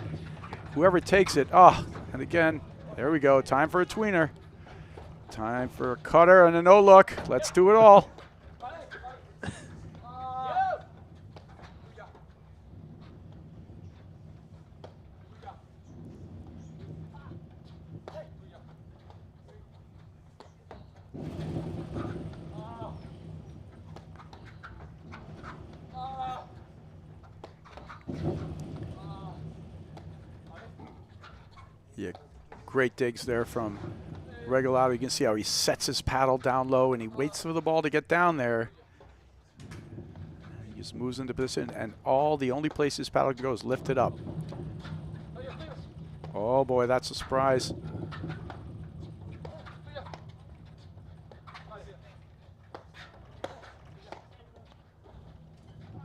Whoever takes it, and again, there we go. Time for a tweener. Time for a cutter and a no-look. Let's do it all. Yeah, great digs there from Regalado. You can see how he sets his paddle down low and he waits for the ball to get down there. He just moves into position, and the only place his paddle can go is lift it up. Oh boy, that's a surprise.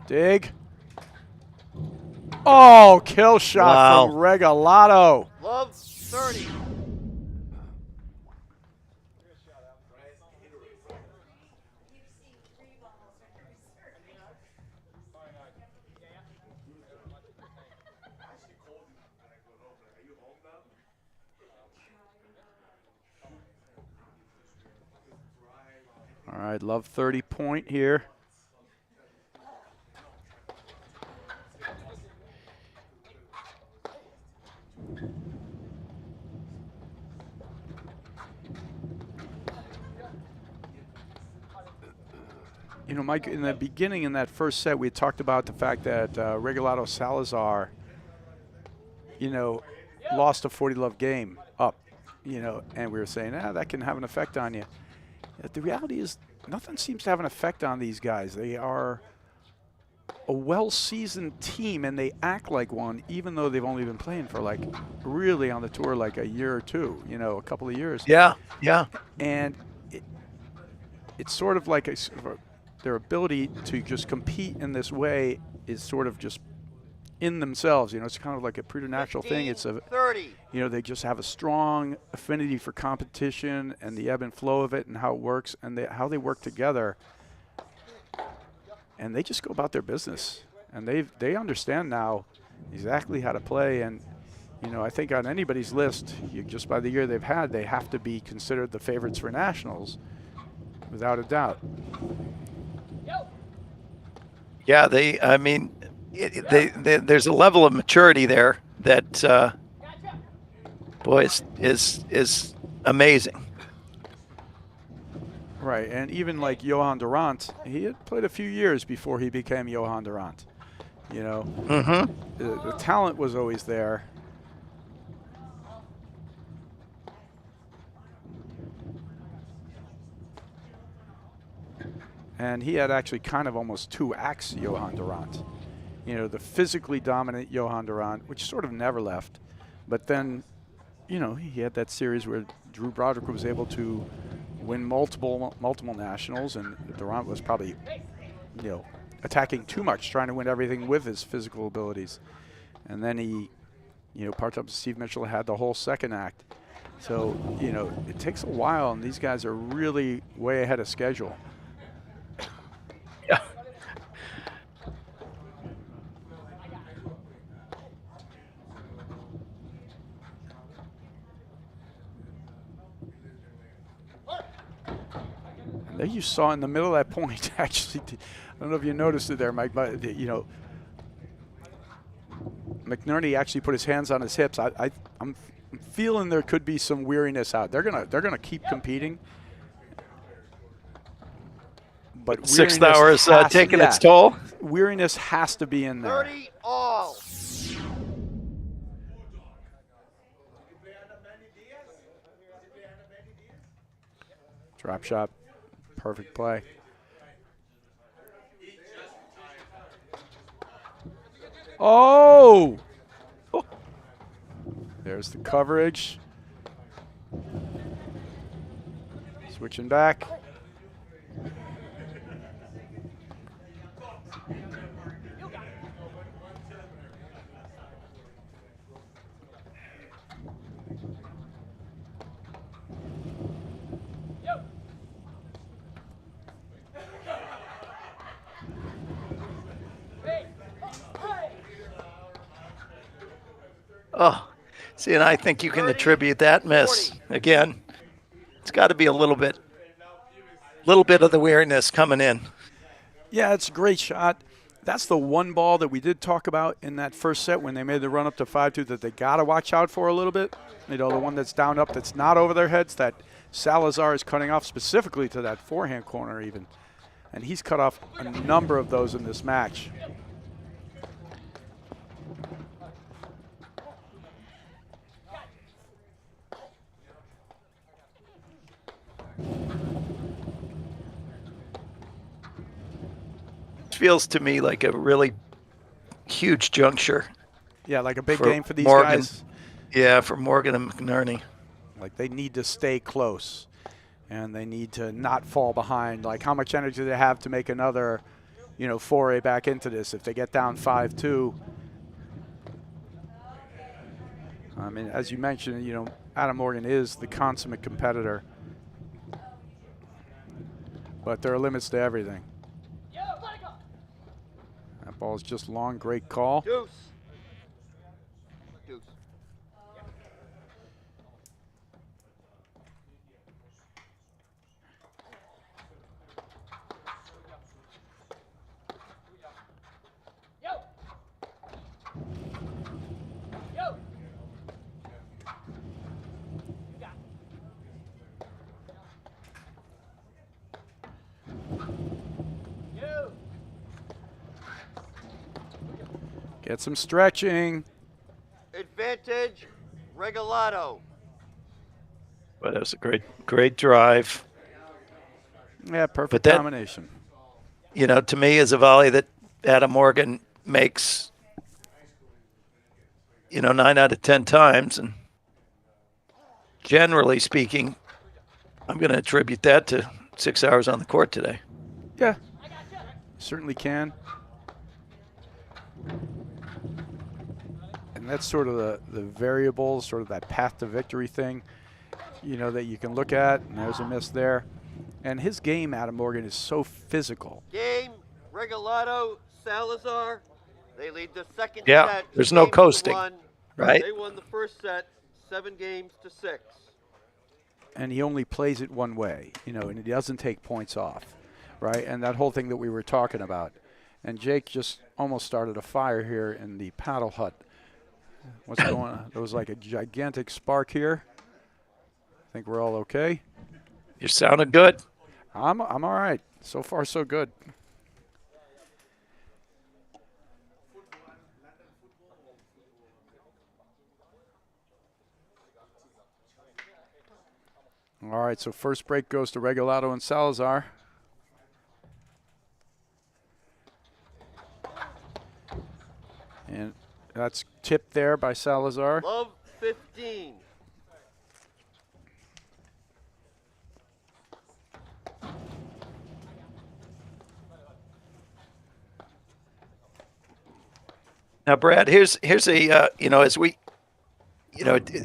Dig. Oh, kill shot from Regalado. Love 30. All right, love 30 point here. You know, Mike, in the beginning, in that first set, we had talked about the fact that Regalado Salazar, you know, lost a 40-love game up, you know, and we were saying, that can have an effect on you. The reality is nothing seems to have an effect on these guys. They are a well-seasoned team, and they act like one, even though they've only been playing for, like, really on the tour like a year or two, you know, a couple of years. Yeah, yeah. And it's sort of like their ability to just compete in this way is sort of just in themselves. You know, it's kind of like a preternatural thing. It's 30. You know, they just have a strong affinity for competition and the ebb and flow of it and how it works and how they work together. And they just go about their business. And they understand now exactly how to play. And, you know, I think on anybody's list, just by the year they've had, they have to be considered the favorites for nationals, without a doubt. Yeah, there's a level of maturity there that, boy, is amazing. Right, and even like Johan Durant, he had played a few years before he became Johan Durant. You know, the talent was always there. And he had actually kind of almost two acts, Johan Durant. You know, the physically dominant Johan Durant, which sort of never left. But then, you know, he had that series where Drew Broderick was able to win multiple nationals, and Durant was probably attacking too much, trying to win everything with his physical abilities. And then he, parked up to Steve Mitchell, had the whole second act. So, it takes a while, and these guys are really way ahead of schedule. Yeah. There you saw in the middle of that point, actually, I don't know if you noticed it there, Mike, but, McNerney actually put his hands on his hips. I'm feeling there could be some weariness out. They're gonna keep competing. But 6 hours taking its toll. Weariness has to be in there. 30 all. Drop shot, perfect play. Oh! There's the coverage. Switching back. Oh, see, and I think you can attribute that miss again. It's got to be a little bit of the weariness coming in. Yeah, it's a great shot. That's the one ball that we did talk about in that first set when they made the run up to 5-2 that they got to watch out for a little bit. The one that's down up that's not over their heads, that Salazar is cutting off specifically to that forehand corner even. And he's cut off a number of those in this match. Feels to me like a really huge juncture. Yeah, like a big game for these Morgan. guys. Yeah, for Morgan and McNerney. Like they need to stay close, and they need to not fall behind. Like how much energy do they have to make another, foray back into this if they get down 5-2? I mean, as you mentioned, Adam Morgan is the consummate competitor, but there are limits to everything. That ball is just long, great call. Deuce. Deuce. Get some stretching. Advantage, Regalado. But that was a great drive. Yeah, perfect But that, combination. To me, is a volley that Adam Morgan makes, 9 out of 10 times. And generally speaking, I'm going to attribute that to 6 hours on the court today. Yeah, certainly can. And that's sort of the variable, sort of that path to victory thing, that you can look at. And there's a miss there. And his game, Adam Morgan, is so physical. Game, Regalado, Salazar. They lead the second Yeah, set. there's no 2 games to coasting, 1. right? They won the first set, 7 games to 6. And he only plays it one way, and he doesn't take points off, right? And that whole thing that we were talking about. And Jake just almost started a fire here in the paddle hut. What's going on? There was like a gigantic spark here. I think we're all okay. You sounded good. I'm all right. So far, so good. All right, so first break goes to Regalado and Salazar. And that's tipped there by Salazar. Love 15. Now, Brad, here's a as we,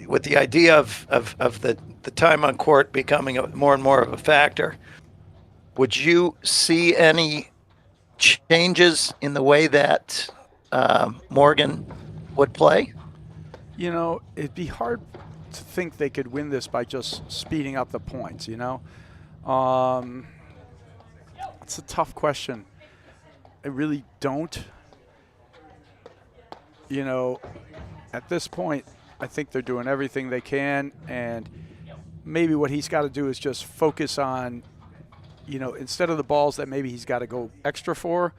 with the idea of the time on court becoming more and more of a factor, would you see any changes in the way that Morgan would play? It'd be hard to think they could win this by just speeding up the points. It's a tough question. I really don't. At this point, I think they're doing everything they can, and maybe what he's got to do is just focus on, instead of the balls that maybe he's got to go extra for,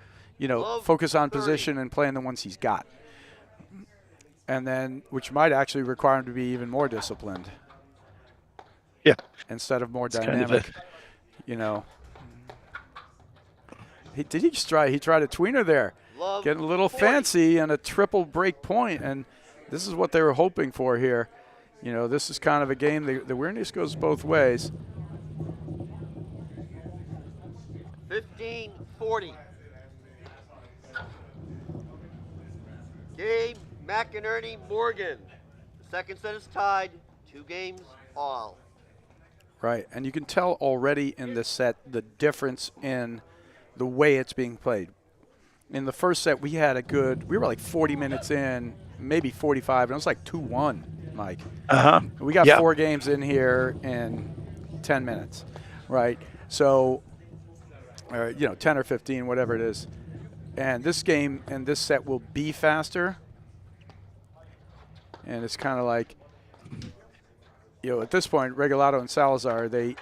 focus on position and playing the ones he's got. And then, which might actually require him to be even more disciplined. Yeah. Instead of more It's dynamic, He tried a tweener there. Getting a little fancy and a triple break point, and this is what they were hoping for here. This is kind of a game, the weirdness goes both ways. 15-40. Game McNerney Morgan. The second set is tied, 2 games all. Right, and you can tell already in this set the difference in the way it's being played. In the first set, we were like 40 minutes in, maybe 45, and it was like 2-1, Mike. Uh-huh. We got 4 games in here in 10 minutes, right? So, 10 or 15, whatever it is. And this game and this set will be faster. And it's kind of like, at this point, Regalado and Salazar, they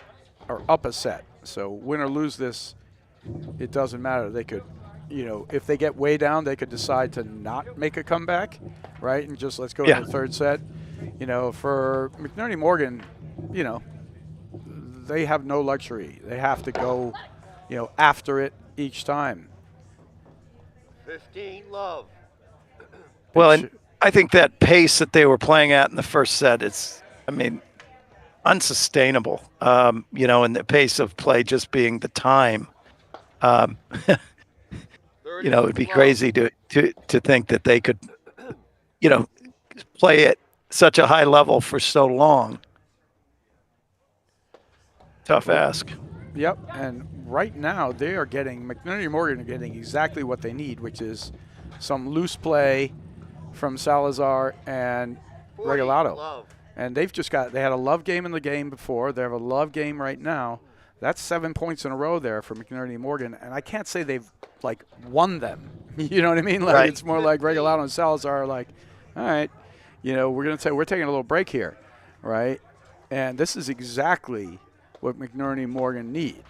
are up a set. So win or lose this, it doesn't matter. They could, if they get way down, they could decide to not make a comeback, right? And just let's go to the third set. For McNerney Morgan, they have no luxury. They have to go, after it each time. 15 love. Well, and I think that pace that they were playing at in the first set, unsustainable. And the pace of play just being the time. It would be crazy to think that they could, play at such a high level for so long. Tough ask. Yep, and right now McNerney Morgan are getting exactly what they need, which is some loose play from Salazar and Regalado. Love. And they had a love game in the game before. They have a love game right now. That's 7 points in a row there for McNerney Morgan, and I can't say they've won them. You know what I mean? Right. It's more like Regalado and Salazar are all right, we're taking a little break here, right? And this is exactly what McNerney Morgan need,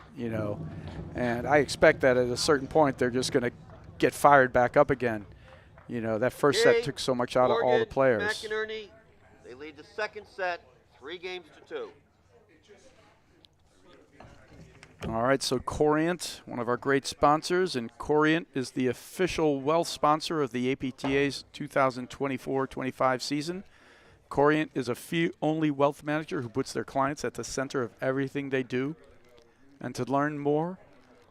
and I expect that at a certain point they're just going to get fired back up again. That first set took so much out of all the players. McNerney, they lead the second set 3-2. All right, so Corient, one of our great sponsors, and Corient is the official wealth sponsor of the APTA's 2024-25 season. Corient is a fee-only wealth manager who puts their clients at the center of everything they do. And to learn more,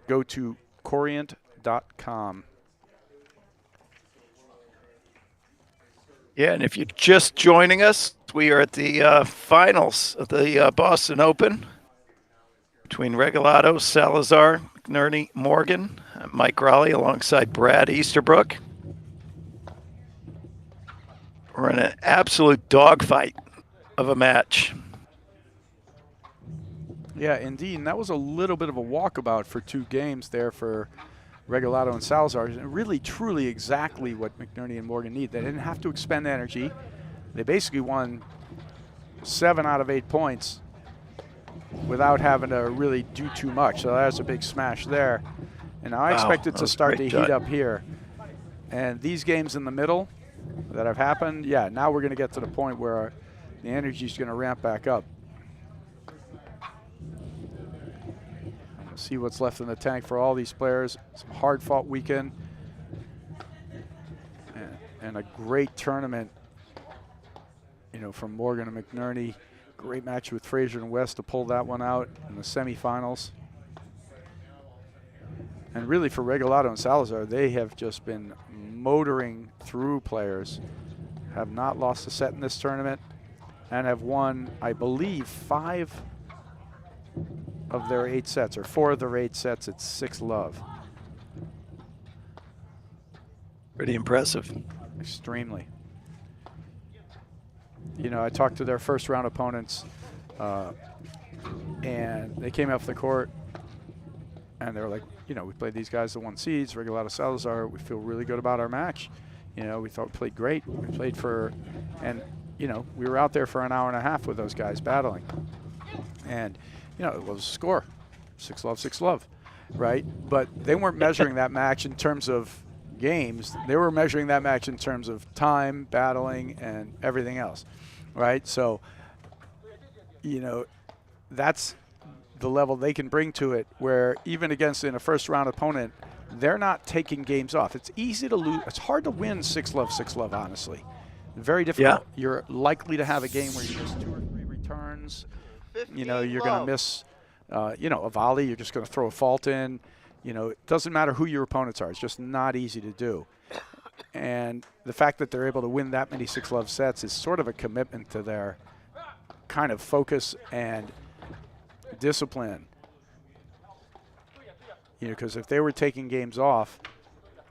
go to corient.com. Yeah, and if you're just joining us, we are at the finals of the Boston Open between Regalado, Salazar, McNerney, Morgan, Mike Raleigh alongside Brad Easterbrook. We're in an absolute dogfight of a match. Yeah, indeed, and that was a little bit of a walkabout for 2 games there for Regalado and Salazar. Really, truly exactly what McNerney and Morgan need. They didn't have to expend energy. They basically won 7 out of 8 points without having to really do too much. So that's a big smash there. And I expect it to start to heat up here. And these games in the middle that have happened, now we're going to get to the point where the energy is going to ramp back up. See what's left in the tank for all these players. Some hard-fought weekend. And a great tournament, from Morgan and McNerney. Great match with Fraser and West to pull that one out in the semifinals. And really for Regalado and Salazar, they have just been motoring through players, have not lost a set in this tournament, and have won, I believe, 5 of their 8 sets, or 4 of their 8 sets at 6-love. Pretty impressive. Extremely. You know, I talked to their first round opponents, and they came off the court, and they were like, you know, we played these guys the 1 seeds, Regalado, Salazar. We feel really good about our match. You know, we thought we played great. We played for, and, you know, we were out there for an hour and a half with those guys battling. And, you know, it was a score, 6-love, 6-love, right? But they weren't measuring that match in terms of games. They were measuring that match in terms of time, battling, and everything else, right? So, you know, that's the level they can bring to it, where even against in a first round opponent, they're not taking games off. It's easy to lose. It's hard to win 6-love, 6-love, honestly. Very difficult. Yeah. You're likely to have a game where you miss 2 or 3 returns. You know, you're going to miss, you know, a volley. You're just going to throw a fault in. You know, it doesn't matter who your opponents are. It's just not easy to do. And the fact that they're able to win that many 6-love sets is sort of a commitment to their kind of focus and discipline. You know, because if they were taking games off,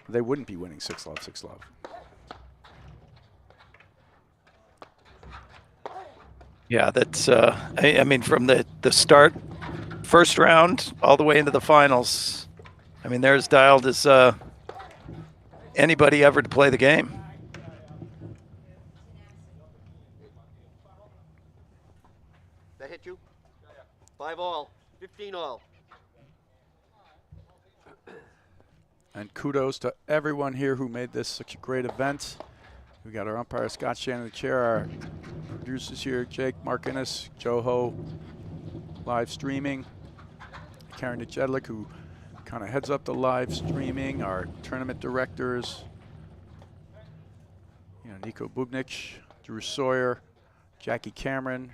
they wouldn't be winning 6-love, 6-love. Yeah, that's, I mean, from the start, first round, all the way into the finals, I mean, they're as dialed as anybody ever to play the game. That hit you? 5-all, 15-all. And kudos to everyone here who made this such a great event. We got our umpire, Scott Shannon, in the chair, our producers here, Jake, Mark Innes, Joho, live streaming, Karen Jedlik, who kind of heads up the live streaming, our tournament directors, you know, Nico Bubnich, Drew Sawyer, Jackie Cameron,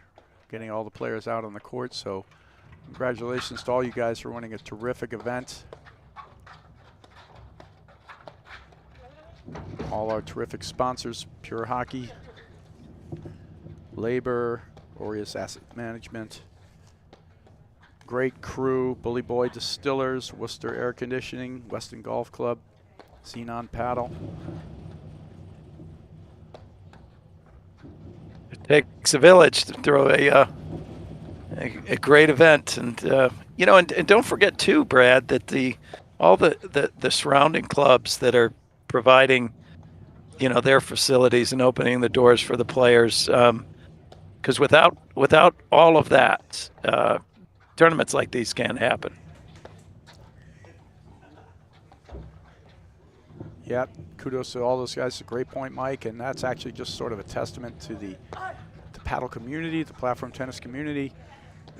getting all the players out on the court. So congratulations to all you guys for winning a terrific event. All our terrific sponsors, Pure Hockey, Labor, Aureus Asset Management, great crew, Bully Boy Distillers, Worcester Air Conditioning, Weston Golf Club, Xenon Paddle. It takes a village to throw a great event. And, you know, and don't forget too, Brad, that all the surrounding clubs that are providing, you know, their facilities and opening the doors for the players, because without all of that, tournaments like these can't happen. Yeah, kudos to all those guys. It's a great point, Mike, and that's actually just sort of a testament to the paddle community, the platform tennis community.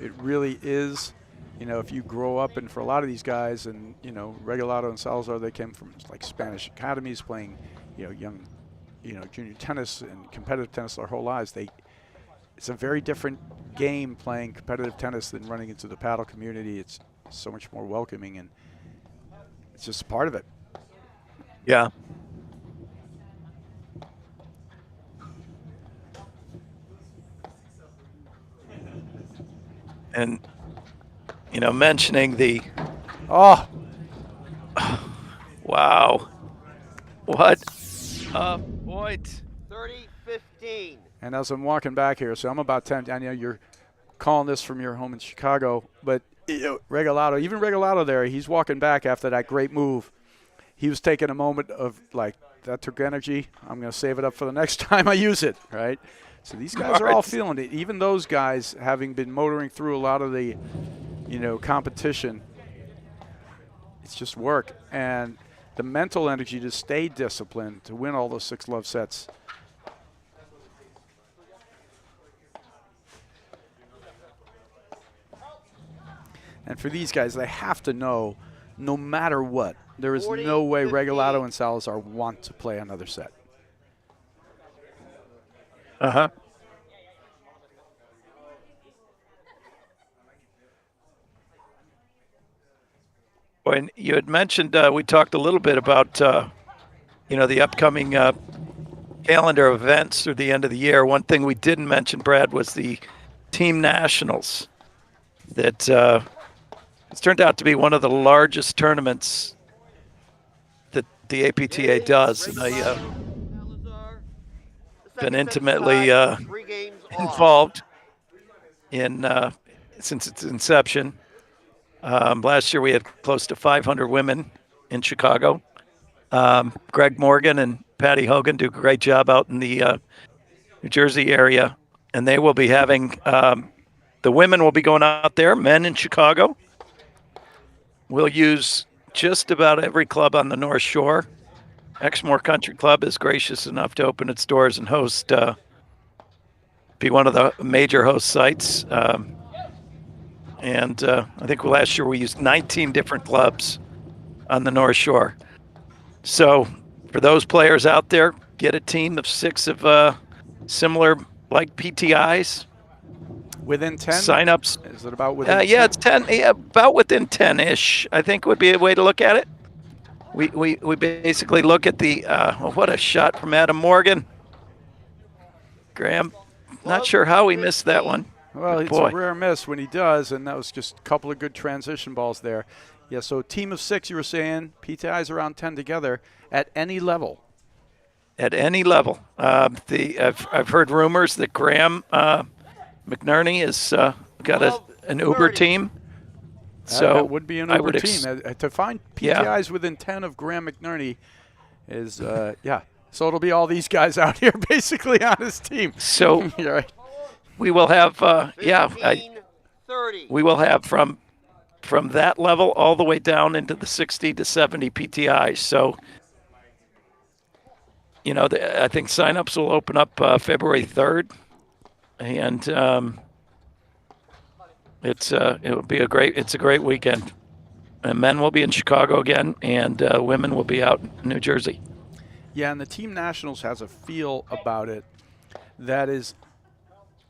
It really is. You know, if you grow up, and for a lot of these guys, and, you know, Regalado and Salazar, they came from like Spanish academies playing, you know, young, you know, junior tennis and competitive tennis their whole lives. It's a very different game playing competitive tennis than running into the paddle community. It's so much more welcoming, and it's just a part of it. Yeah. And, you know, mentioning the... Oh! Wow. What a point. 30-15. And as I'm walking back here, so I'm about 10. I know you're calling this from your home in Chicago, but you know, Regalado, even Regalado there, he's walking back after that great move. He was taking a moment of, like, that took energy. I'm going to save it up for the next time I use it, right? So these guys are all feeling it. Even those guys, having been motoring through a lot of the, you know, competition, it's just work. And the mental energy to stay disciplined, to win all those 6-love sets. And for these guys, they have to know, no matter what, there is no way Regalado and Salazar want to play another set. Uh-huh. When you had mentioned, we talked a little bit about, the upcoming calendar of events through the end of the year. One thing we didn't mention, Brad, was the team nationals. That it's turned out to be one of the largest tournaments that the APTA does, and I've been intimately involved in since its inception. Last year we had close to 500 women in Chicago. Greg Morgan and Patty Hogan do a great job out in the New Jersey area, and they will be having the women will be going out there, men in Chicago. We'll use just about every club on the North Shore. Exmoor Country Club is gracious enough to open its doors and host, be one of the major host sites. And I think last year we used 19 different clubs on the North Shore. So for those players out there, get a team of 6 of similar like PTIs. Within 10? Sign-ups. Is it about within 10? Yeah, it's 10. Yeah, about within 10-ish, I think would be a way to look at it. We basically look at the, what a shot from Adam Morgan. Graham, not sure how he missed that one. Well, it's Boy. a rare miss when he does, and that was just a couple of good transition balls there. Yeah, so team of 6, you were saying, PTIs around 10 together at any level. At any level. I've heard rumors that Graham McNerney has got an Uber team. So that would be an Uber team. To find PTIs within 10 of Graham McNerney is, yeah. So it'll be all these guys out here basically on his team. So You're right. we will have, we will have from that level all the way down into the 60 to 70 PTIs. So, I think signups will open up February 3rd, and it'll be a great weekend. And men will be in Chicago again, and women will be out in New Jersey. Yeah, and the Team Nationals has a feel about it that is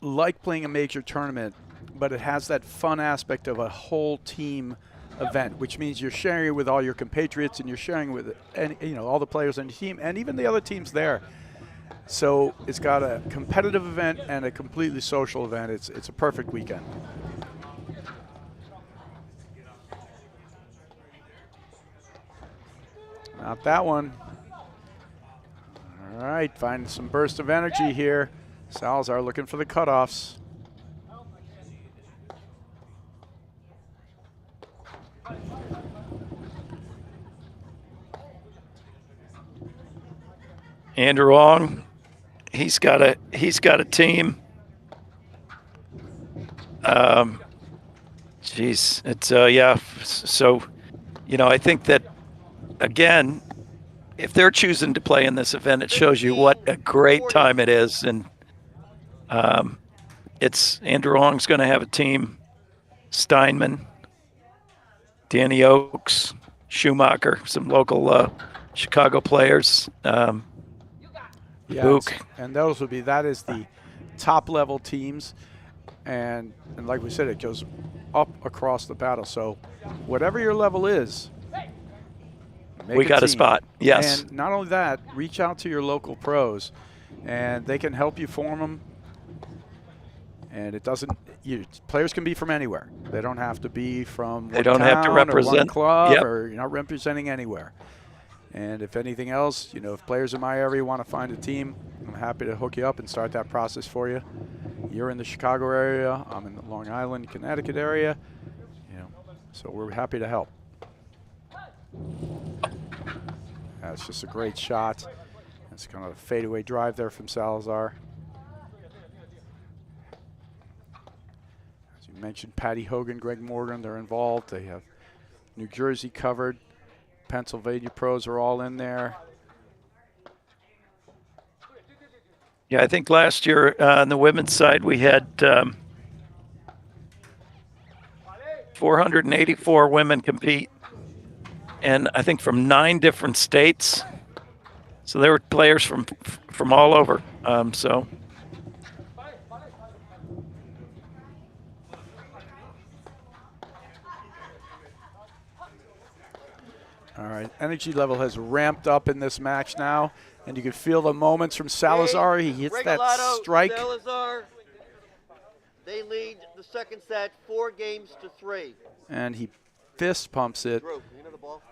like playing a major tournament, but it has that fun aspect of a whole team event, which means you're sharing it with all your compatriots and you're sharing with all the players on your team and even the other teams there. So it's got a competitive event and a completely social event. It's a perfect weekend. Not that one. All right, finding some burst of energy here. Salazar looking for the cutoffs. Andrew Ong, he's got a team. It's yeah. So, I think that again, if they're choosing to play in this event, it shows you what a great time it is. And it's Andrew Ong's going to have a team. Steinman, Danny Oakes, Schumacher, some local Chicago players. Yes, and that is the top level teams, and like we said, it goes up across the paddle. So whatever your level is, we got a spot. Yes. And not only that, reach out to your local pros, and they can help you form them. And it doesn't. Players can be from anywhere. They don't have to be from. They don't have to represent or one club, yep. or you're not representing anywhere. And if anything else, if players in my area want to find a team, I'm happy to hook you up and start that process for you. You're in the Chicago area. I'm in the Long Island, Connecticut area. So we're happy to help. That's just a great shot. It's kind of a fadeaway drive there from Salazar. As you mentioned, Patty Hogan, Greg Morgan, they're involved. They have New Jersey covered. Pennsylvania pros are all in there. Yeah, I think last year on the women's side we had 484 women compete, and I think from 9 different states. So there were players from all over. So. All right, energy level has ramped up in this match now, and you can feel the moments from Salazar. He hits that Regalado, strike. Salazar, they lead the second set 4-3. And he fist pumps it. Drew, you know the ball?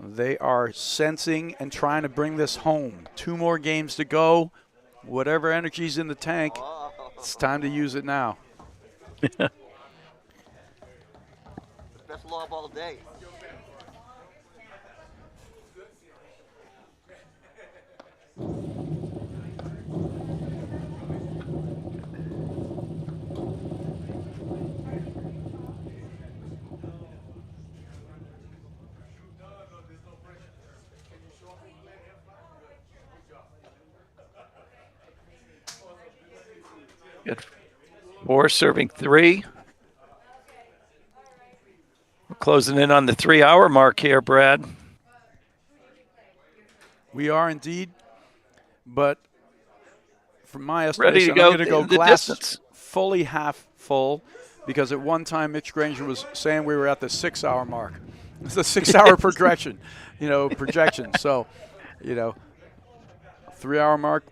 They are sensing and trying to bring this home. 2 more games to go. Whatever energy's in the tank, it's time to use it now. Best lob all day. Good. 4 serving 3. We're closing in on the 3-hour mark here, Brad. We are indeed, but from my Ready estimation, to go I'm going to go the glass distance. fully half full, because at one time Mitch Granger was saying we were at the 6-hour mark. It's the 6-hour projection. So, 3-hour mark,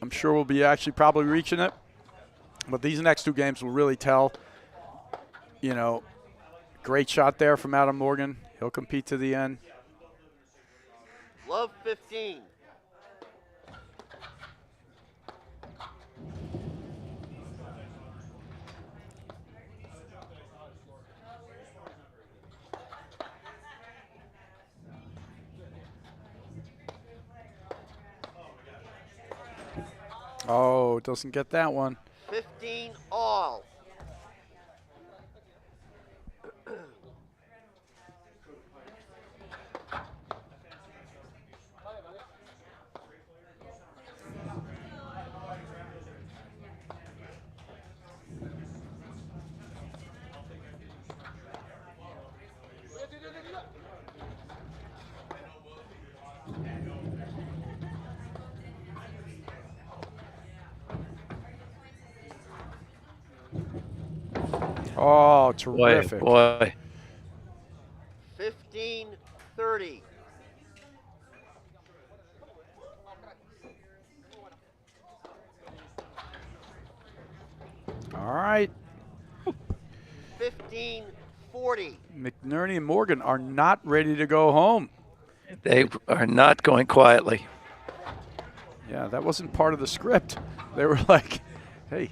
I'm sure we'll be actually probably reaching it. But these next 2 games will really tell. Great shot there from Adam Morgan. He'll compete to the end. Love 15. Oh, doesn't get that one. 15 all. Oh, terrific. Boy. 15-30. All right. 15-40. McNerney and Morgan are not ready to go home. They are not going quietly. Yeah, that wasn't part of the script. They were like, hey,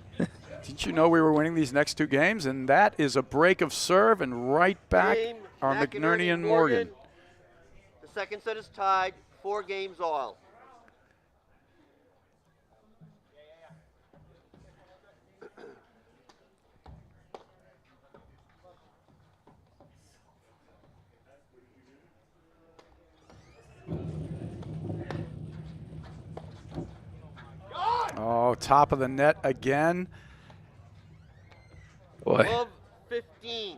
didn't you know we were winning these next 2 games? And that is a break of serve, and right back are McNerney and Morgan. The second set is tied, 4 games all. Oh, top of the net again. Boy. Love 15.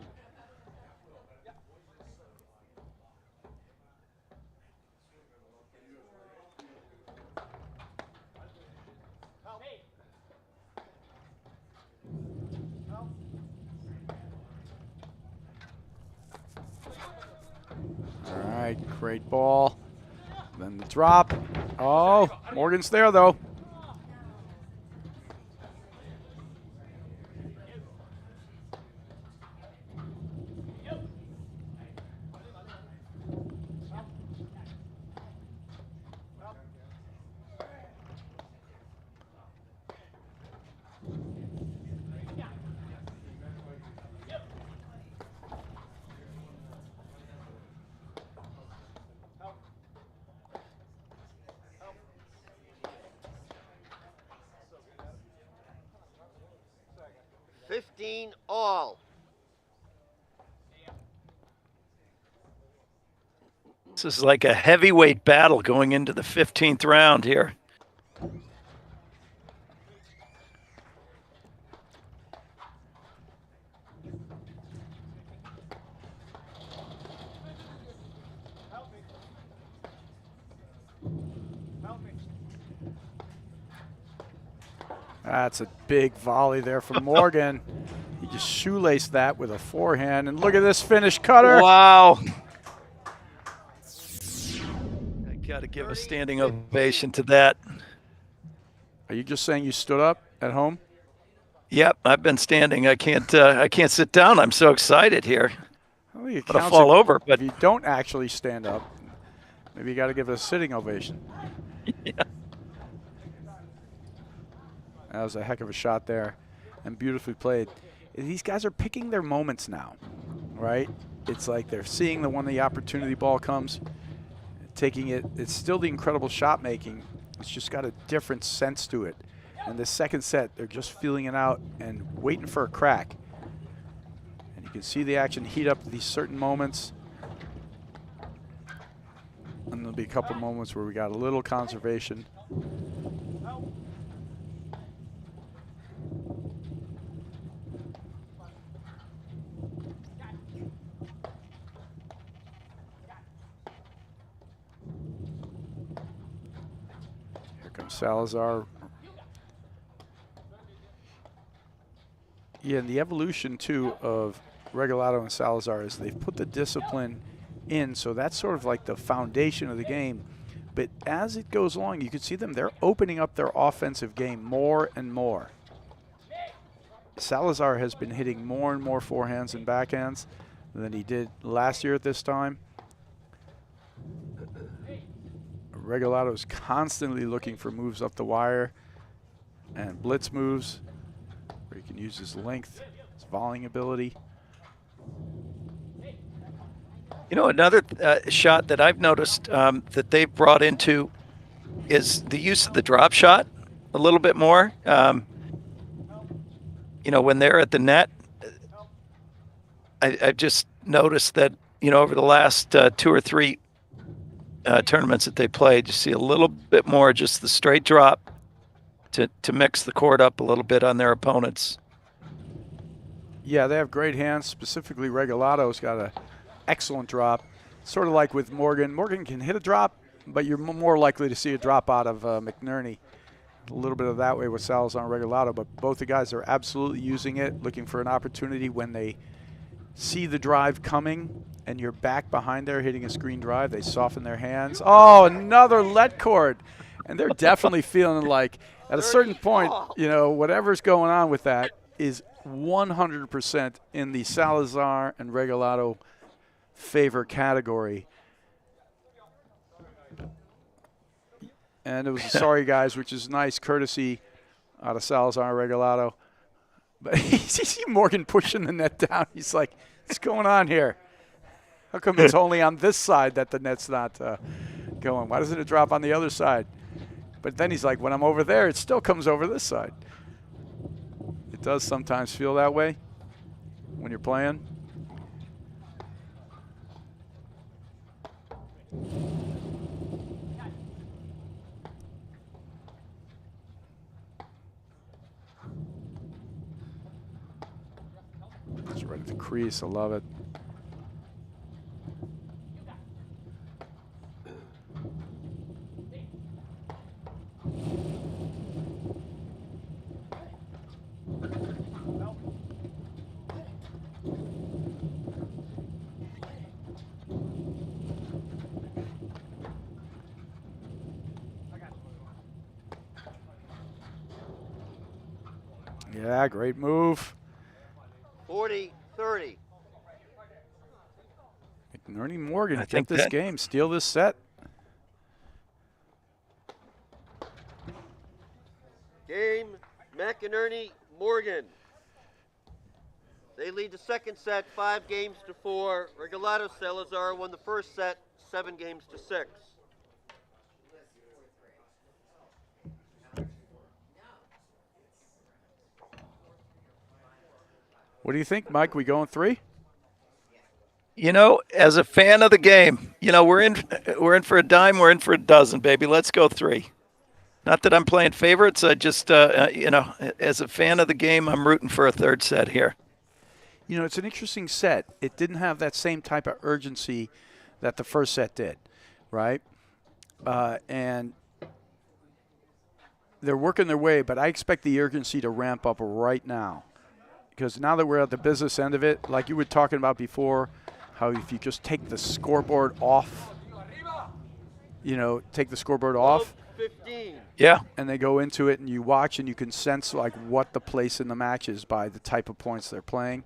All right, great ball. Then the drop. Oh, Morgan's there, though. All. This is like a heavyweight battle going into the 15th round here. That's a big volley there from Morgan. He just shoelace that with a forehand. And look at this finish cutter. Wow. I got to give a standing ovation to that. Are you just saying you stood up at home? Yep, I've been standing. I can't sit down. I'm so excited here. Well, you I'll fall over, but if you don't actually stand up, maybe you got to give it a sitting ovation. Yeah. That was a heck of a shot there, and beautifully played. These guys are picking their moments now, right? It's like they're seeing when the opportunity ball comes, taking it. It's still the incredible shot making. It's just got a different sense to it. And the second set, they're just feeling it out and waiting for a crack. And you can see the action heat up at these certain moments. And there'll be a couple moments where we got a little conservation. Here comes Salazar. Yeah, and the evolution, too, of Regalado and Salazar is they've put the discipline in, so that's sort of like the foundation of the game. But as it goes along, you can see they're opening up their offensive game more and more. Salazar has been hitting more and more forehands and backhands than he did last year at this time. Regalado is constantly looking for moves up the wire and blitz moves, where he can use his length, his volleying ability. You know, another shot that I've noticed that they've brought into is the use of the drop shot a little bit more. You know, when they're at the net, I've just noticed that, you know, over the last 2 or 3 tournaments that they played, you see a little bit more just the straight drop to mix the court up a little bit on their opponents. Yeah, they have great hands. Specifically, Regalado's got an excellent drop. Sort of like with Morgan. Morgan can hit a drop, but you're more likely to see a drop out of McNerney. A little bit of that way with Salazar and Regalado, but both the guys are absolutely using it, looking for an opportunity when they see the drive coming and you're back behind there hitting a screen drive. They soften their hands. Oh, another let cord. And they're definitely feeling like at a certain point, you know, whatever's going on with that is 100% in the Salazar and Regalado favor category. And it was a sorry guys, which is nice courtesy out of Salazar and Regalado. But you see Morgan pushing the net down. He's like, what's going on here? How come it's only on this side that the net's not going? Why doesn't it drop on the other side? But then he's like, when I'm over there, it still comes over this side. It does sometimes feel that way when you're playing. It's right at the crease. I love it. Yeah, great move. 40-30. McNerney Morgan, I take think this that- game, steal this set. Game, McNerney, Morgan. They lead the second set 5-4. Regalado Salazar won the first set 7-6. What do you think, Mike? We going 3? You know, as a fan of the game, you know, we're in for a dime, we're in for a dozen, baby. Let's go 3. Not that I'm playing favorites. I just, you know, as a fan of the game, I'm rooting for a third set here. You know, it's an interesting set. It didn't have that same type of urgency that the first set did, right? And they're working their way, but I expect the urgency to ramp up right now. because now that we're at the business end of it, like you were talking about before, how if you just take the scoreboard off, take the scoreboard off, 15. Yeah. and they go into it and you watch and you can sense like what the place in the match is by the type of points they're playing.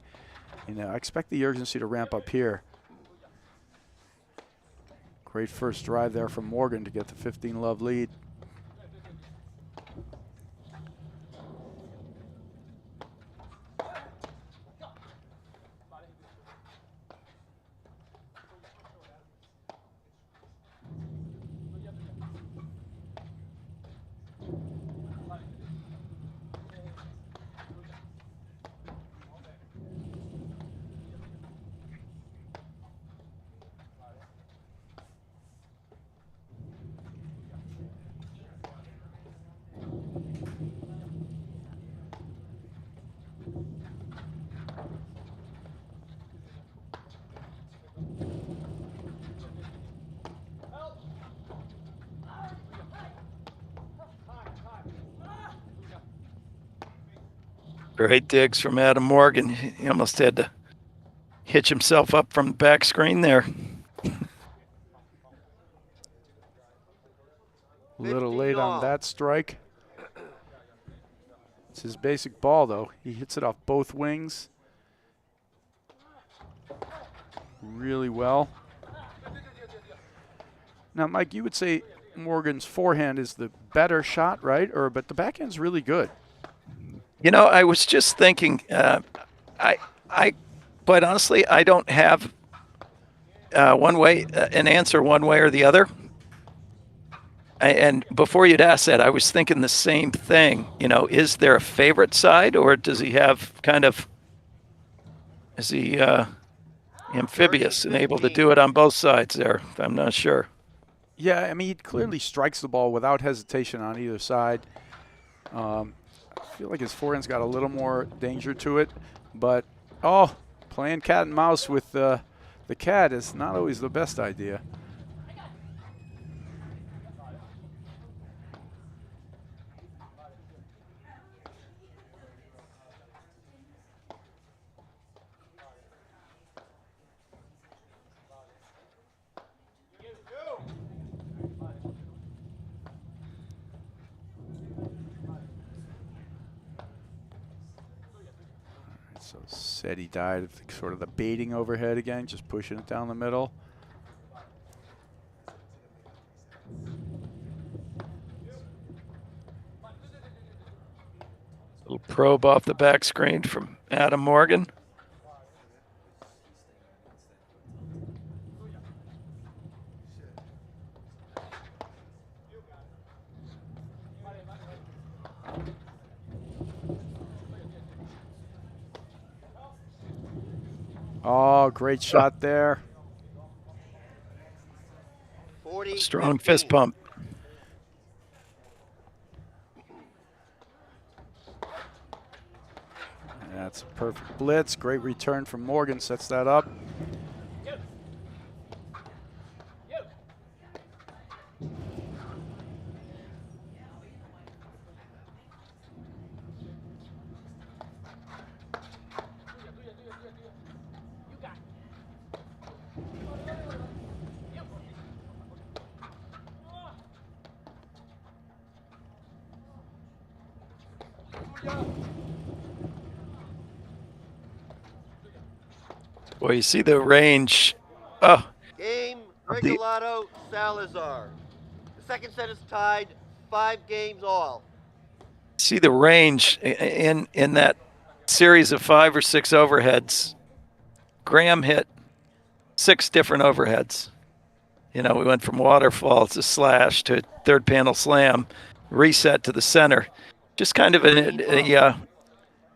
I expect the urgency to ramp up here. Great first drive there from Morgan to get the 15-love lead. Great digs from Adam Morgan. He almost had to hitch himself up from the back screen there. A little late on that strike. It's his basic ball, though. He hits it off both wings really well. Now, Mike, you would say Morgan's forehand is the better shot, right? But the backhand's really good. I was just thinking, I quite honestly, I don't have an answer one way or the other. And before you'd ask that, I was thinking the same thing. Is there a favorite side, or does he have is he amphibious and able to do it on both sides there? I'm not sure. Yeah, I mean, he clearly strikes the ball without hesitation on either side. I feel like his forehand's got a little more danger to it, but playing cat and mouse with the cat is not always the best idea. So said he died of sort of the baiting overhead again, just pushing it down the middle. Little probe off the back screen from Adam Morgan. Oh, great shot there. 40, Strong 15. fist pump. That's a perfect blitz. Great return from Morgan. Sets that up. Well, you see the range. Oh. Game, Regalado, Salazar. The second set is tied, 5 games all. See the range in that series of 5 or 6 overheads. Graham hit 6 different overheads. We went from waterfall to slash to third panel slam, reset to the center. Just kind of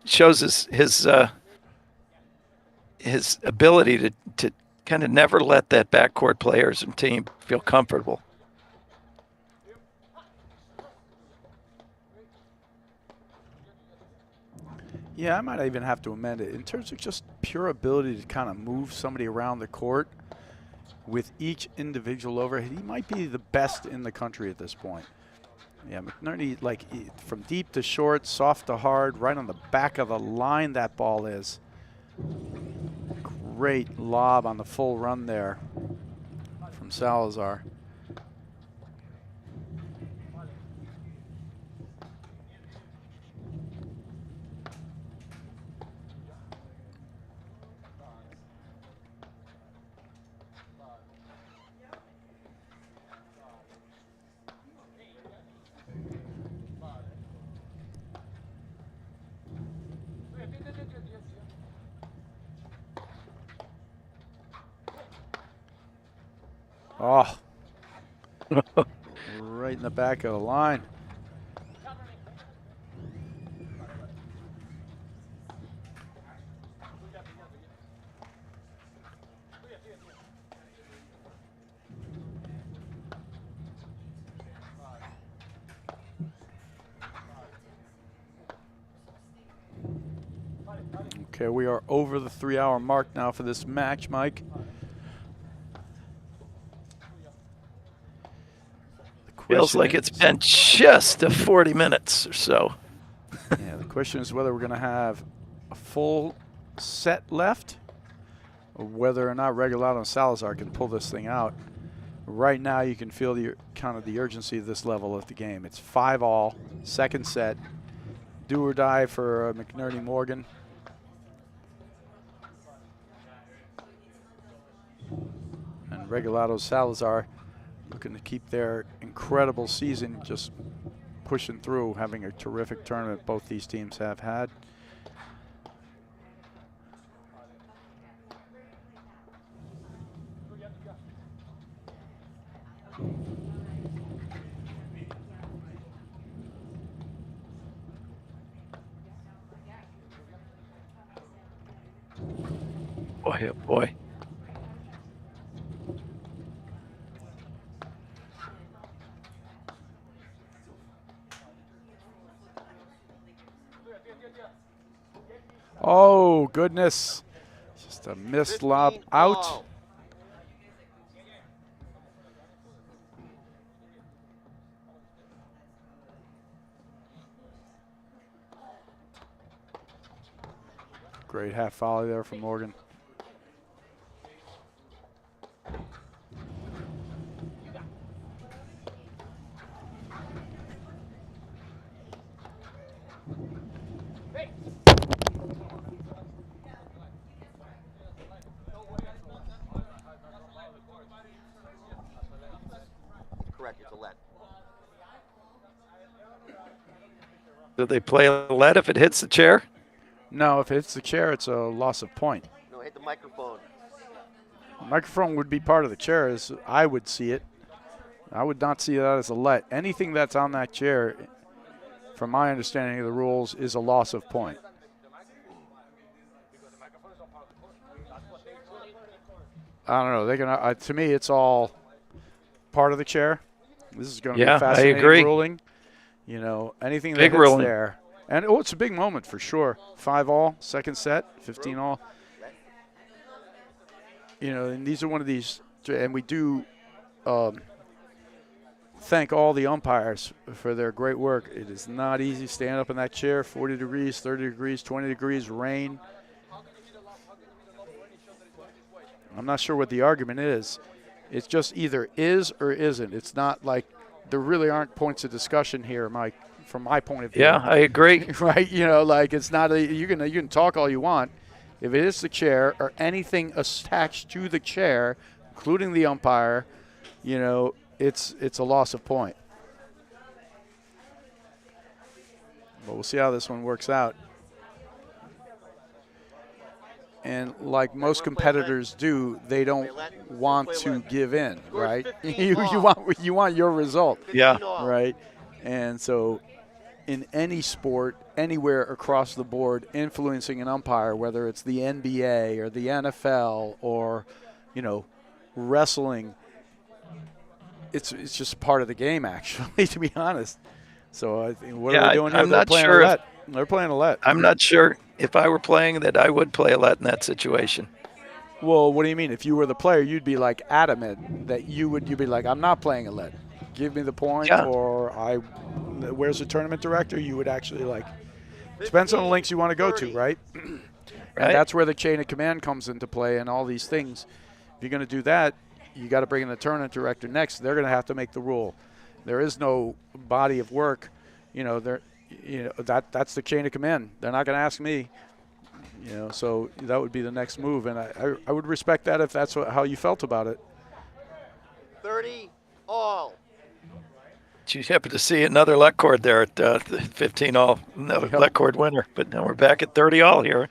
shows his ability to kind of never let that backcourt players and team feel comfortable. Yeah, I might even have to amend it. In terms of just pure ability to kind of move somebody around the court with each individual overhead, he might be the best in the country at this point. Yeah, McNerney, like from deep to short, soft to hard, right on the back of the line that ball is. Great lob on the full run there from Salazar. Oh, right in the back of the line. Okay, we are over the 3-hour mark now for this match, Mike. Feels like it's been just 40 minutes or so. Yeah, the question is whether we're going to have a full set left or whether or not Regalado and Salazar can pull this thing out. Right now you can feel the kind of the urgency of this level of the game. It's 5-all, second set. Do or die for McNerney Morgan. And Regalado Salazar looking to keep their incredible season just pushing through, having a terrific tournament both these teams have had. Boy, oh boy. Oh, goodness. Just a missed lob out. Great half volley there from Morgan. Correct, it's a let. Do they play a let if it hits the chair? No, if it hits the chair, it's a loss of point. No, hit the microphone. The microphone would be part of the chair, as I would see it. I would not see that as a let. Anything that's on that chair, from my understanding of the rules, is a loss of point. I don't know. They can. To me, it's all part of the chair. This is going to be a fascinating I agree. ruling. You know, anything that Big hits ruling. there. And it's a big moment for sure. 5-all, second set, 15-all. You know, and these are one of these, and we do thank all the umpires for their great work. It is not easy standing up in that chair, 40 degrees, 30 degrees, 20 degrees, rain. I'm not sure what the argument is. It's just either is or isn't. It's not like there really aren't points of discussion here, Mike, from my point of view. Yeah, I agree. Right? You know, like it's not you can talk all you want. If it is the chair or anything attached to the chair, including the umpire, you know, it's a loss of point. But we'll see how this one works out. And like most competitors do, they don't want to give in, right? you want your result. Yeah. Right? And so in any sport, anywhere across the board, influencing an umpire, whether it's the NBA or the NFL or, you know, wrestling, it's just part of the game, actually, to be honest. So I think what are they doing here? They're playing a let. They're playing a let. I'm not sure if I were playing that I would play a let in that situation. Well, what do you mean? If you were the player, you'd be like adamant that you'd be like, I'm not playing a let. give me the point, Yeah. or where's the tournament director? You would actually like, depends on the links you want to go to, right? And that's where the chain of command comes into play and all these things. If you're going to do that, you got to bring in the tournament director next. They're going to have to make the rule. There is no body of work, that's the chain of command. They're not going to ask me, so that would be the next move, and I would respect that if that's how you felt about it. 30 all. You happen to see another luck cord there at 15 all, no luck cord winner. But now we're back at 30 all here.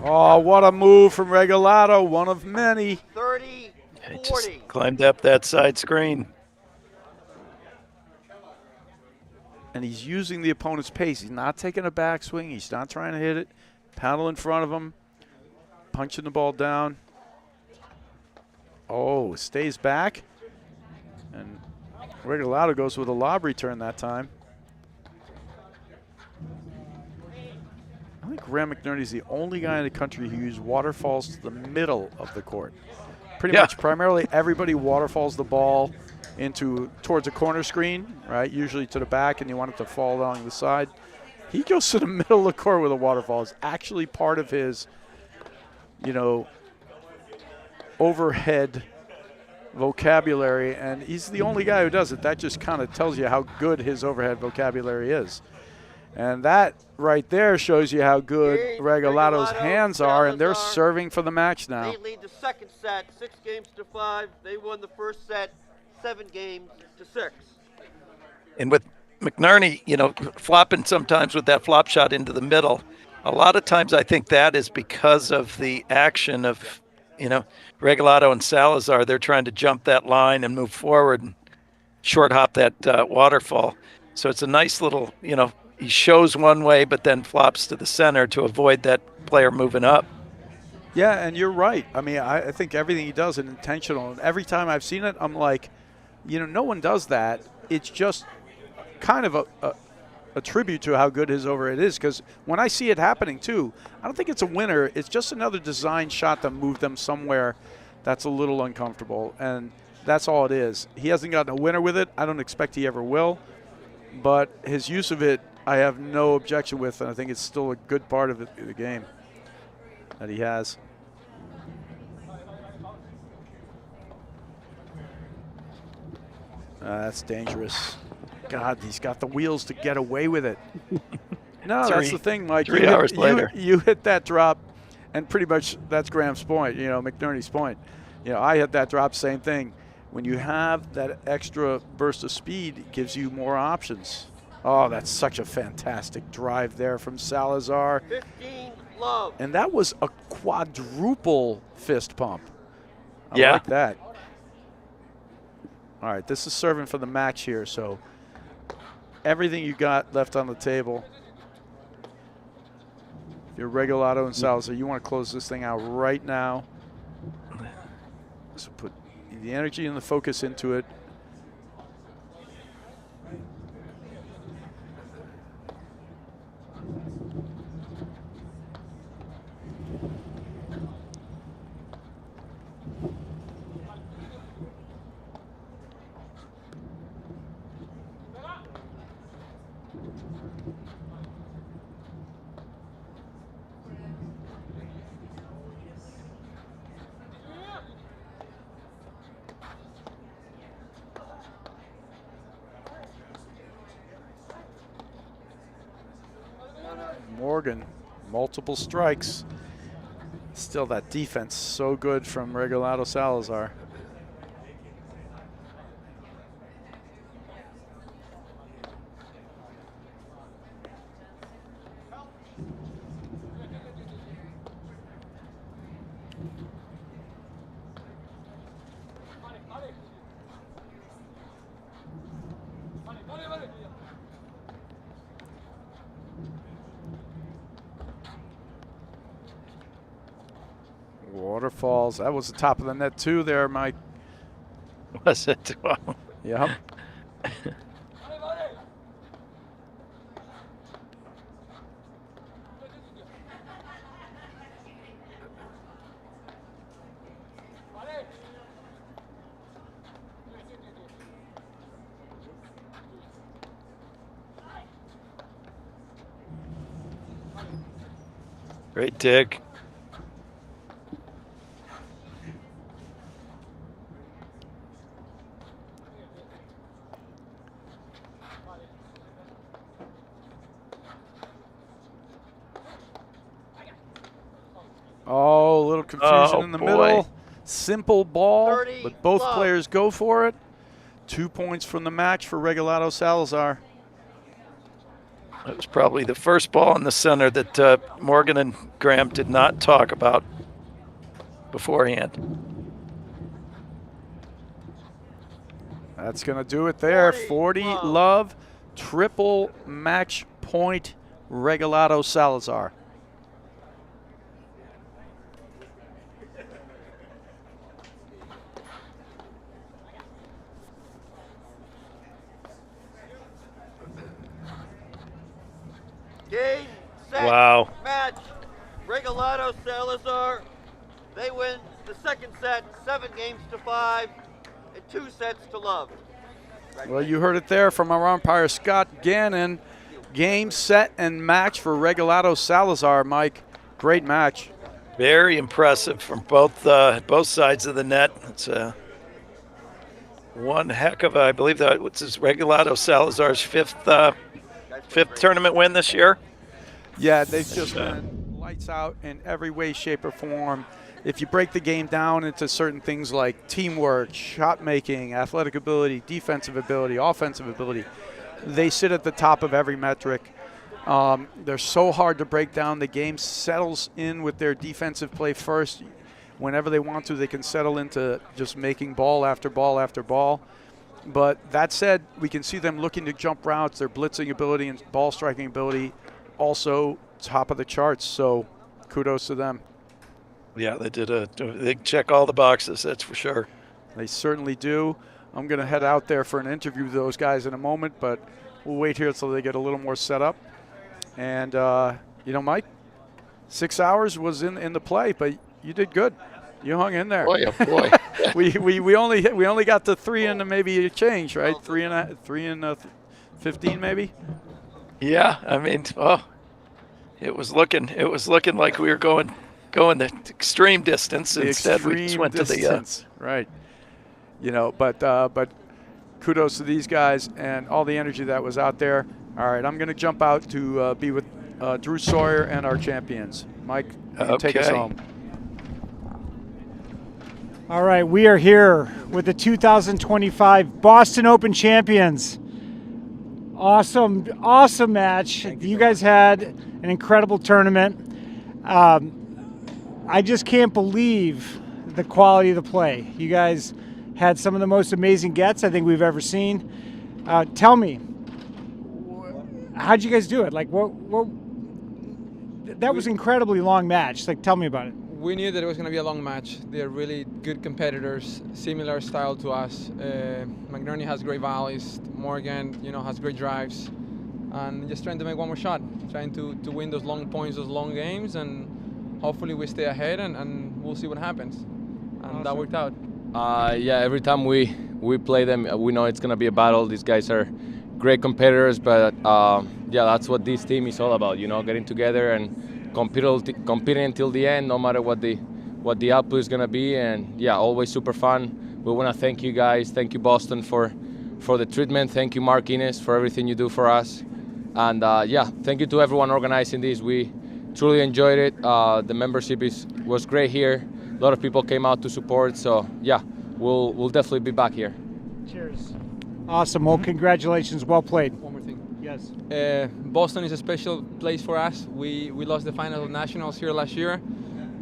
Oh, what a move from Regalado, one of many. 30, 40. Just climbed up that side screen. And he's using the opponent's pace. He's not taking a backswing. He's not trying to hit it. Paddle in front of him. Punching the ball down. Oh, stays back. And Regalado goes with a lob return that time. I think Graham McNerney is the only guy in the country who used waterfalls to the middle of the court. Pretty much primarily everybody waterfalls the ball towards a corner screen, right? Usually to the back, and you want it to fall along the side. He goes to the middle of the court with a waterfall. It's actually part of his, overhead vocabulary, and he's the only guy who does it. That just kind of tells you how good his overhead vocabulary is. And that right there shows you how good Regalado's hands are, and they're serving for the match now. They lead the second set, 6-5. They won the first set, 7-6. And with McNerney, flopping sometimes with that flop shot into the middle, a lot of times I think that is because of the action of, Regalado and Salazar. They're trying to jump that line and move forward and short hop that waterfall. So it's a nice little, he shows one way but then flops to the center to avoid that player moving up. Yeah, and you're right. I mean, I think everything he does is intentional. And every time I've seen it, I'm like, no one does that. It's just kind of a tribute to how good his overhead is, because when I see it happening too, I don't think it's a winner. It's just another design shot to move them somewhere that's a little uncomfortable, and that's all it is. He hasn't gotten a winner with it. I don't expect he ever will, but his use of it, I have no objection with, and I think it's still a good part of the game that he has. That's dangerous. God, he's got the wheels to get away with it. No, that's the thing, Mike. 3 hours later. You hit that drop, and pretty much that's Graham's point, McNerney's point. I hit that drop, same thing. When you have that extra burst of speed, it gives you more options. Oh, that's such a fantastic drive there from Salazar. 15 love. And that was a quadruple fist pump. I like that. All right, this is serving for the match here, so everything you got left on the table. If you're Regalado and Salazar, you want to close this thing out right now. So put the energy and the focus into it. Morgan, multiple strikes. Still that defense so good from Regalado Salazar. Waterfalls. That was the top of the net too there, Mike. Was it? Wow. Yep. Great dig. Oh, a little confusion in the boy. middle. Simple ball, 30 but both love. players go for it. 2 points from the match for Regalado Salazar. It was probably the first ball in the center that Morgan and Graham did not talk about beforehand. That's going to do it there. 40 love. love. Triple match point Regalado Salazar. Game, set, Wow. match. Regalado Salazar. They win the second set, 7-5, and 2 sets to love. Well, you heard it there from our umpire, Scott Gannon. Game, set, and match for Regalado Salazar, Mike. Great match. Very impressive from both sides of the net. It's one heck of a, I believe that what's his Regalado Salazar's fifth tournament win this year. Yeah, they've just been lights out in every way, shape, or form. If you break the game down into certain things like teamwork, shot making, athletic ability, defensive ability, offensive ability, they sit at the top of every metric. They're so hard to break down. The game settles in with their defensive play first. Whenever they want to, they can settle into just making ball after ball after ball. But that said, we can see them looking to jump routes. Their blitzing ability and ball striking ability also top of the charts. So kudos to them. Yeah, they check all the boxes, that's for sure. They certainly do. I'm going to head out there for an interview with those guys in a moment, but we'll wait here until they get a little more set up. And, Mike, 6 hours was in the play, but you did good. You hung in there. Boy, oh boy. we only got to 3 and maybe a change, right? 3 and 15 maybe. Yeah, I mean, it was looking like we were going the extreme distance. Instead, we just went to the right. But kudos to these guys and all the energy that was out there. All right, I'm going to jump out to be with Drew Sawyer and our champions. Mike, you can take us home. All right, we are here with the 2025 Boston Open champions. Awesome match. You guys had an incredible tournament. I just can't believe the quality of the play. You guys had some of the most amazing gets I think we've ever seen. Tell me, how'd you guys do it? Like, that was an incredibly long match. Like, tell me about it. We knew that it was going to be a long match. They're really good competitors, similar style to us. McNerney has great volleys. Morgan, has great drives. And just trying to make one more shot, trying to win those long points, those long games, and hopefully we stay ahead and we'll see what happens. And awesome. That worked out. Yeah, every time we play them, we know it's going to be a battle. These guys are great competitors, but yeah, that's what this team is all about, getting together and competing until the end, no matter what the output is going to be. And yeah, always super fun. We want to thank you guys. Thank you, Boston, for the treatment. Thank you, Mark Innes, for everything you do for us. And yeah, thank you to everyone organizing this. We truly enjoyed it. The membership was great here. A lot of people came out to support. So yeah, we'll definitely be back here. Cheers. Awesome. Well, congratulations. Well played. One more thing. Yes. Boston is a special place for us. We lost the final of Nationals here last year,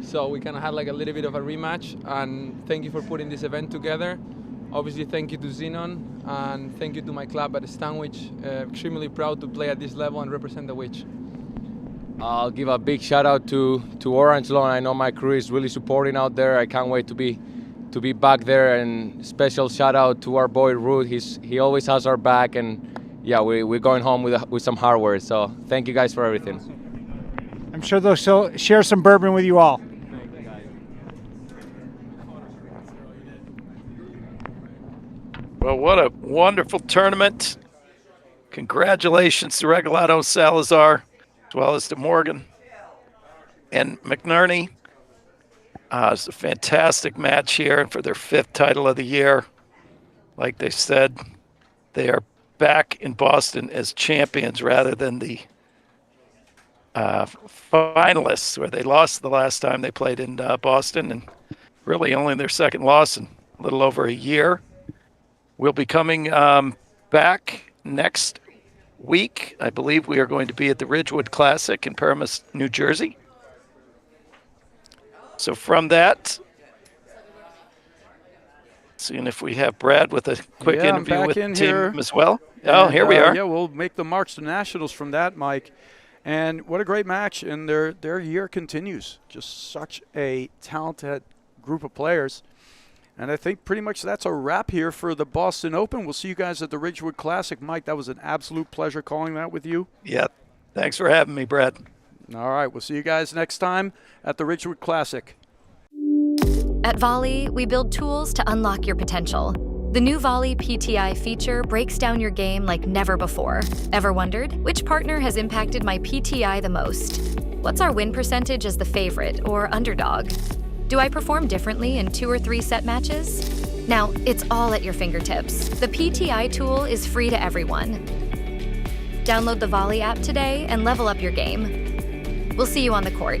so we kind of had like a little bit of a rematch. And thank you for putting this event together. Obviously, thank you to Xenon, and thank you to my club at Stanwich. Extremely proud to play at this level and represent the Witch. I'll give a big shout out to Orange Lawn. I know my crew is really supporting out there. I can't wait to be back there, and special shout out to our boy Ruth. He always has our back, and yeah, we're going home with some hardware. So thank you guys for everything. I'm sure they'll share some bourbon with you all. Well, what a wonderful tournament. Congratulations to Regalado, Salazar, as well as to Morgan and McNerney. It's a fantastic match here, and for their 5th title of the year. Like they said, they are back in Boston as champions rather than the finalists, where they lost the last time they played in Boston, and really only their 2nd loss in a little over a year. We'll be coming back next week. I believe we are going to be at the Ridgewood Classic in Paramus, New Jersey. So from that, seeing if we have Brad with a quick interview with the team as well. Oh, here we are. Yeah, we'll make the march to nationals from that, Mike. And what a great match, and their year continues. Just such a talented group of players. And I think pretty much that's a wrap here for the Boston Open. We'll see you guys at the Ridgewood Classic. Mike, that was an absolute pleasure calling that with you. Yeah, thanks for having me, Brad. All right, we'll see you guys next time at the Ridgewood Classic. At Volley, we build tools to unlock your potential. The new Volley PTI feature breaks down your game like never before. Ever wondered, which partner has impacted my PTI the most? What's our win percentage as the favorite or underdog? Do I perform differently in 2 or 3 set matches? Now, it's all at your fingertips. The PTI tool is free to everyone. Download the Volley app today and level up your game. We'll see you on the court.